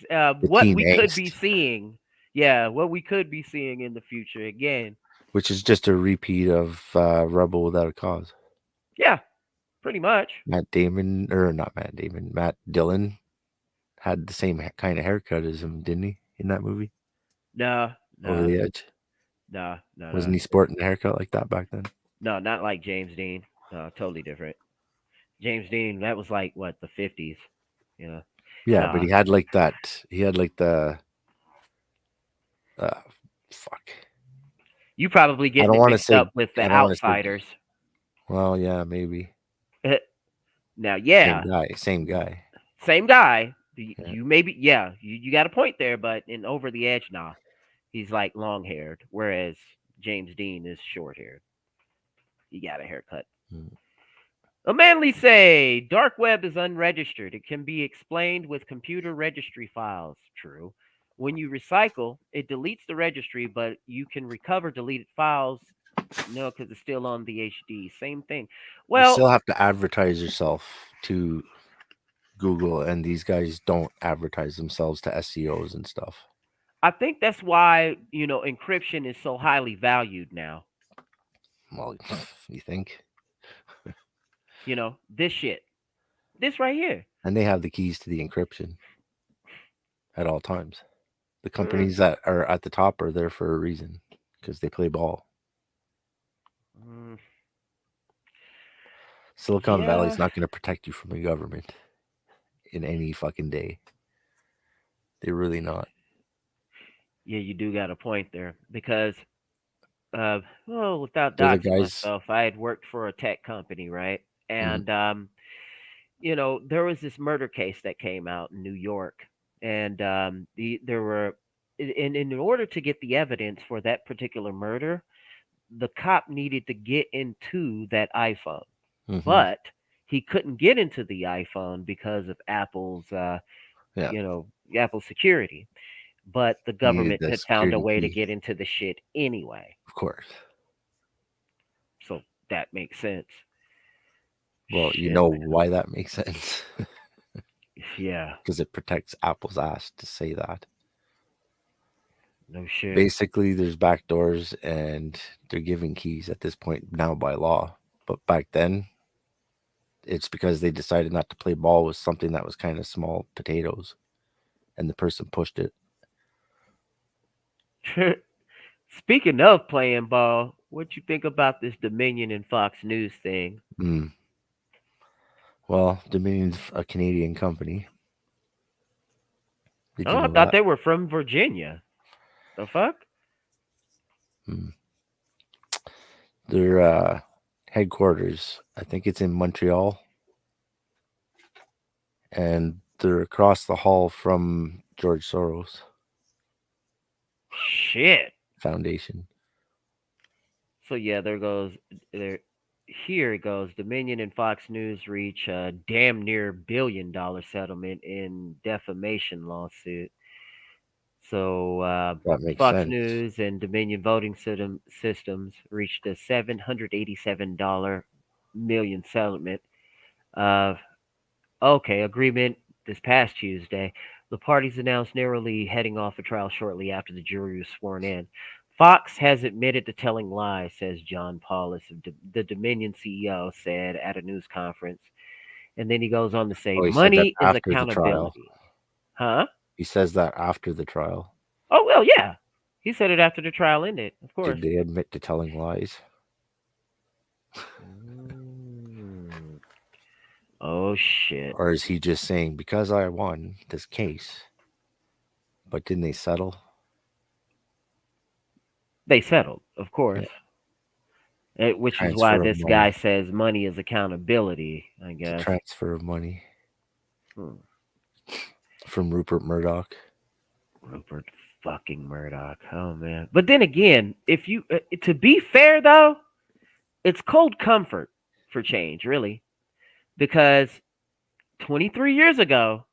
The what teen we could be angst. seeing. Yeah, what we could be seeing in the future again. Which is just a repeat of Rebel Without a Cause. Yeah, pretty much. Matt Dillon had the same kind of haircut as him, didn't he, in that movie? No. Over the Edge. No. Wasn't he sporting a haircut like that back then? No, not like James Dean. No, totally different. James Dean, that was like what, the 50s. Yeah. Yeah, but he had like that. He had like the fuck. You probably getting it mixed up with the Outsiders. Well, yeah, maybe. Now, yeah. Same guy. Yeah. You maybe, yeah, you got a point there, but in Over the Edge, nah. He's like long haired, whereas James Dean is short haired. He got a haircut. A manly say, dark web is unregistered. It can be explained with computer registry files. True. When you recycle, it deletes the registry, but you can recover deleted files. No, because it's still on the HD. Same thing. Well, you still have to advertise yourself to Google, and these guys don't advertise themselves to SEOs and stuff. I think that's why, encryption is so highly valued now. Well, you think? This shit. This right here. And they have the keys to the encryption at all times. The companies that are at the top are there for a reason, because they play ball. Silicon Valley's not going to protect you from the government in any fucking day. They're really not. Yeah, you do got a point there, because without doxing myself, I had worked for a tech company, right? And there was this murder case that came out in New York, and there were, in order to get the evidence for that particular murder, the cop needed to get into that iPhone, but he couldn't get into the iPhone because of Apple's, Apple security. But the government had found a way to get into the shit anyway. Of course. So that makes sense. Well, you know why that makes sense. Yeah. Because it protects Apple's ass to say that. No shit. Basically, there's backdoors, and they're giving keys at this point now by law. But back then, it's because they decided not to play ball with something that was kind of small potatoes, and the person pushed it. Speaking of playing ball, what you think about this Dominion and Fox News thing? Well, Dominion's a Canadian company. I thought they were from Virginia. The fuck? Their headquarters, I think it's in Montreal. And they're across the hall from George Soros. Shit. Foundation. So yeah, here it goes. Dominion and Fox News reach a damn near $1 billion settlement in defamation lawsuit. So Fox sense. News and Dominion Voting Systems reached a $787 million settlement. Agreement this past Tuesday. The parties announced narrowly heading off a trial shortly after the jury was sworn in. Fox has admitted to telling lies, says John Paulus, the Dominion CEO, said at a news conference. And then he goes on to say, money is accountability. Huh? He says that after the trial. Oh, well, yeah. He said it after the trial ended, of course. Did they admit to telling lies? Oh, shit. Or is he just saying, because I won this case, but didn't they settle? They settled, of course. Yeah. Which is why this guy says money is accountability, I guess. The transfer of money. From Rupert Murdoch. Rupert Fucking Murdoch. Oh man. But then again, if you to be fair though, it's cold comfort for change, really, because 23 years ago,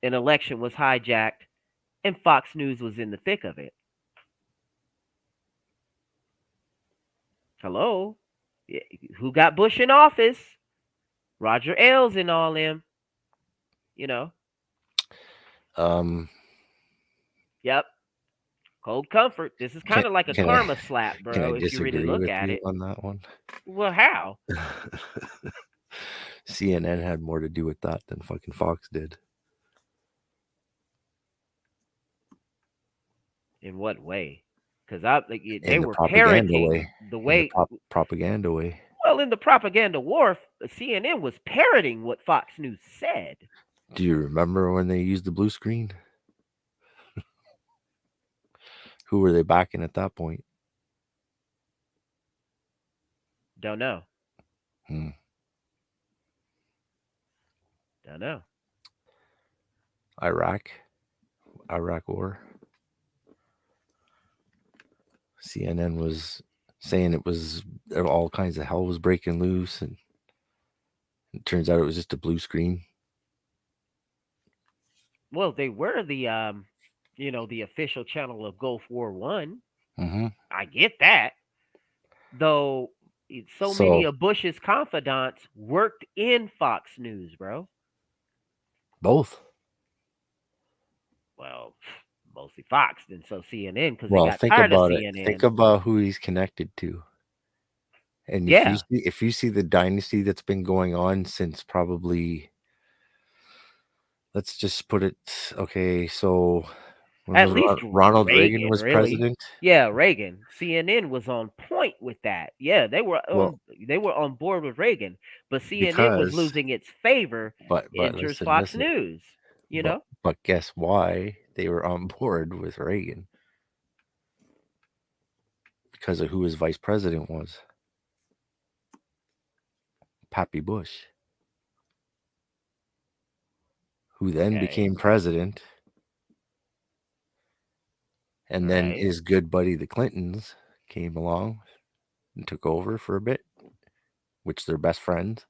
an election was hijacked and Fox News was in the thick of it. Hello? Who got Bush in office? Roger Ailes and all them. You know. Yep. Cold comfort. This is kind of like a karma slap, Can I bro, if you really disagree look with at you it. on that one? Well, how? CNN had more to do with that than fucking Fox did. In what way? Because they In the were propaganda parroting way. the way. Propaganda way. Well, in the propaganda war, CNN was parroting what Fox News said. Do you remember when they used the blue screen? Who were they backing at that point? Don't know. Hmm. Don't know. Iraq war. CNN was saying it was all kinds of hell was breaking loose, and it turns out it was just a blue screen. Well, they were the the official channel of Gulf War One. Mm-hmm. I get that, though. So many of Bush's confidants worked in Fox News, bro. Both. Well, mostly Fox, and so CNN because Well, they got think tired about of it. CNN. Think about who he's connected to. And if you see the dynasty that's been going on since probably, let's just put it, okay, so when At least Ronald Reagan was really. president? Yeah, Reagan. CNN was on point with that. Yeah, they were on board with Reagan, but CNN was losing its favor. But enters Fox News. You know. But guess why they were on board with Reagan? Because of who his vice president was. Pappy Bush, who then became president, and then his good buddy, the Clintons, came along and took over for a bit, which they're best friends.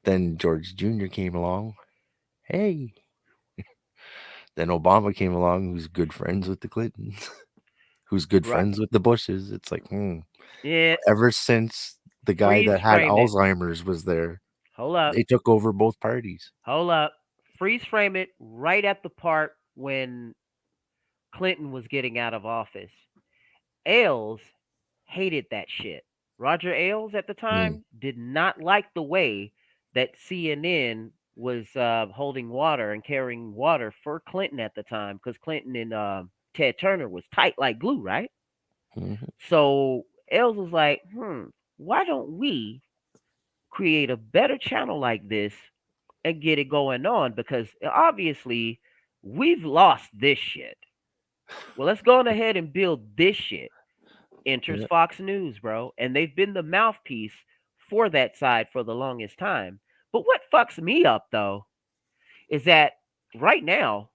Then George Jr. came along. Hey. Then Obama came along, who's good friends with the Clintons, who's good friends with the Bushes. It's like, yeah. Ever since the guy that had Alzheimer's was there, hold up, they took over both parties. Hold up, freeze frame it right at the part when Clinton was getting out of office. Ailes hated that shit. Roger Ailes at the time did not like the way that CNN was holding water and carrying water for Clinton at the time, because Clinton and Ted Turner was tight like glue, right? Mm-hmm. So Ailes was like, why don't we create a better channel like this and get it going on? Because obviously we've lost this shit. Well, let's go on ahead and build this shit. Enters Fox News, bro. And they've been the mouthpiece for that side for the longest time. But what fucks me up, though, is that right now,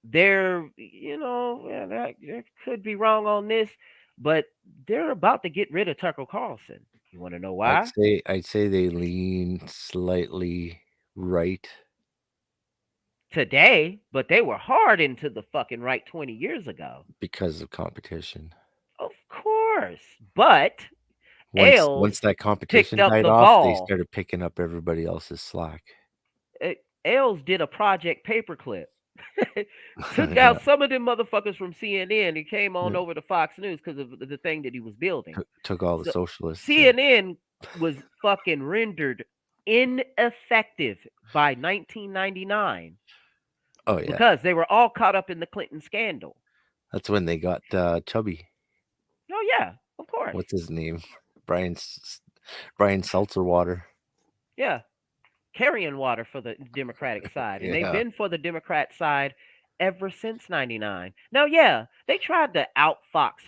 they're, they could be wrong on this, but they're about to get rid of Tucker Carlson. You want to know why? I'd say they lean slightly right today, but they were hard into the fucking right 20 years ago. Because of competition. Of course. But once that competition died off, they started picking up everybody else's slack. Ailes did a Project Paperclip. Took out some of them motherfuckers from CNN and came on over to Fox News because of the thing that he was building. Took all the socialists. CNN was fucking rendered ineffective by 1999. Oh, yeah. Because they were all caught up in the Clinton scandal. That's when they got Chubby. Oh, yeah, of course. What's his name? Brian Seltzerwater. Yeah. Carrying water for the Democratic side. And they've been for the Democrat side ever since 99. Now, yeah, they tried to out Fox,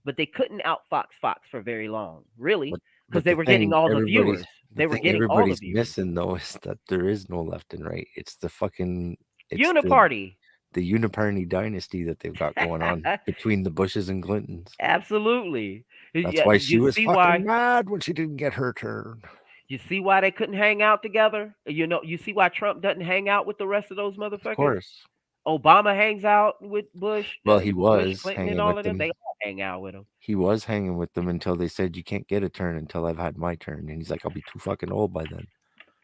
but they couldn't out Fox for very long, really, because they were getting all the viewers. They were getting all the viewers. Missing, though, is that there is no left and right. It's the fucking... Uniparty. the Uniparty dynasty that they've got going on between the Bushes and Clintons. Absolutely. That's Yeah, why she you was see fucking why mad when she didn't get her turn. you see why they couldn't hang out together? You see why Trump doesn't hang out with the rest of those Of motherfuckers? course. Obama hangs out with Bush, Well, he Bush, was Clinton, and hanging all with of them. them. They all hang out with him. He was hanging with them until they said, you can't get a turn until I've had my turn. And he's like, I'll be too fucking old by then.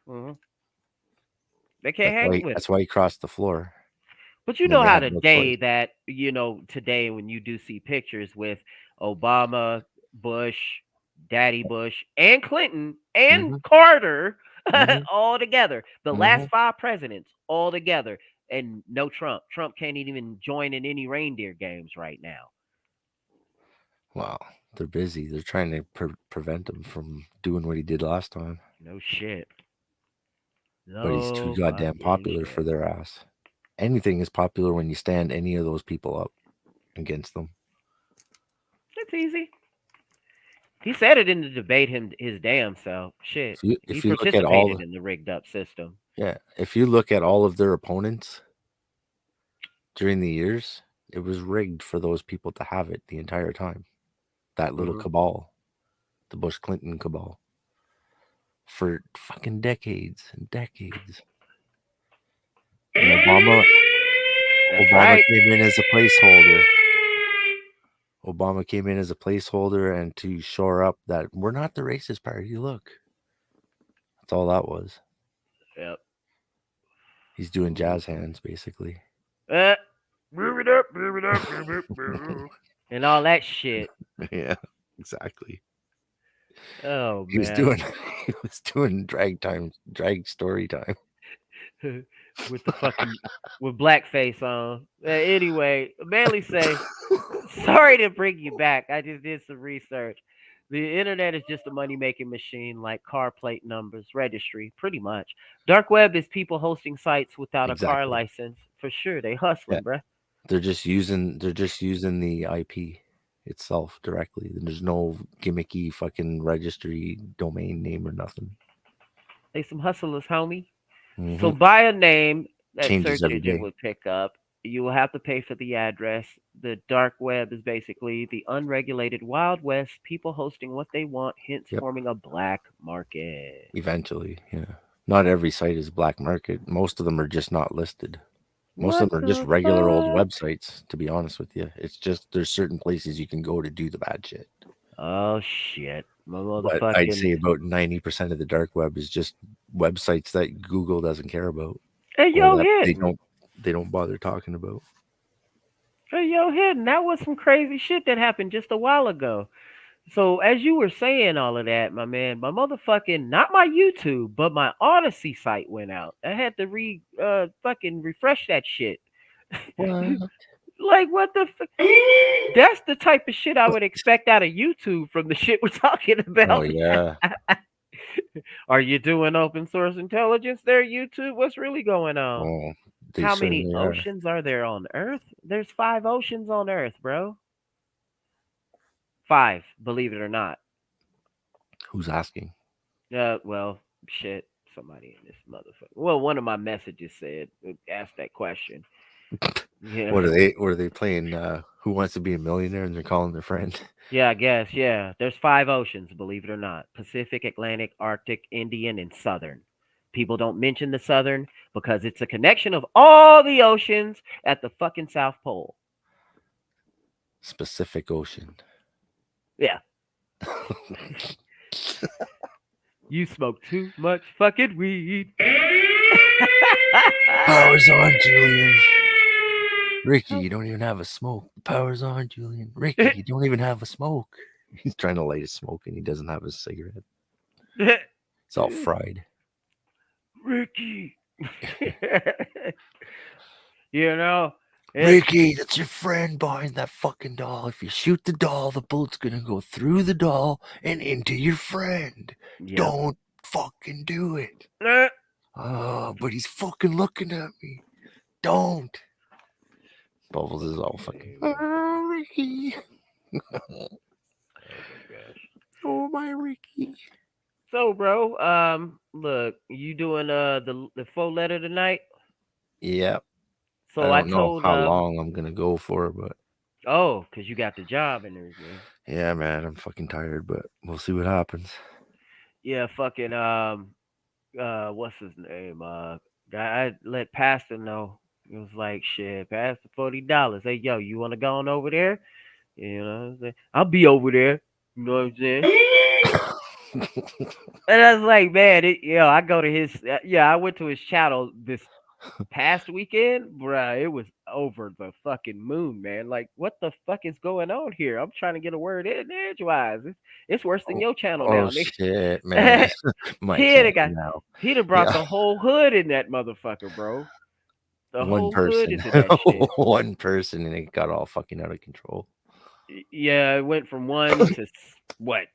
Hmm. They can't hang with him. That's why he crossed the floor. But you And then know they how had the no day choice. that, today when you do see pictures with Obama, Bush, Daddy Bush, and Clinton, and Mhm. Carter Mhm. all together, the last Mhm. 5 presidents all together, and no Trump. Trump can't even join in any reindeer games right now. Wow. They're busy. They're trying to prevent him from doing what he did last time. No shit. But he's too No goddamn fucking popular shit. for their ass. Anything is popular when you stand any of those people up against them. It's easy. He said it in the debate his damn self. Shit. If He you look at all participated in the rigged up system. if you look at all of their opponents during the years, it was rigged for those people to have it the entire time. That little Mhm. cabal, the Bush Clinton cabal, for fucking decades and decades. And Obama That's right. came in as a placeholder. Obama came in as a placeholder and to shore up that we're not the racist party. Look, that's all that was. Yep. He's doing jazz hands basically. Move it up, move it up, move it, move. And all that shit. Yeah, exactly. Oh He was man. doing drag story time. With the fucking with blackface on. Anyway, Manly say, sorry to bring you back. I just did some research. The internet is just a money making machine like car plate numbers, registry, pretty much. Dark web is people hosting sites without a car Exactly. license. For sure. They hustling, bruh. They're just using the IP itself directly. There's no gimmicky fucking registry domain name or nothing. They some hustlers, homie. So Mhm. buy a name that Changes search every engine day. would pick up. You will have to pay for the address. The dark web is basically the unregulated Wild West, people hosting what they want, hence Yep. forming a black market. Eventually, yeah. Not every site is black market. Most of them are just not listed. Most of What them are just the regular old fuck? websites, to be honest with you. It's just there's certain places you can go to do the bad shit. Oh shit. My But I'd say motherfucking about 90% of the dark web is just websites that Google doesn't care about. Hey Or yo that hidden. they don't bother talking about. Hey yo hidden. That was some crazy shit that happened just a while ago. So as you were saying all of that, my man, my motherfucking not my YouTube, but my Odyssey site went out. I had to fucking refresh that shit. What? Like what the fuck? That's the type of shit I would expect out of YouTube from the shit we're talking Oh about. yeah. Are you doing open source intelligence there, YouTube? What's really going on? Oh, they How many certainly are. oceans are there on Earth? There's 5 oceans on Earth, bro. 5, believe it or not. Who's asking? Well, shit. Somebody in this motherfucker. Well, one of my messages said, asked that question. Yeah. What are they playing Who Wants to Be a Millionaire and they're calling their friend? Yeah, I guess. Yeah. There's 5 oceans, believe it or not: Pacific, Atlantic, Arctic, Indian, and Southern. People don't mention the Southern because it's a connection of all the oceans at the fucking South Pole. Pacific Ocean. Yeah. You smoke too much fucking weed. Power's on, Julian. Ricky, you don't even have a smoke. The power's on, Julian. Ricky, you don't even have a smoke. He's trying to light a smoke and he doesn't have a cigarette. It's all fried. Ricky. You know, Ricky, that's your friend behind that fucking doll. If you shoot the doll, the bullet's gonna go through the doll and into your friend. Yep. Don't fucking do it. Oh, but he's fucking looking at me. Don't. Bubbles is all fucking. Oh, Ricky. Oh my gosh. Oh, my Ricky. So, bro, look, you doing the 4 letter tonight? Yep. I So I don't know told how long I'm gonna go for, but oh, because you got the job and everything. yeah, man, I'm fucking tired, but we'll see what happens. Yeah, fucking what's his name? Guy I let Pastor know. It was like shit, Pastor $40. Hey yo, you wanna go on over there? You know what I'm saying? I'll be over there. You know what I'm saying? And I was like, man, I go to his, I went to his channel this past weekend, bruh. It was over the fucking moon, man. Like, what the fuck is going on here? I'm trying to get a word in edgewise. It's worse than your channel Oh now, shit, man. nigga. My He'd channel have got, now. he'd have brought Yeah, the whole hood in that motherfucker, bro. The one whole hood person, is in that shit. one person, and it got all fucking out of control. Yeah, it went from one to what,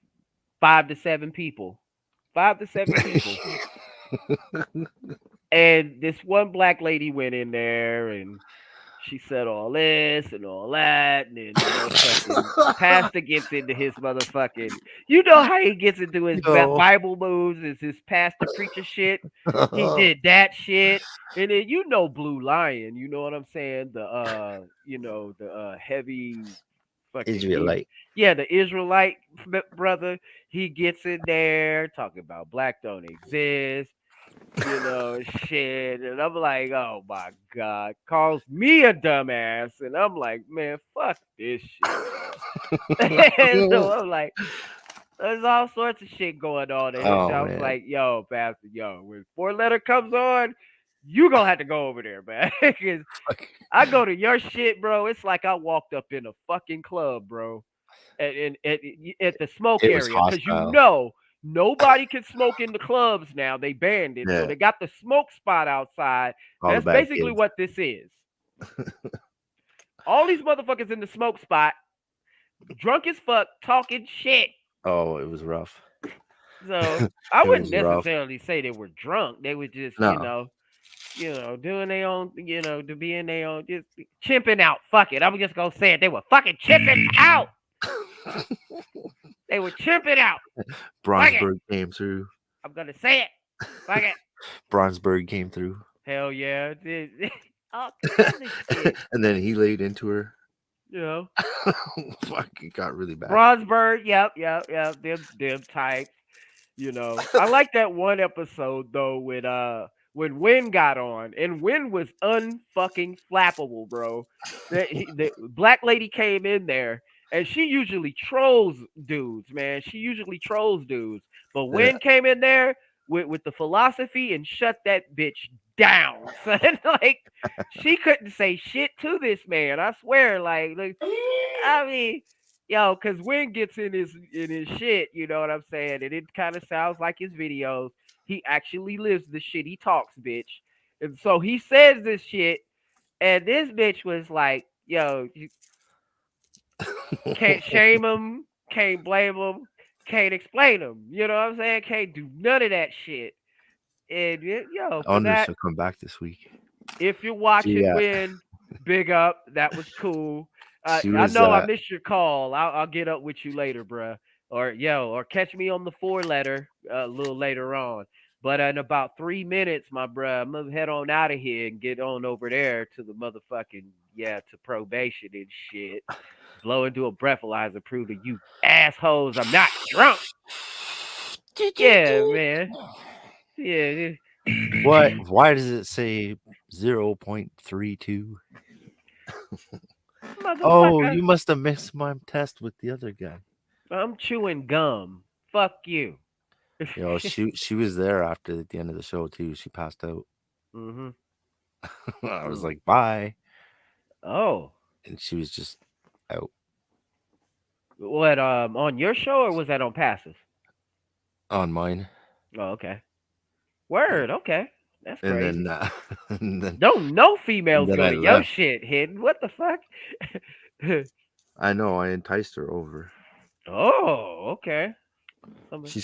5 to 7 people. 5 to 7 people. And this one black lady went in there and she said all this and all that, and then fucking pastor gets into his motherfucking. You know how he gets into his Yo. Bible moves, is his pastor preacher shit. He did that shit, and then Blue Lion. You know what I'm saying? The heavy fucking Israelite. the Israelite brother. He gets in there talking about black don't exist. Shit. And I'm like, oh my God, calls me a dumbass. And I'm like, man, fuck this shit, bro. And so I'm like, there's all sorts of shit going on. And Oh I was man. like, yo, Pastor, when 4 letter comes on, you gonna have to go over there, man. Because I go to your shit, bro. It's like I walked up in a fucking club, bro. At the smoke It was area, because hostile. nobody can smoke in the clubs now. They banned it, so Yeah. they got the smoke spot outside. All the That's bad basically kids. what this is. All these motherfuckers in the smoke spot, drunk as fuck, talking shit. Oh, it was rough. So I It wouldn't was rough. necessarily say they were drunk. They were just, No. doing their own, to be in their own, just chimping out. Fuck it. I'm just gonna say it. They were fucking chimping out. They were chimping out. Bronsberg came through. I'm gonna say it. Fuck it. Bronsberg came through. Hell yeah. All kinds of shit. And then he laid into her. Fuck, it got really bad. Bronsberg, yep. Them types. I like that one episode though when Win got on, and Win was unfucking flappable, bro. The black lady came in there, and she usually trolls dudes, man. But Win came in there with the philosophy and shut that bitch down, son. Like, she couldn't say shit to this man. I swear, I mean, because Win gets in his shit, you know what I'm saying? And it kind of sounds like his videos. He actually lives the shit he talks, bitch. And so he says this shit, and this bitch was like, yo, you can't shame him, can't blame him, can't explain him. You know what I'm saying? Can't do none of that shit. And for that, she'll come back this week. if you're watching Win, big up. That was cool. I know I missed your call. I'll get up with you later, bruh. Or catch me on the 4-letter a little later on. But in about 3 minutes, my bruh, I'm gonna head on out of here and get on over there to the motherfucking to probation and shit. Blow into a breathalyzer, prove to you assholes I'm not drunk. Yeah, man. Yeah. What? Why does it say 0.32? Oh, you must have missed my test with the other guy. I'm chewing gum. Fuck you. She was there after the end of the show too. She passed out. Mm-hmm. I was like, bye. Oh. And she was just out. What, on your show, or was that on Passive? On mine. Oh, okay. Word, okay. That's crazy. And then don't no females go to your shit, Hidden. What the fuck? I know, I enticed her over. Oh, okay. She's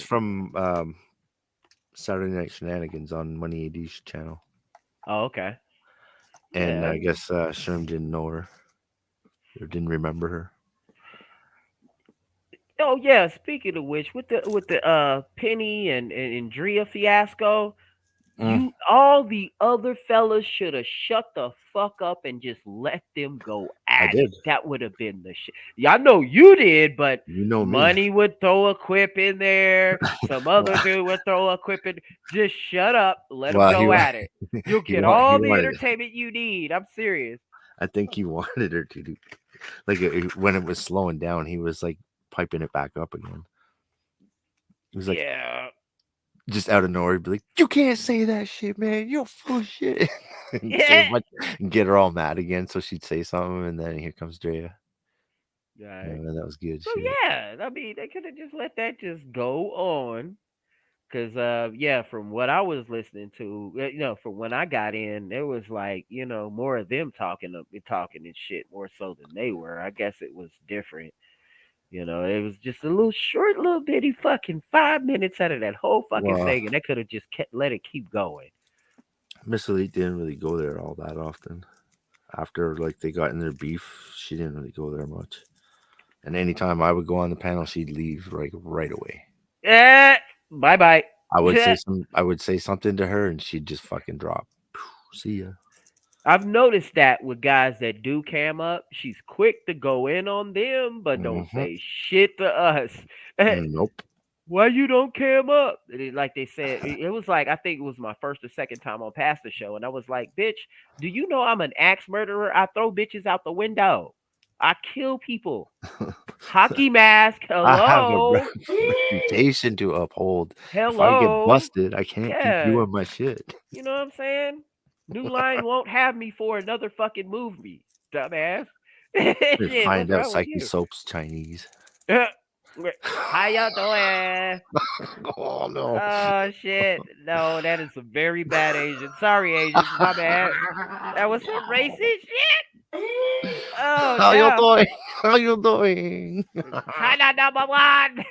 from Saturday Night Shenanigans on Money AD's channel. Oh, okay. And I guess Sherm didn't know her or didn't remember her. Oh yeah. Speaking of which, with the Penny and Drea fiasco, All the other fellas should have shut the fuck up and just let them go I at did. it. That would have been the shit. Yeah, I know you did, but You know me. Money would throw a quip in there. Some other dude would throw a quip in. Just shut up. Let them Well, go at it. You'll he get want he all the wanted. entertainment you need. I'm serious. I think he wanted her to do like when it was slowing down. He was like piping it back up again. He was like, Yeah. just out of nowhere, he'd be like, "You can't say that shit, man. You're full of shit." and, say a bunch, and get her all mad again, so she'd say something, and then here comes Drea. Right. Yeah, that was good. So shit. yeah, I mean, they could have just let that just go on. Cause yeah, from what I was listening to, from when I got in, there was like, more of them talking and shit more so than they were. I guess it was different. It was just a little short, little bitty fucking 5 minutes out of that whole fucking Well, thing, and they could have just let it keep going. Miss Elite didn't really go there all that often. After like they got in their beef, she didn't really go there much. And anytime I would go on the panel, she'd leave right away. Bye bye. I would say something to her, and she'd just fucking drop. See ya. I've noticed that with guys that do cam up, she's quick to go in on them, but don't say shit to us. Nope. Why you don't cam up? Like they said, it was like, I think it was my first or second time on Pastor Show, and I was like, bitch, do you know I'm an axe murderer? I throw bitches out the window. I kill people. Hockey mask. Hello. I have a reputation to uphold. Hello. If I get busted, I can't keep doing my shit. You know what I'm saying? New Line won't have me for another fucking movie, dumbass. Shit, find out Psychesoap's Chinese. How y'all doing? Oh no. Oh shit. No, that is some very bad Asian. Sorry, Asians. My bad. That was some racist shit. Oh, How you doing? How you doing? China number one.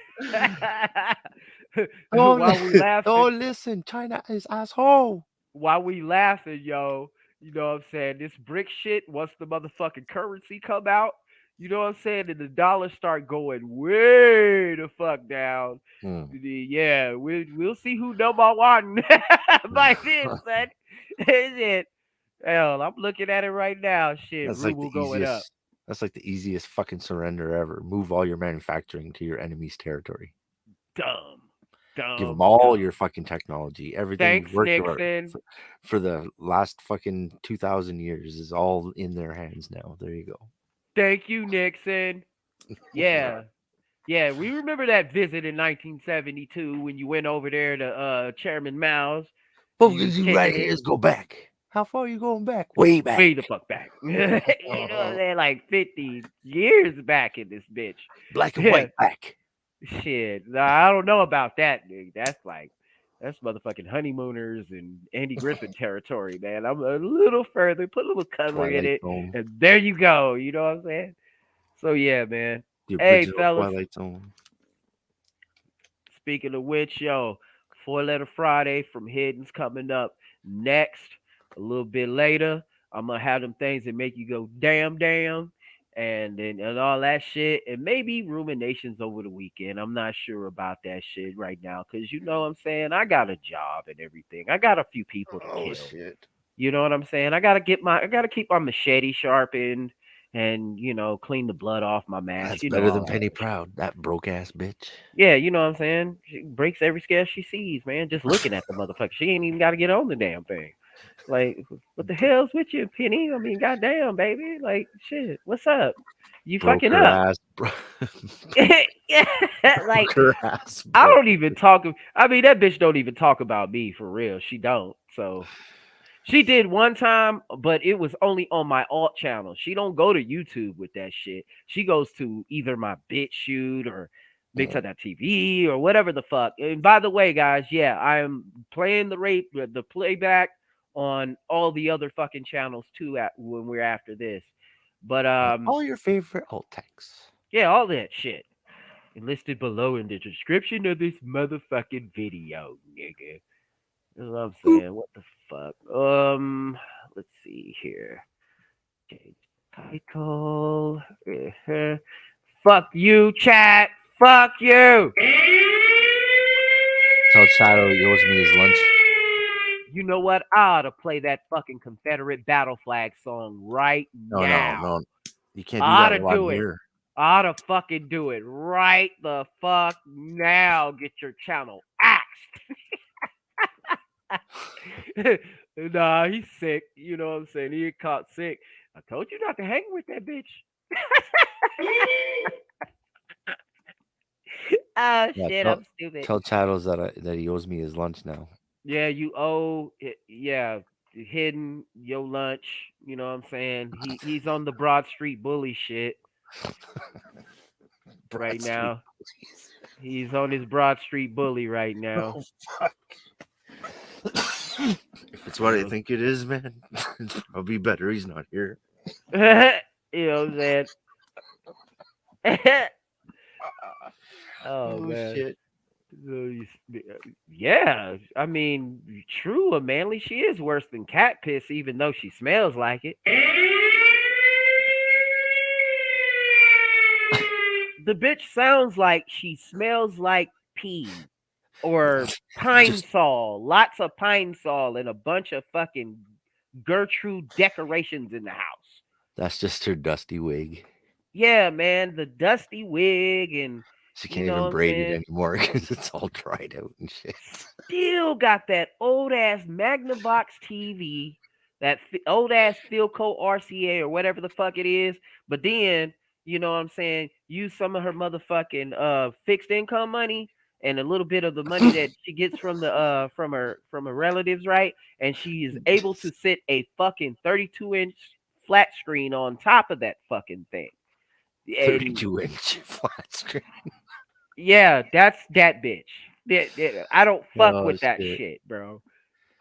While we laughing. Don't listen. China is asshole. While we laughing, yo, you know what I'm saying? This brick shit, once the motherfucking currency come out, you know what I'm saying? And the dollar start going way the fuck down. Yeah, we'll see who number one by then, son. Is it? Hell, I'm looking at it right now. Shit, That's like ruble the going up. easiest. That's like the easiest fucking surrender ever. Move all your manufacturing to your enemy's territory. Dumb. Give them all your fucking technology. Everything Thanks, worked Nixon. for the last fucking 2,000 years is all in their hands now. There you go. Thank you, Nixon. Yeah. Yeah, we remember that visit in 1972 when you went over there to Chairman Mao's. What we do right here is go back. How far are you going back? Way back. Way the fuck back. You know what I'm saying? Like 50 years back in this bitch. Black and white back. Shit. No, I don't know about that, nigga. That's motherfucking honeymooners and Andy Griffin territory, man. I'm a little further, put a little color in it, and there you go. You know what I'm saying? So yeah, man. Hey, fellas. Twilight Zone. Speaking of which, yo, 4-letter Friday from Hidden's coming up next. A little bit later, I'm gonna have them things that make you go damn, and all that shit, and maybe ruminations over the weekend. I'm not sure about that shit right now, because you know what I'm saying, I got a job and everything. I got a few people to kill. Shit. You know what I'm saying? I gotta keep my machete sharpened and clean the blood off my mask. That's better than Penny Proud, that broke ass bitch. Yeah, you know what I'm saying? She breaks every scale she sees, man. Just looking at the motherfucker. She ain't even got to get on the damn thing. Like, what the hell's with you, Penny? I mean, goddamn, baby. Like, shit, what's up? You Broke fucking her up. Ass, Yeah, like, her ass, I don't even talk. I mean, that bitch don't even talk about me for real. She don't. So she did one time, but it was only on my alt channel. She don't go to YouTube with that shit. She goes to either my BitChute or Mix.TV or whatever the fuck. And by the way, guys, yeah, I am playing the playback on all the other fucking channels too when we're after this. But all your favorite alt texts. Yeah, all that shit. Listed below in the description of this motherfucking video, nigga. That's what I'm saying. What the fuck? Let's see here. Change title. Fuck you, chat. Fuck you. Tell Shadow he owes me his lunch. You know what? I ought to play that fucking Confederate battle flag song right now. No. You can't do I ought that to while do I'm it. here. I ought to fucking do it right the fuck now. Get your channel axed. Nah, he's sick. You know what I'm saying? He get caught sick. I told you not to hang with that bitch. Oh Yeah, shit, I'm stupid. Tell Chattles that he owes me his lunch now. Yeah, you owe it. Yeah, Hidden your lunch. You know what I'm saying? He's on the Broad Street bully shit right now. He's on his Broad Street bully right now. Oh, fuck. If it's what I think it is, man, it's probably better he's not here. You know what I'm saying? Oh man. Shit. Yeah, I mean, true, a manly, she is worse than cat piss, even though she smells like it. The bitch sounds like she smells like pee or pine sol, lots of pine sol and a bunch of fucking Gertrude decorations in the house. That's just her dusty wig. Yeah, man, the dusty wig, and she can't even braid it anymore because it's all dried out and shit. Still got that old ass Magnavox TV, that old ass Philco RCA or whatever the fuck it is. But then, you know what I'm saying, use some of her motherfucking fixed income money and a little bit of the money that she gets from the from her relatives, right? And she is able to sit a fucking 32-inch flat screen on top of that fucking thing. 32-inch flat screen. Yeah, that's that bitch. I don't fuck with that shit, bro.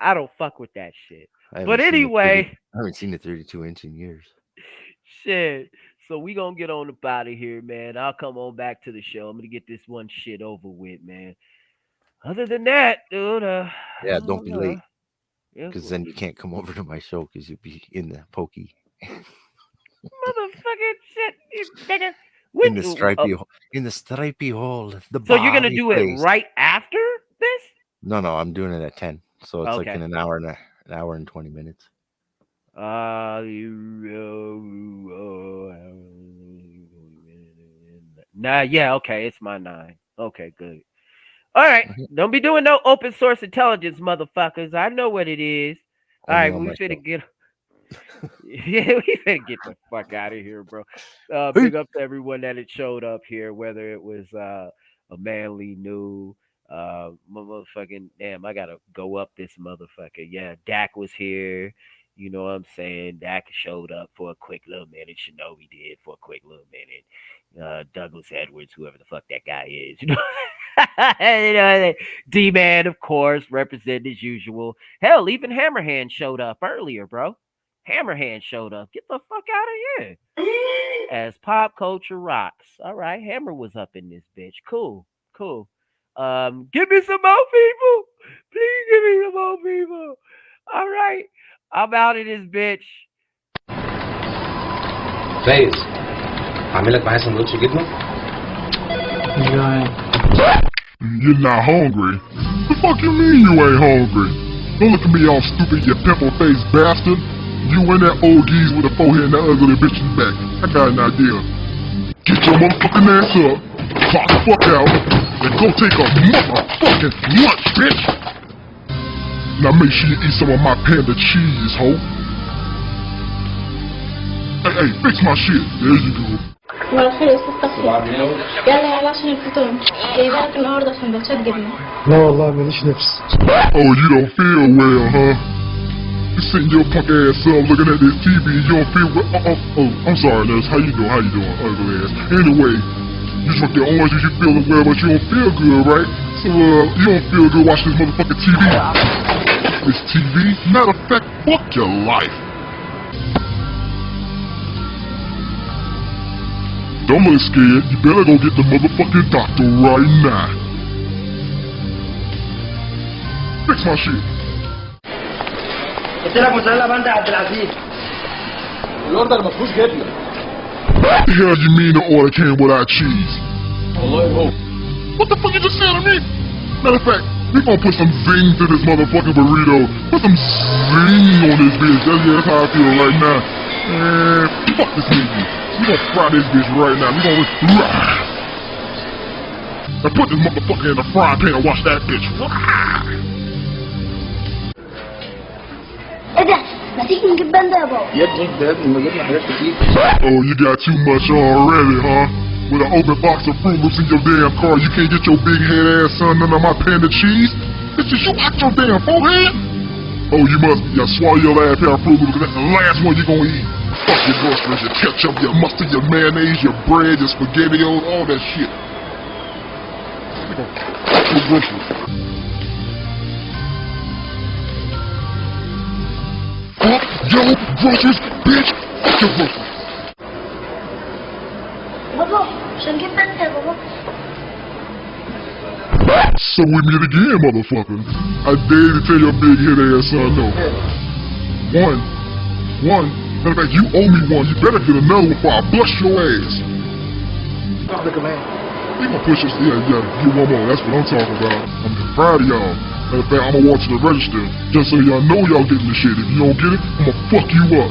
I don't fuck with that shit. But anyway, I haven't seen a 32-inch in years. Shit. So we gonna get on up out of here, man. I'll come on back to the show. I'm gonna get this one shit over with, man. Other than that, dude, yeah, don't be late. Because then you can't come over to my show because you'll be in the pokey. Motherfucking shit, you nigga. In the stripey hole. So you're gonna do it right after this? No, I'm doing it at 10. So it's like in an hour and 20 minutes. Nah, yeah, okay, it's my 9. Okay, good. All right, don't be doing no open source intelligence, motherfuckers. I know what it is. All right, we finna get. Yeah, we finna get the fuck out of here, bro. Big up to everyone that had showed up here, whether it was a manly new, motherfucking damn. I gotta go up this motherfucker. Yeah, Dak was here. You know what I'm saying? Dak showed up for a quick little minute. Shinobi did for a quick little minute. Douglas Edwards, whoever the fuck that guy is, you know. You know, D-Man, of course, represented as usual. Hell, even Hammerhand showed up earlier, bro. Hammerhand showed up. Get the fuck out of here. As pop culture rocks. All right, Hammer was up in this bitch. Cool. Give me some more people. Please give me some more people. All right, I'm out of this bitch. Face. عاملك معايا سندوتش جبنه؟ You're not hungry? The fuck you mean you ain't hungry? Don't look at me all stupid, you pimple-faced bastard. You and that old geese with a forehead and that ugly bitch in the back. I got an idea. Get your motherfucking ass up, clock the fuck out, and go take a motherfucking lunch, bitch! Now make sure you eat some of my panda cheese, ho. Hey, fix my shit. There you go. صباح الخير يا استاذ تقي. يلا عشان الفطور. جايبه لك النهارده سندوتشات جبنه. لا والله ماليش نفس. Oh, you don't feel well, huh? You sitting your punk ass up looking at this TV and you don't feel well. Oh, I'm sorry, nurse. How you doing, ugly ass? Anyway, you drunk your oranges, you feeling well, but you don't feel good, right? So, you don't feel good watching this motherfucking TV. This TV? Matter of fact, fuck your life. Don't look scared. You better go get the motherfucking doctor right now. Fix my shit. قلت لك موتزاريلا باندا يا عبد العزيز. الاوردر ما فيهوش جبنه. What the hell you mean the order came without cheese? والله هو. What the fuck you just said to me? Matter of fact, We gonna put some zing to this motherfucking burrito. Put some zing on this bitch. That's how I feel right now. Man, fuck this nigga. We gonna fry this bitch right now. We gonna... Now put this motherfucker in the frying pan and watch that bitch. ايه ده؟ ما تيجي نجيب باندا يا بابا. يا ابني ده ما جبنا حاجات كتير. Oh, you got too much already, huh? With an open box of Fruit Loops in your damn car, you can't get your big head ass son none of my panda cheese? Bitch, is you out your damn forehead? Oh, you must be. Y'all swallow your last pair of Fruit Loops, because that's the last one you're gonna eat. Fuck your groceries, your ketchup, your mustard, your mayonnaise, your bread, your SpaghettiOs, all that shit. Fuck your groceries. Fuck your groceries, bitch! Fuck your groceries! بابا مش هنجيب باندا يا بابا. So we meet again, motherfucker. I dare you to tell your big head ass son no. One. Matter of fact, you owe me one. You better get another one before I bust your ass. Stop the command. You gonna push this? Yeah, get one more. That's what I'm talking about. I'm proud of y'all. Matter of fact, I'm gonna walk to the register just so y'all know y'all getting the shit. If you don't get it, I'm gonna fuck you up.